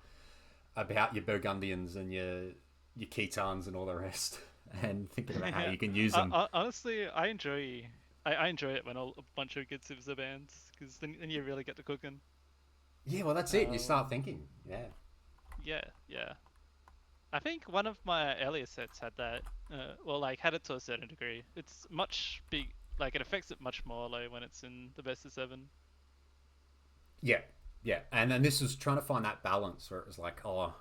your Burgundians and your Khitans and all the rest, and thinking about how you can use them. Honestly, I enjoy it when a bunch of good civs are banned, because then you really get to cooking. Yeah, well, that's it. You start thinking. Yeah. I think one of my earlier sets had that. Had it to a certain degree. It's much big. Like it affects it much more when it's in the best of 7. Yeah, and then this was trying to find that balance where it was like, oh,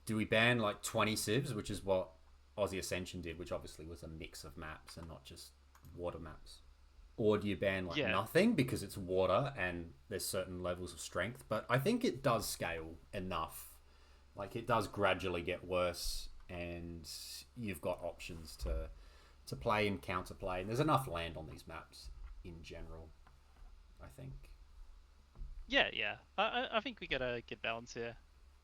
do we ban like 20 civs, which is what Aussie Ascension did, which obviously was a mix of maps and not just water maps? Or do you ban like nothing because it's water and there's certain levels of strength? But I think it does scale enough. Like it does gradually get worse, and you've got options to play and counterplay. And there's enough land on these maps in general, I think. Yeah, yeah. I think we get a good balance here.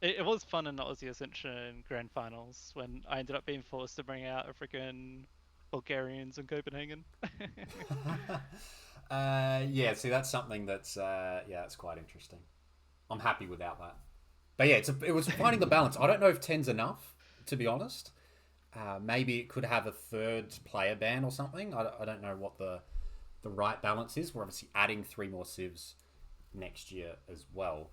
It was fun in the Aussie Ascension Grand Finals when I ended up being forced to bring out a freaking Bulgarians in Copenhagen. Yeah, see, that's something that's that's quite interesting. I'm happy without that. But yeah, it was finding the balance. I don't know if 10's enough, to be honest. Maybe it could have a third player ban or something. I don't know what the right balance is. We're obviously adding 3 more civs next year as well.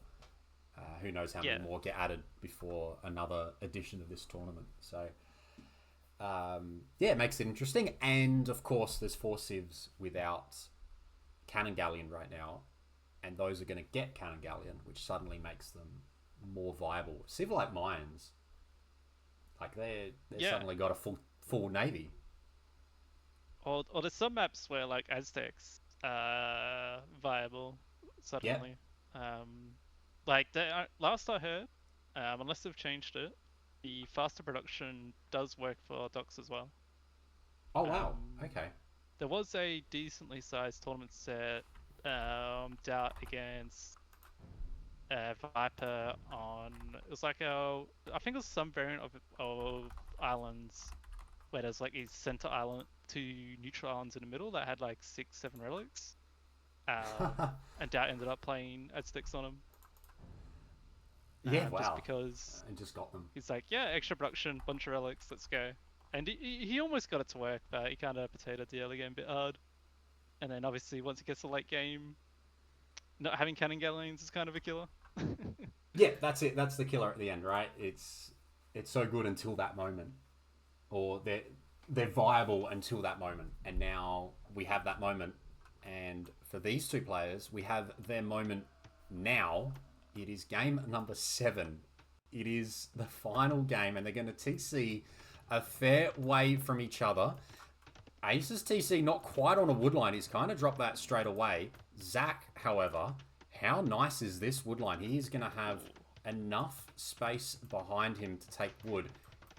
Who knows how many more get added before another edition of this tournament. So, it makes it interesting. And, of course, there's 4 civs without Cannon Galleon right now. And those are going to get Cannon Galleon, which suddenly makes them more viable. Civ like mines, like they suddenly got a full navy. Or there's some maps where like Aztecs are viable suddenly. Like last I heard, unless they've changed it, the faster production does work for docks as well. Oh wow! Okay. There was a decently sized tournament set doubt against Viper on. It was like I think it was some variant of islands where there's like a center island, 2 neutral islands in the middle that had like 6-7 relics. And Doubt ended up playing Aztecs on them. Yeah, wow. Just because and just got them. He's like, yeah, extra production, bunch of relics, let's go. And he almost got it to work, but he kind of potatoed the early game a bit hard. And then obviously once he gets to late game, not having Cannon Galleons is kind of a killer. Yeah, that's it. That's the killer at the end, right? It's so good until that moment, or they're viable until that moment, and now we have that moment. And for these 2 players, we have their moment now. It is game number 7. It is the final game, and they're going to TC a fair way from each other. Ace's TC not quite on a wood line. He's kind of dropped that straight away. Zach, however, how nice is this wood line? He is going to have enough space behind him to take wood.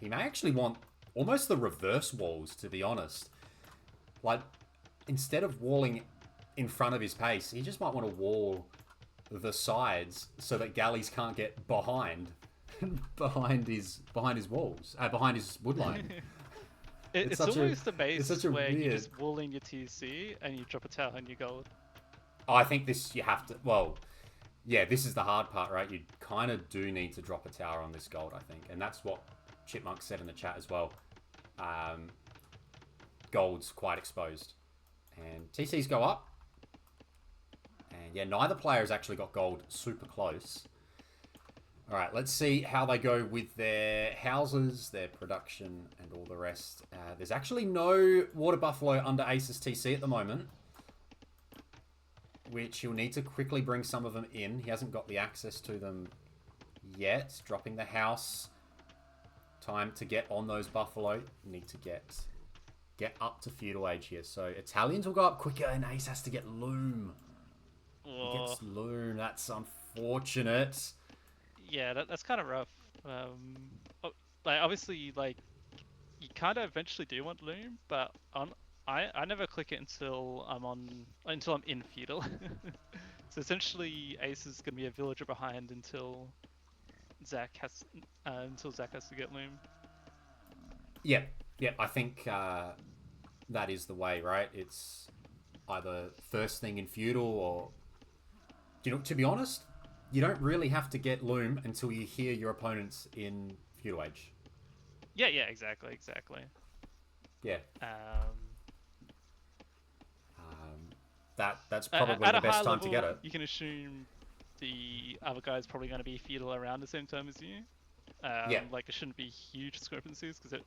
He may actually want almost the reverse walls, to be honest. Like, instead of walling in front of his pace, he just might want to wall the sides so that galleys can't get behind his walls, behind his wood line. It's almost the base where you just wall in your TC and you drop a tower and you gold. Oh, I think this you have to. Well, yeah, this is the hard part, right? You kind of do need to drop a tower on this gold, I think, and that's what Chipmunk said in the chat as well. Gold's quite exposed, and TCs go up. And yeah, neither player has actually got gold super close. All right, let's see how they go with their houses, their production, and all the rest. There's actually no Water Buffalo under Ace's TC at the moment, which he'll need to quickly bring some of them in. He hasn't got the access to them yet. Dropping the house. Time to get on those Buffalo. Need to get up to feudal age here. So Italians will go up quicker, and Ace has to get loom. He gets loom. That's unfortunate. Yeah, that's kind of rough. Like obviously, like you kind of eventually do want loom, but I never click it until I'm in feudal. So essentially, Ace is gonna be a villager behind until Zach has to get loom. Yeah. I think that is the way, right? It's either first thing in feudal, or to be honest, you don't really have to get loom until you hear your opponents in feudal age. Yeah, exactly. Yeah. That's probably at the a best high time level, to get it. You can assume the other guy's probably going to be feudal around the same time as you. Like it shouldn't be huge discrepancies because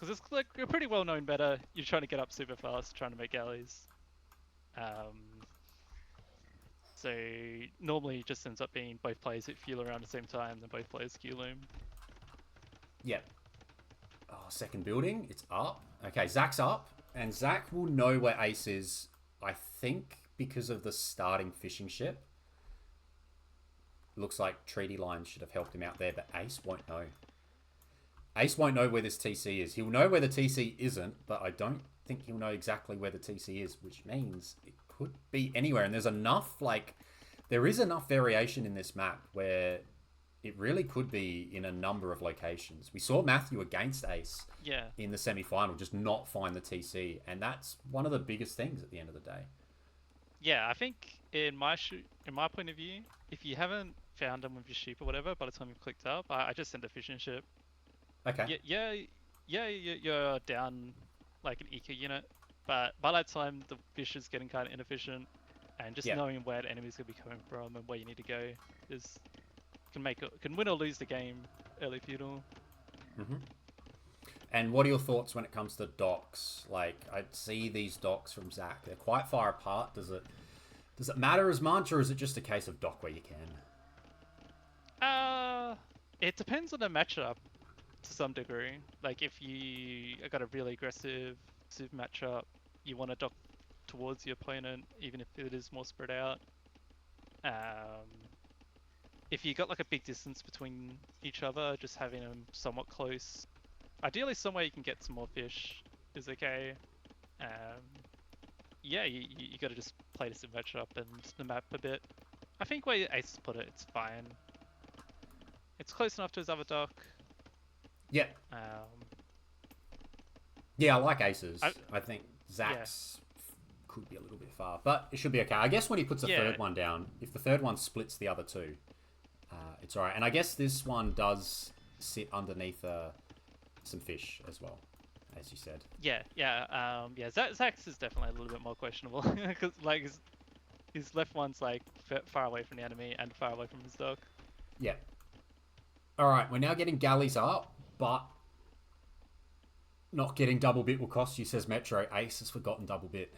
it's like a pretty well known meta. You're trying to get up super fast, trying to make galleys. So normally it just ends up being both players hit feudal around the same time, then both players queue loom. Yeah. Oh, second building. It's up. Okay, Zach's up. And Zach will know where Ace is, I think, because of the starting fishing ship. Looks like treaty lines should have helped him out there, but Ace won't know. Ace won't know where this TC is. He'll know where the TC isn't, but I don't think he'll know exactly where the TC is, which means it could be anywhere. And there's enough, there is enough variation in this map where it really could be in a number of locations. We saw Matthew against Ace in the semi-final just not find the TC, and that's one of the biggest things at the end of the day. Yeah, I think in my point of view, if you haven't found them with your sheep or whatever, by the time you've clicked up, I just send a fishing ship. Okay. You're down like an eco unit, but by that time the fish is getting kind of inefficient, and just knowing where the enemy's gonna be coming from and where you need to go can win or lose the game early feudal. Mm-hmm. And what are your thoughts when it comes to docks? Like, I see these docks from Zach. They're quite far apart. Does it matter as much, or is it just a case of dock where you can? It depends on the matchup to some degree. Like, if you got a really aggressive civ matchup, you want to dock towards your opponent, even if it is more spread out. If you got like a big distance between each other, just having them somewhat close, ideally somewhere you can get some more fish is okay. You got to just play this matchup and the map a bit. I think where Ace put it, it's fine. It's close enough to his other dock. Yeah. I like Ace's. I think Zach's could be a little bit far, but it should be okay. I guess when he puts a third one down, if the third one splits the other two, it's alright. And I guess this one does sit underneath some fish as well, as you said. Zach's is definitely a little bit more questionable because like his left one's like far away from the enemy and far away from his dock. Yeah. Alright, we're now getting galleys up, but not getting double bit will cost you, says Metro. Ace has forgotten double bit.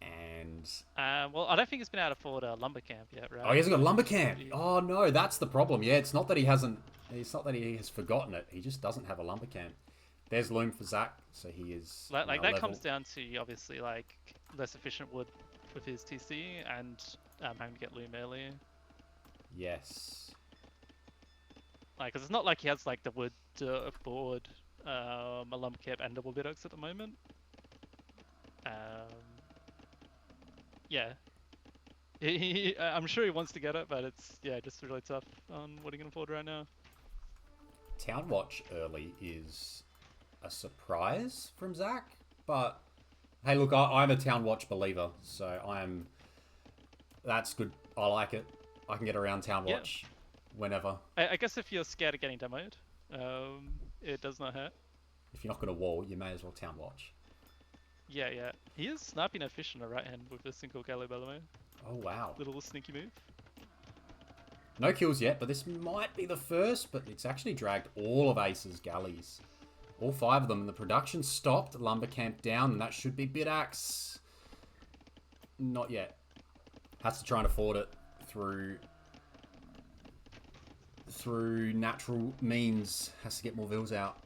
And well, I don't think he's been able to afford a lumber camp yet, right? Oh, he hasn't got a lumber camp. Oh no, that's the problem. Yeah, it's not that he has forgotten it. He just doesn't have a lumber camp. There's loom for Zach, so he is like that comes down to obviously like less efficient wood with his TC and having to get loom earlier. Yes. Like, cause it's not like he has like the wood to afford a lumber camp and double bidox at the moment. I'm sure he wants to get it, but it's just really tough on what he can afford right now. Town Watch early is a surprise from Zach, but hey, look, I'm a Town Watch believer, so that's good. I like it. I can get around Town Watch whenever. I guess if you're scared of getting demoed, it does not hurt. If you're not going to wall, you may as well Town Watch. Yeah. He is sniping a fish on the right hand with a single galley, by the way. Oh, wow. Little sneaky move. No kills yet, but this might be the first, but it's actually dragged all of Ace's galleys. All 5 of them, and the production stopped. Lumber camp down, and that should be Bidax. Not yet. Has to try and afford it through natural means. Has to get more vills out.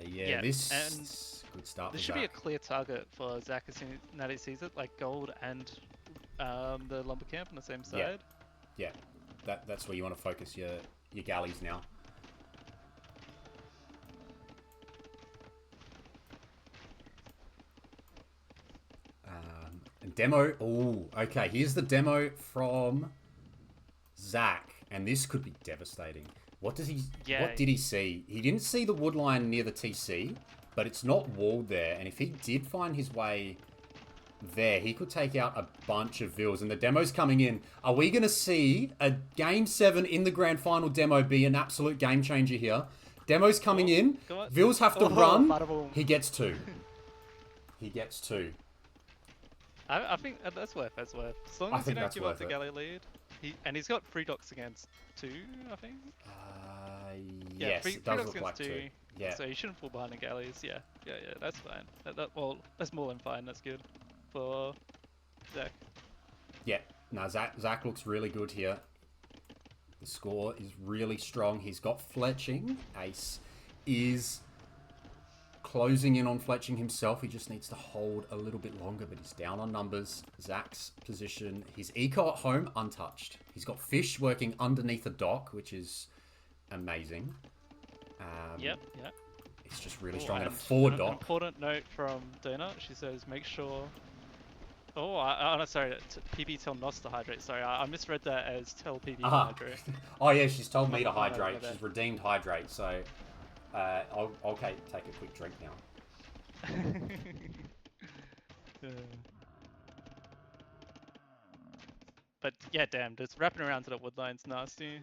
This good start. This should be a clear target for Zach as soon as he sees it, like gold and the lumber camp on the same side. Yeah. That's where you want to focus your galleys now. And demo. Oh, okay. Here's the demo from Zach, and this could be devastating. What did he see? He didn't see the wood line near the TC, but it's not walled there. And if he did find his way there, he could take out a bunch of vills. And the demo's coming in. Are we going to see a Game 7 in the Grand Final demo be an absolute game changer here? Demo's coming in. Vills have to run. He gets 2. He gets 2. I think that's worth. As long as you don't give up the galley lead. He's got 3 docks against 2, I think. Yes, it does look like 2. Yeah. So you shouldn't fall behind the galleys. Yeah, that's fine. That's more than fine. That's good for Zach. Yeah, no, Zach looks really good here. The score is really strong. He's got fletching. Ace is closing in on fletching himself. He just needs to hold a little bit longer, but he's down on numbers. Zach's position. His eco at home, untouched. He's got fish working underneath a dock, which is amazing. Yep. It's just really strong. And a forward dock. An important note from Dana. She says, make sure... Oh, sorry. PB tell Nos to hydrate. Sorry, I misread that as tell PB to hydrate. Oh, yeah, she's told me to hydrate. She's redeemed hydrate, so... I'll take a quick drink now. But yeah, damn, just wrapping around to the woodline's nasty.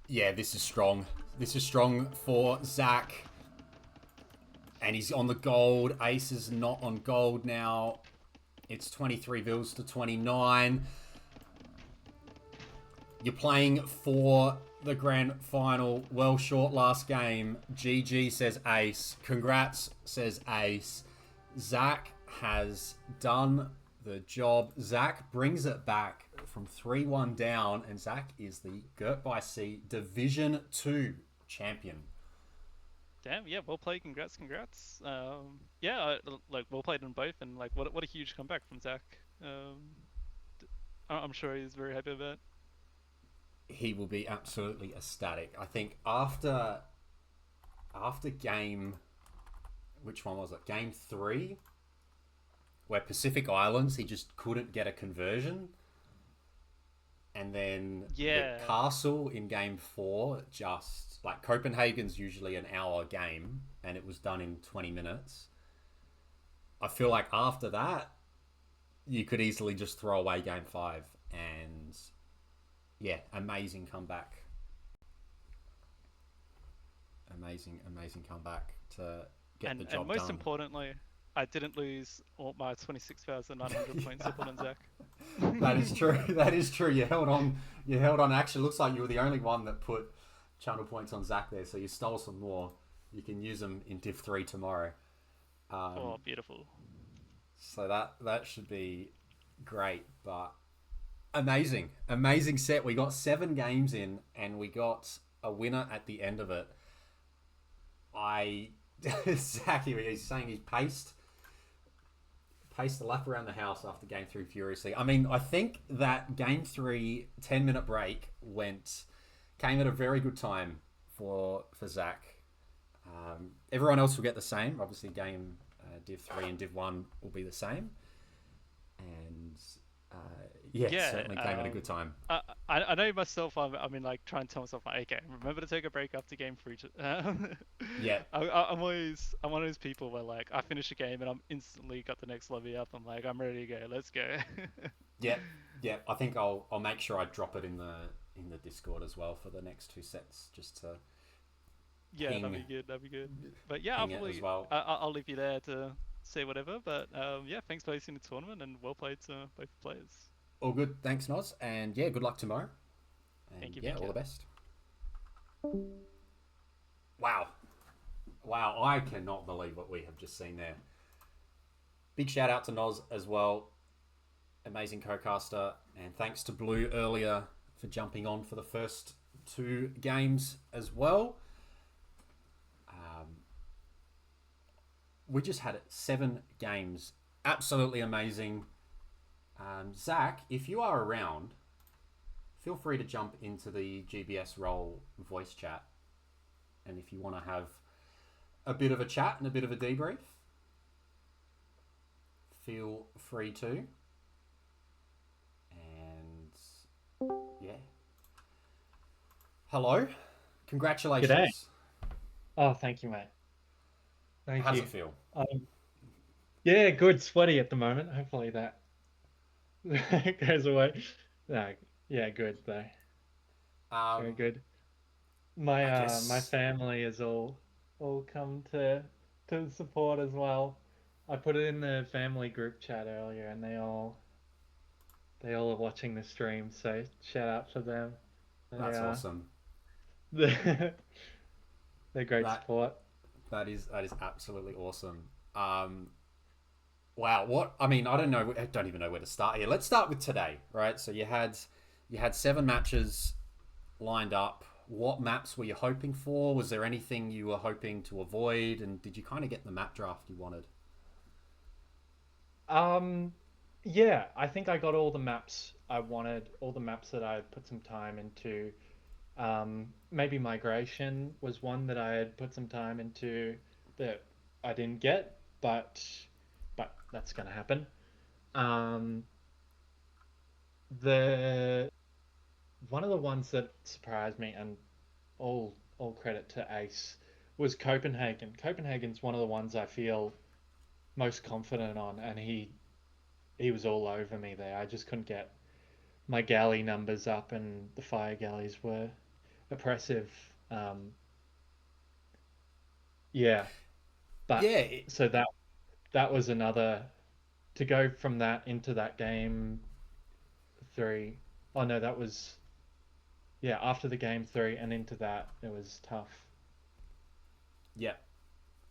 Yeah, this is strong. This is strong for Zach. And he's on the gold. Ace is not on gold now. It's 23 bills to 29. You're playing for the grand final. Well short last game. GG says Ace. Congrats says Ace. Zach has done the job. Zach brings it back from 3-1 down, and Zach is the Girt by C Division 2 champion. Damn, yeah, well played. Congrats. Like well played in both, and like what a huge comeback from Zach. I'm sure he's very happy about it. He will be absolutely ecstatic. I think after game, which one was it? Game 3, where Pacific Islands, he just couldn't get a conversion. And then the castle in game 4, just like Copenhagen's usually an hour game, and it was done in 20 minutes. I feel like after that, you could easily just throw away game 5. And yeah, amazing comeback. Amazing comeback to get the job done. And most importantly, I didn't lose all my 26,900 points on Zach. That is true. That is true. You held on. Actually, looks like you were the only one that put channel points on Zach there. So you stole some more. You can use them in Div 3 tomorrow. Beautiful. So that should be great. But amazing set. We got 7 games in, and we got a winner at the end of it. Zach, he's saying he's paced the lap around the house after game 3 furiously. I mean, I think that game 3 10-minute break came at a very good time for Zach. Everyone else will get the same. Obviously, game Div 3 and Div 1 will be the same. And certainly came at a good time. I know myself. I mean, like trying to tell myself, like, okay, remember to take a break after game 3. Yeah. I'm one of those people where like I finish a game and I'm instantly got the next lobby up. I'm like, I'm ready to go. Let's go. Yeah. I think I'll make sure I drop it in the Discord as well for the next 2 sets, just to. Yeah, that'd be good. But yeah, I'll leave you there to say whatever. But thanks for hosting the tournament and well played to both players. All good. Thanks, Noz. And yeah, good luck tomorrow. And thank you. All the best. Wow. I cannot believe what we have just seen there. Big shout out to Noz as well. Amazing co-caster. And thanks to Blue earlier for jumping on for the first 2 games as well. We just had 7 games. Absolutely amazing. Zach, if you are around, feel free to jump into the GBS role voice chat. And if you want to have a bit of a chat and a bit of a debrief, feel free to. And yeah. Hello. Congratulations. G'day. Oh, thank you, mate. How does it feel? Yeah, good. Sweaty at the moment. Hopefully that goes away. No, yeah, good though. Very good. My my family has all come to support as well. I put it in the family group chat earlier, and they all are watching the stream. So shout out to them. That's awesome. They're great support. That is absolutely awesome. Wow, I don't even know where to start here. Let's start with today, right? So you had you had 7 matches lined up. What maps were you hoping for? Was there anything you were hoping to avoid? And did you kind of get the map draft you wanted? Yeah, I think I got all the maps I wanted, all the maps that I had put some time into. Maybe migration was one that I had put some time into that I didn't get, but that's gonna happen. Um, the One of the ones that surprised me, and all credit to Ace, was Copenhagen. Copenhagen's one of the ones I feel most confident on, and he was all over me there. I just couldn't get my galley numbers up, and the fire galleys were oppressive. Yeah, but Yeah, so that was another to go from that into that game three. Oh no, that was yeah, after the game three and into that, it was tough. yeah,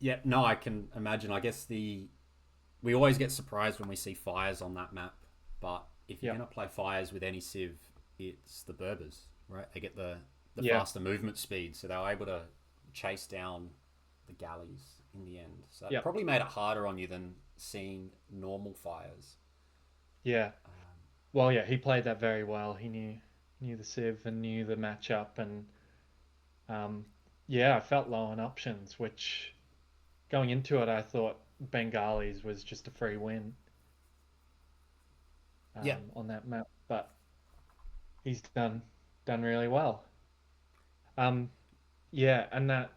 yeah. No, I can imagine. I guess we always get surprised when we see fires on that map, but if you're Yeah, gonna play fires with any civ, it's the Berbers, right? They get the yeah, faster movement speed, so they were able to chase down the galleys in the end. So it yeah, probably made it harder on you than seeing normal fires. yeah. Well, yeah, he played that very well. He knew the Civ and knew the matchup, and um, yeah, I felt low on options. Which going into it, I thought Bengalis was just a free win Yeah, on that map, but he's done really well. Um, yeah, and that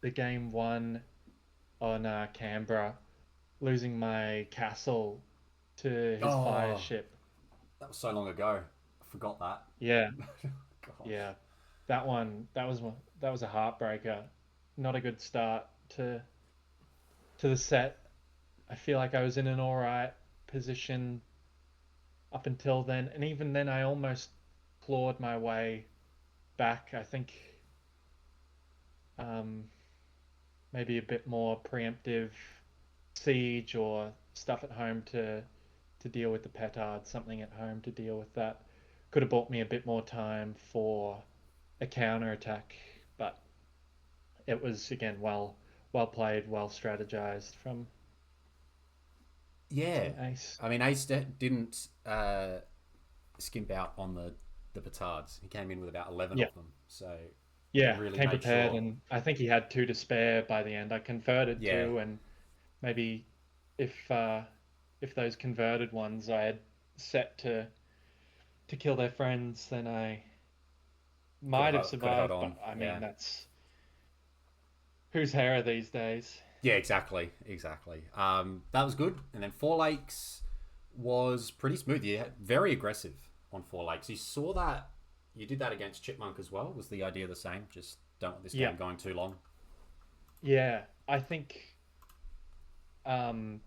the game one on Canberra, losing my castle to his fire oh, ship. that was so long ago. I forgot that. Yeah, Gosh. yeah, that was a heartbreaker. Not a good start to the set. I feel like I was in an all right position up until then, and even then, I almost clawed my way back. I think um, maybe a bit more preemptive siege or stuff at home to deal with the petard, something at home to deal with that. Could have bought me a bit more time for a counter attack, but it was again well played, well strategized Yeah, from Ace. I mean, Ace didn't skimp out on the petards. He came in with about 11 Yeah, of them, so he yeah, really came made prepared, sure. and I think he had two to spare by the end. I converted Yeah, two, and maybe if if those converted ones I had set to kill their friends, then I might have could have held survived. on. But I mean, Yeah, that's whose hair are these days? yeah, exactly, exactly. That was good. And then Four Lakes was pretty smooth. Yeah, very aggressive on Four Lakes. You saw that. You did that against Chipmunk as well. Was the idea the same? Just don't want this Yeah, game going too long. yeah. I think um,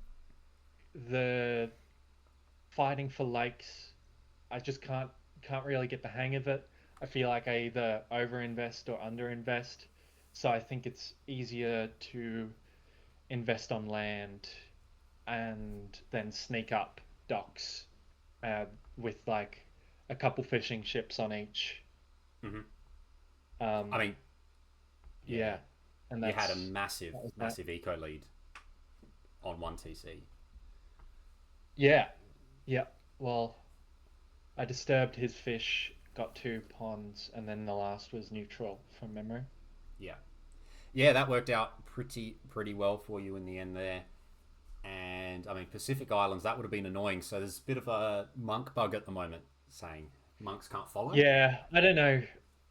the fighting for lakes, I just can't really get the hang of it. I feel like I either overinvest or underinvest. So I think it's easier to invest on land and then sneak up docks uh, with like a couple fishing ships on each. Hmm. I Um, mean, yeah, yeah, and you had a that was that. massive eco lead on one TC. Yeah, yeah. Well, I disturbed his fish, got two ponds, and then the last was neutral from memory. Yeah, yeah, that worked out pretty well for you in the end there. And I mean, Pacific Islands, that would have been annoying. So there's a bit of a monk bug at the moment, saying monks can't follow. Yeah, I don't know.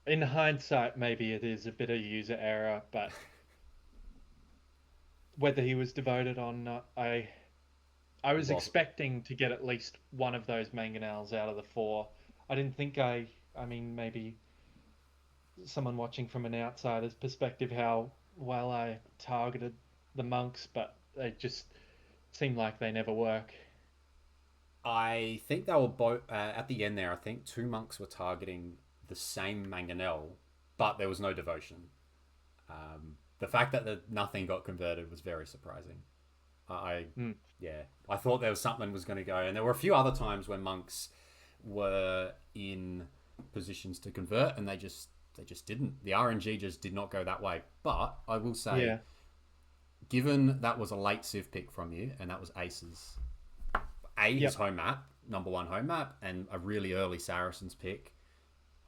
In hindsight, maybe it is a bit of user error, but whether he was devoted or not, I It was wasn't. expecting to get at least one of those mangonels out of the four. I didn't think I mean, maybe someone watching from an outsider's perspective, how well I targeted the monks, but they just seem like they never work. I think they were both at the end there. I think 2 monks were targeting the same mangonel, but there was no devotion. The fact that nothing got converted was very surprising. I Hmm. Yeah, I thought there was something was going to go, and there were a few other times when monks were in positions to convert, and they just didn't. The RNG just did not go that way. But I will say, given that was a late Civ pick from you, and that was Ace's his home map, number one home map, and a really early Saracens pick,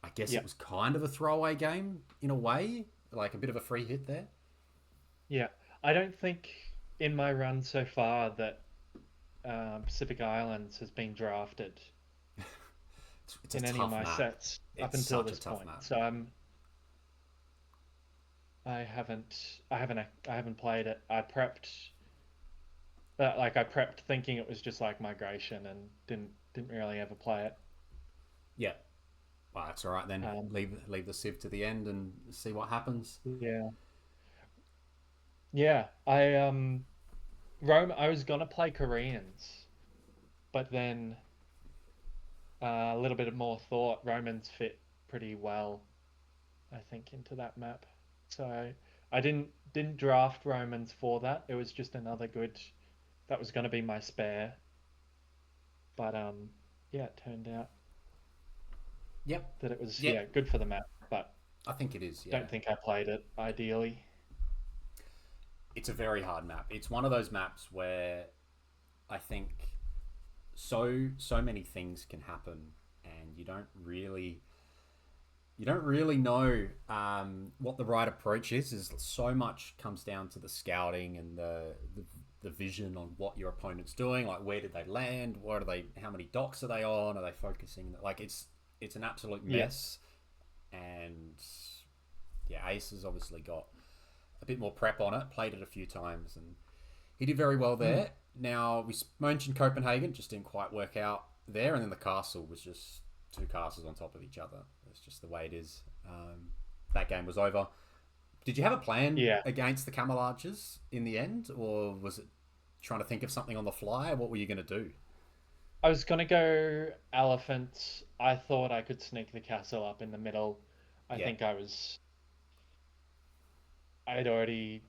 I guess it was kind of a throwaway game in a way, like a bit of a free hit there. Yeah, I don't think in my run so far that Pacific Islands has been drafted it's in any of my sets up until this point. Map. So I haven't played it. I prepped thinking it was just like migration and didn't really ever play it. Yeah. Well, that's all right then. Leave the Civ to the end and see what happens. Yeah. Yeah, I was gonna play Koreans, but then a little bit of more thought, Romans fit pretty well, I think, into that map. So I didn't draft Romans for that. It was just another good. That was gonna be my spare. But yeah, it turned out. Yep. That it was good for the map, but I think it is. Yeah. Don't think I played it ideally. It's a very hard map. It's one of those maps where I think so many things can happen, and you don't really know what the right approach is. Is so much comes down to the scouting and the vision on what your opponent's doing. Like, where did they land? What are they? How many docks are they on? Are they focusing? Like, it's an absolute mess. And yeah, Ace has obviously got a bit more prep on it, played it a few times, and he did very well there. Now, we mentioned Copenhagen, just didn't quite work out there, and then the castle was just two castles on top of each other. It's just the way it is. That game was over. Did you have a plan against the Camel Archers in the end, or was it trying to think of something on the fly? What were you going to do? I was going to go elephants. I thought I could sneak the castle up in the middle. I think I'd already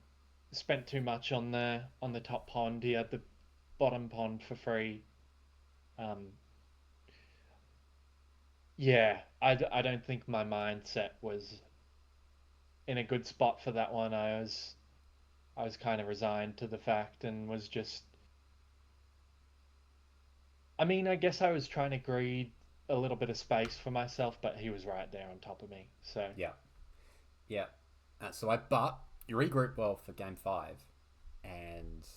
spent too much on the top pond. He had the bottom pond for free. I don't think my mindset was in a good spot for that one. I was kind of resigned to the fact and was just. I mean, I guess I was trying to greed a little bit of space for myself, but he was right there on top of me. So yeah. But you regrouped well for game 5, and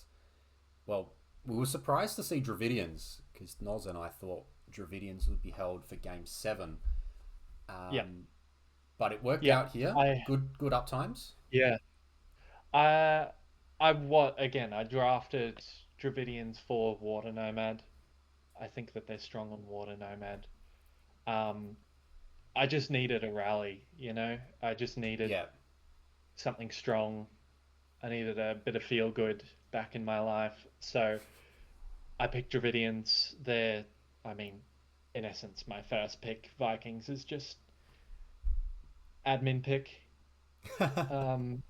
well, we were surprised to see Dravidians, because Noz and I thought Dravidians would be held for game 7. But it worked out here. Good up times. Yeah. I drafted Dravidians for Water Nomad. I think that they're strong on Water Nomad. I just needed a rally, I just needed something strong. I needed a bit of feel good back in my life. So I picked Dravidians. In essence, my first pick. Vikings is just admin pick. And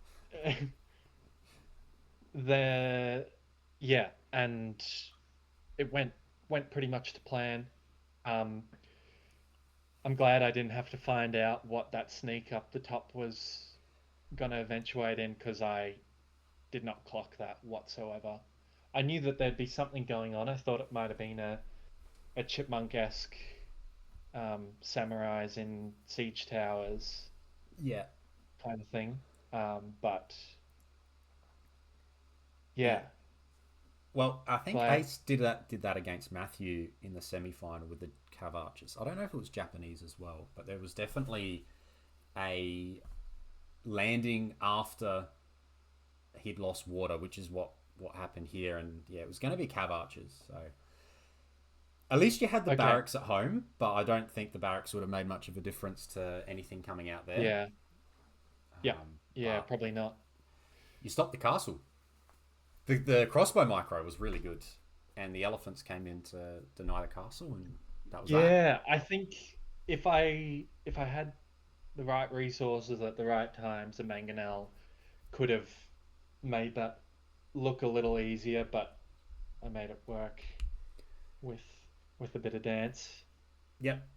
it went pretty much to plan. I'm glad I didn't have to find out what that sneak up the top was going to eventuate in, because I did not clock that whatsoever. I knew that there'd be something going on. I thought it might have been a chipmunk-esque samurais in siege towers kind of thing. But well, I think Ace did that against Matthew in the semi-final with the Cav Archers. I don't know if it was Japanese as well, but there was definitely a landing after he'd lost water, which is what happened here. And it was going to be Cav Archers. So at least you had the barracks at home, but I don't think the barracks would have made much of a difference to anything coming out there. Probably not. You stopped the castle. The crossbow micro was really good, and the elephants came in to deny the castle, and that was that. Yeah, I think if I had the right resources at the right times, the Mangonel could have made that look a little easier, but I made it work with a bit of dance. Yep.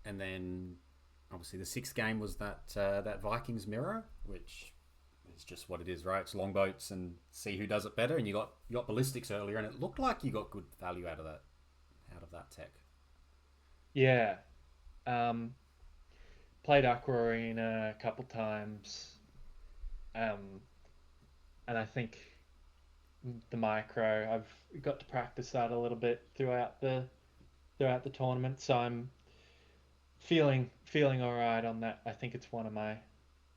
and then obviously the sixth game was that Vikings mirror, which is just what it is, right? It's longboats and see who does it better. And you got ballistics earlier, and it looked like you got good value out of that tech. Yeah. Played Aqua Arena a couple times, um, and I think the micro I've got to practice that a little bit throughout the tournament, so I'm feeling all right on that. I think it's one of my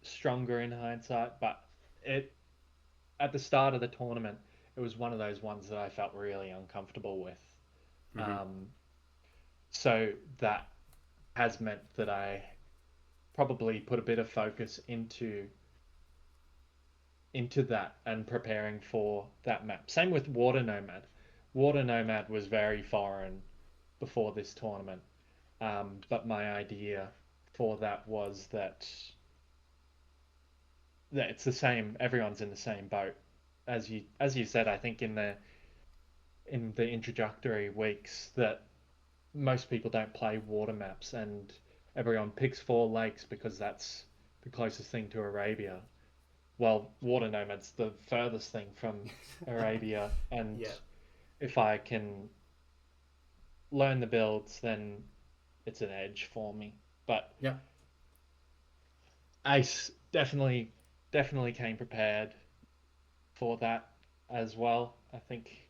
stronger in hindsight, but it at the start of the tournament, it was one of those ones that I felt really uncomfortable with. Mm-hmm. So that has meant that I probably put a bit of focus into that and preparing for that map. Same with Water Nomad. Water Nomad was very foreign before this tournament, but my idea for that was that it's the same. Everyone's in the same boat, as you said. I think in the introductory weeks that most people don't play water maps, and everyone picks four lakes because that's the closest thing to Arabia. Well, Water Nomad's the furthest thing from Arabia, and Yeah. if I can learn the builds, then it's an edge for me. But Yeah. Ace definitely came prepared for that as well. I think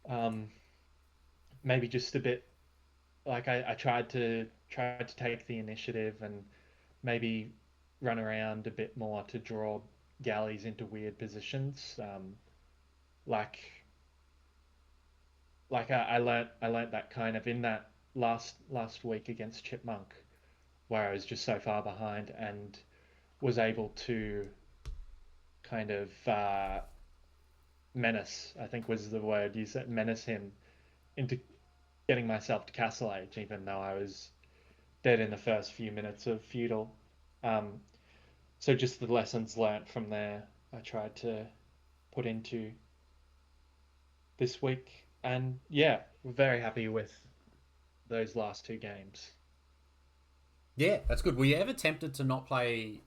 um, maybe just a bit like I tried to take the initiative and maybe run around a bit more to draw galleys into weird positions. Like I learnt that kind of in that last week against Chipmunk, where I was just so far behind and was able to kind of menace, I think was the word you said, menace him into getting myself to Castle Age, even though I was dead in the first few minutes of Feudal. Um, so just the lessons learnt from there, I tried to put into this week, and yeah, we're very happy with those last two games. Yeah, that's good. Were you ever tempted to not play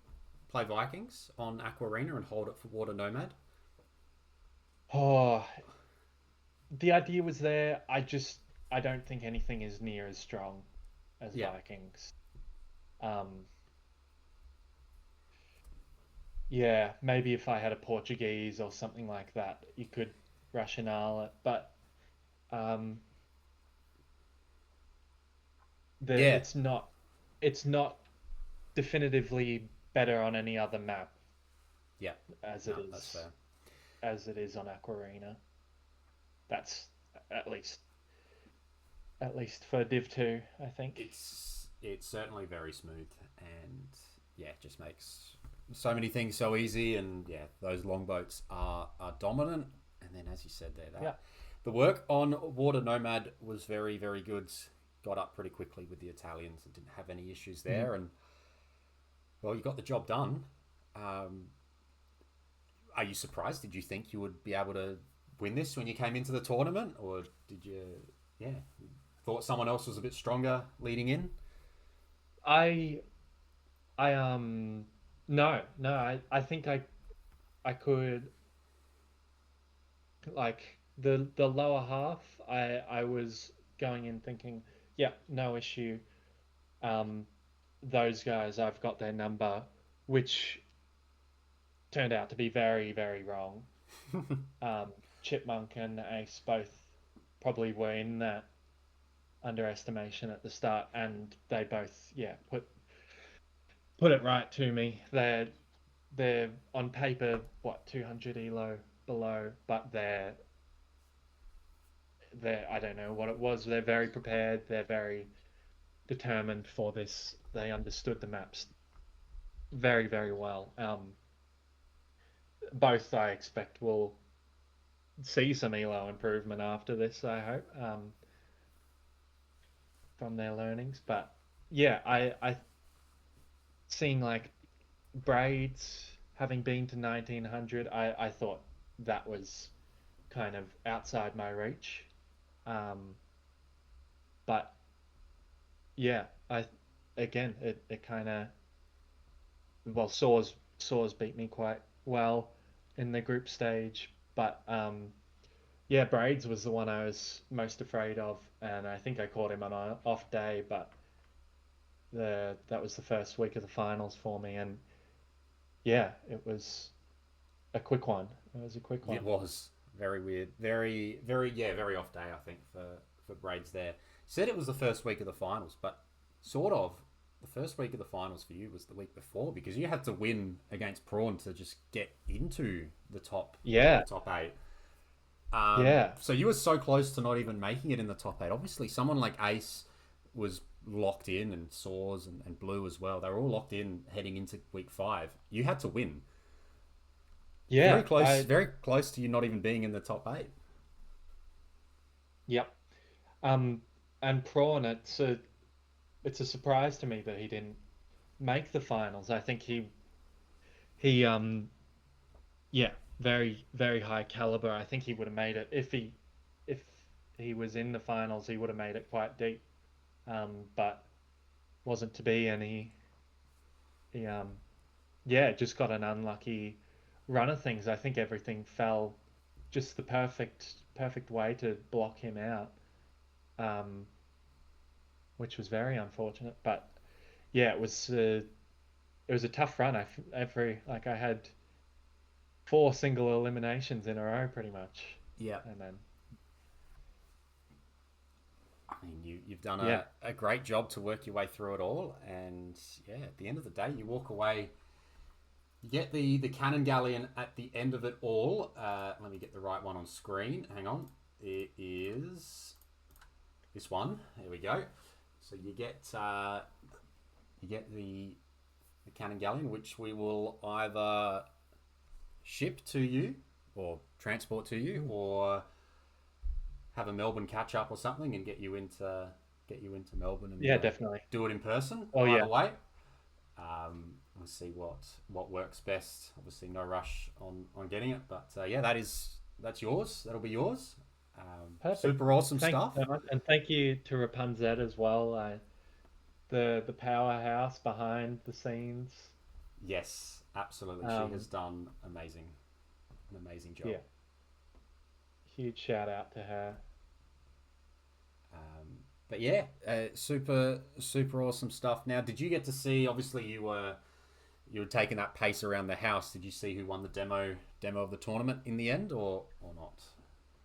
Vikings on Aqua Arena and hold it for Water Nomad? Oh, the idea was there. I don't think anything is near as strong as Yeah. Vikings. Um, yeah, maybe if I had a Portuguese or something like that, you could rationale it, but um, Yeah. it's not definitively better on any other map Yeah. as No, that's fair. it is on Aqua Arena. That's at least at least for Div 2, I think. It's certainly very smooth, and yeah, it just makes so many things so easy. And yeah, those longboats are dominant. And then, as you said there, Yeah. the work on Water Nomad was very very good. Got up pretty quickly with the Italians and didn't have any issues there. And well, you got the job done. Um, are you surprised? Did you think you would be able to win this when you came into the tournament, or did you, yeah, thought someone else was a bit stronger leading in? I I no, I think I could like the lower half I was going in thinking, yeah, no issue. Um those guys, I've got their number, which turned out to be very, very wrong. Chipmunk and Ace both probably were in that underestimation at the start, and they both, yeah, put it right to me. They're on paper what 200 elo below, but they're I don't know what it was. They're very prepared. They're very determined for this. They understood the maps very, very well. Both I expect will see some elo improvement after this. I hope from their learnings. But yeah, I seeing like braids having been to 1900, I thought that was kind of outside my reach. Um, but yeah, it kind of, well, Soars beat me quite well in the group stage, but yeah, Braids was the one I was most afraid of, and I think I caught him on an off day, but the that was the first week of the finals for me, and yeah, it was a quick one. It was a quick It one. was very weird, very off day. I think for Braids there. Said it was the first week of the finals, but sort of the first week of the finals for you was the week before because you had to win against Prawn to just get into Yeah, the top eight. yeah, So you were so close to not even making it in the top eight. Obviously, someone like Ace was locked in, and Saws and Blue as well. They were all locked in heading into week 5. You had to win. yeah. Very close to you not even being in the top eight. Yep. Um, and Prawn, it's a surprise to me that he didn't make the finals. I think he yeah, very high caliber. I think he would have made it if he was in the finals. He would have made it quite deep, but wasn't to be, and he yeah, just got an unlucky run of things. I think everything fell just the perfect way to block him out, um, which was very unfortunate. But yeah, it was a tough run. Every like I had 4 single eliminations in a row, pretty much, Yeah. and then I mean, you've done yeah, a great job to work your way through it all, and yeah, at the end of the day, you walk away. You get the Cannon Galleon at the end of it all. Let me get the right one on screen. Hang on, it is this one. There we go. So you get the Cannon Galleon, which we will either ship to you or transport to you, or have a Melbourne catch up or something and get you into Melbourne and yeah, definitely. do it in person. Oh Either yeah, way, we'll see what works best. Obviously, no rush on getting it, but yeah, that's yours. That'll be yours. perfect. Super awesome Thank stuff. you so much, and thank you to Rapunzel as well. The powerhouse behind the scenes. Yes, absolutely. She has Um, done an amazing job. yeah, huge shout out to her. But yeah, super awesome stuff. Now, did you get to see? Obviously, you were taking that pace around the house. Did you see who won the demo of the tournament in the end, or not?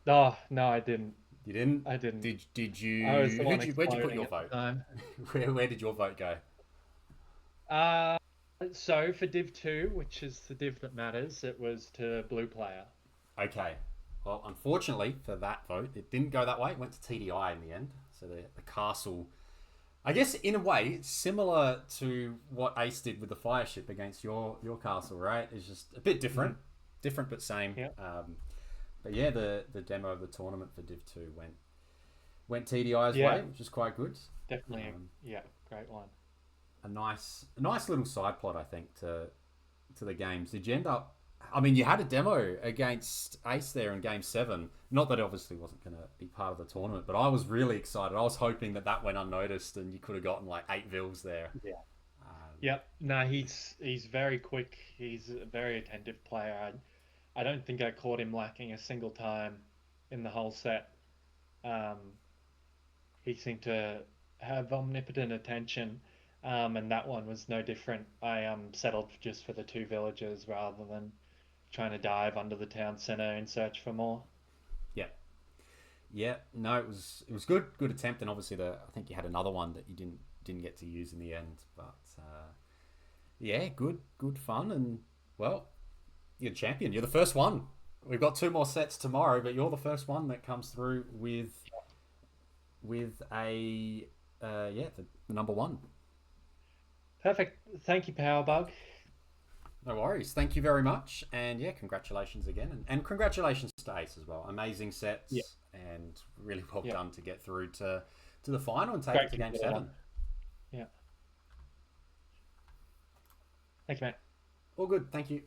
Oh no, I didn't. You didn't. I didn't. Did I was the you? one Where'd you put exploding your at the vote? time. Where did your vote go? Uh, so for Div 2, which is the div that matters, it was to blue player. Okay. Well, unfortunately for that vote, it didn't go that way. It went to TDI in the end. So the castle, I guess, in a way, it's similar to what Ace did with the fire ship against your castle, right? It's just a bit different, different but same. Yeah, But yeah, the demo of the tournament for Div 2 went TDI's yeah, way, which is quite good. definitely. Um, Yeah, great one. a nice little side plot, I think, to the games. Did you end up? I mean, you had a demo against Ace there in Game 7. Not that it obviously wasn't going to be part of the tournament, but I was really excited. I was hoping that went unnoticed and you could have gotten like 8 Vils there. Yeah. Um, Yep. No, he's very quick. He's a very attentive player. I don't think I caught him lacking a single time in the whole set. Um, he seemed to have omnipotent attention, and that one was no different. I settled just for the 2 villages rather than trying to dive under the town center in search for more. yeah. Yeah. No, it was good attempt, and obviously I think you had another one that you didn't get to use in the end, but yeah, good fun, and well, you're the champion. You're the first one. We've got 2 more sets tomorrow, but you're the first one that comes through with a the number 1. Perfect. Thank you, Powerbug. No worries. Thank you very much, and yeah, congratulations again, and congratulations to Ace as well. Amazing Yeah, sets, and really well yeah. done to get through to the final and take it Great to to Game get it 7. on. Yeah. Thanks, mate. All good. Thank you.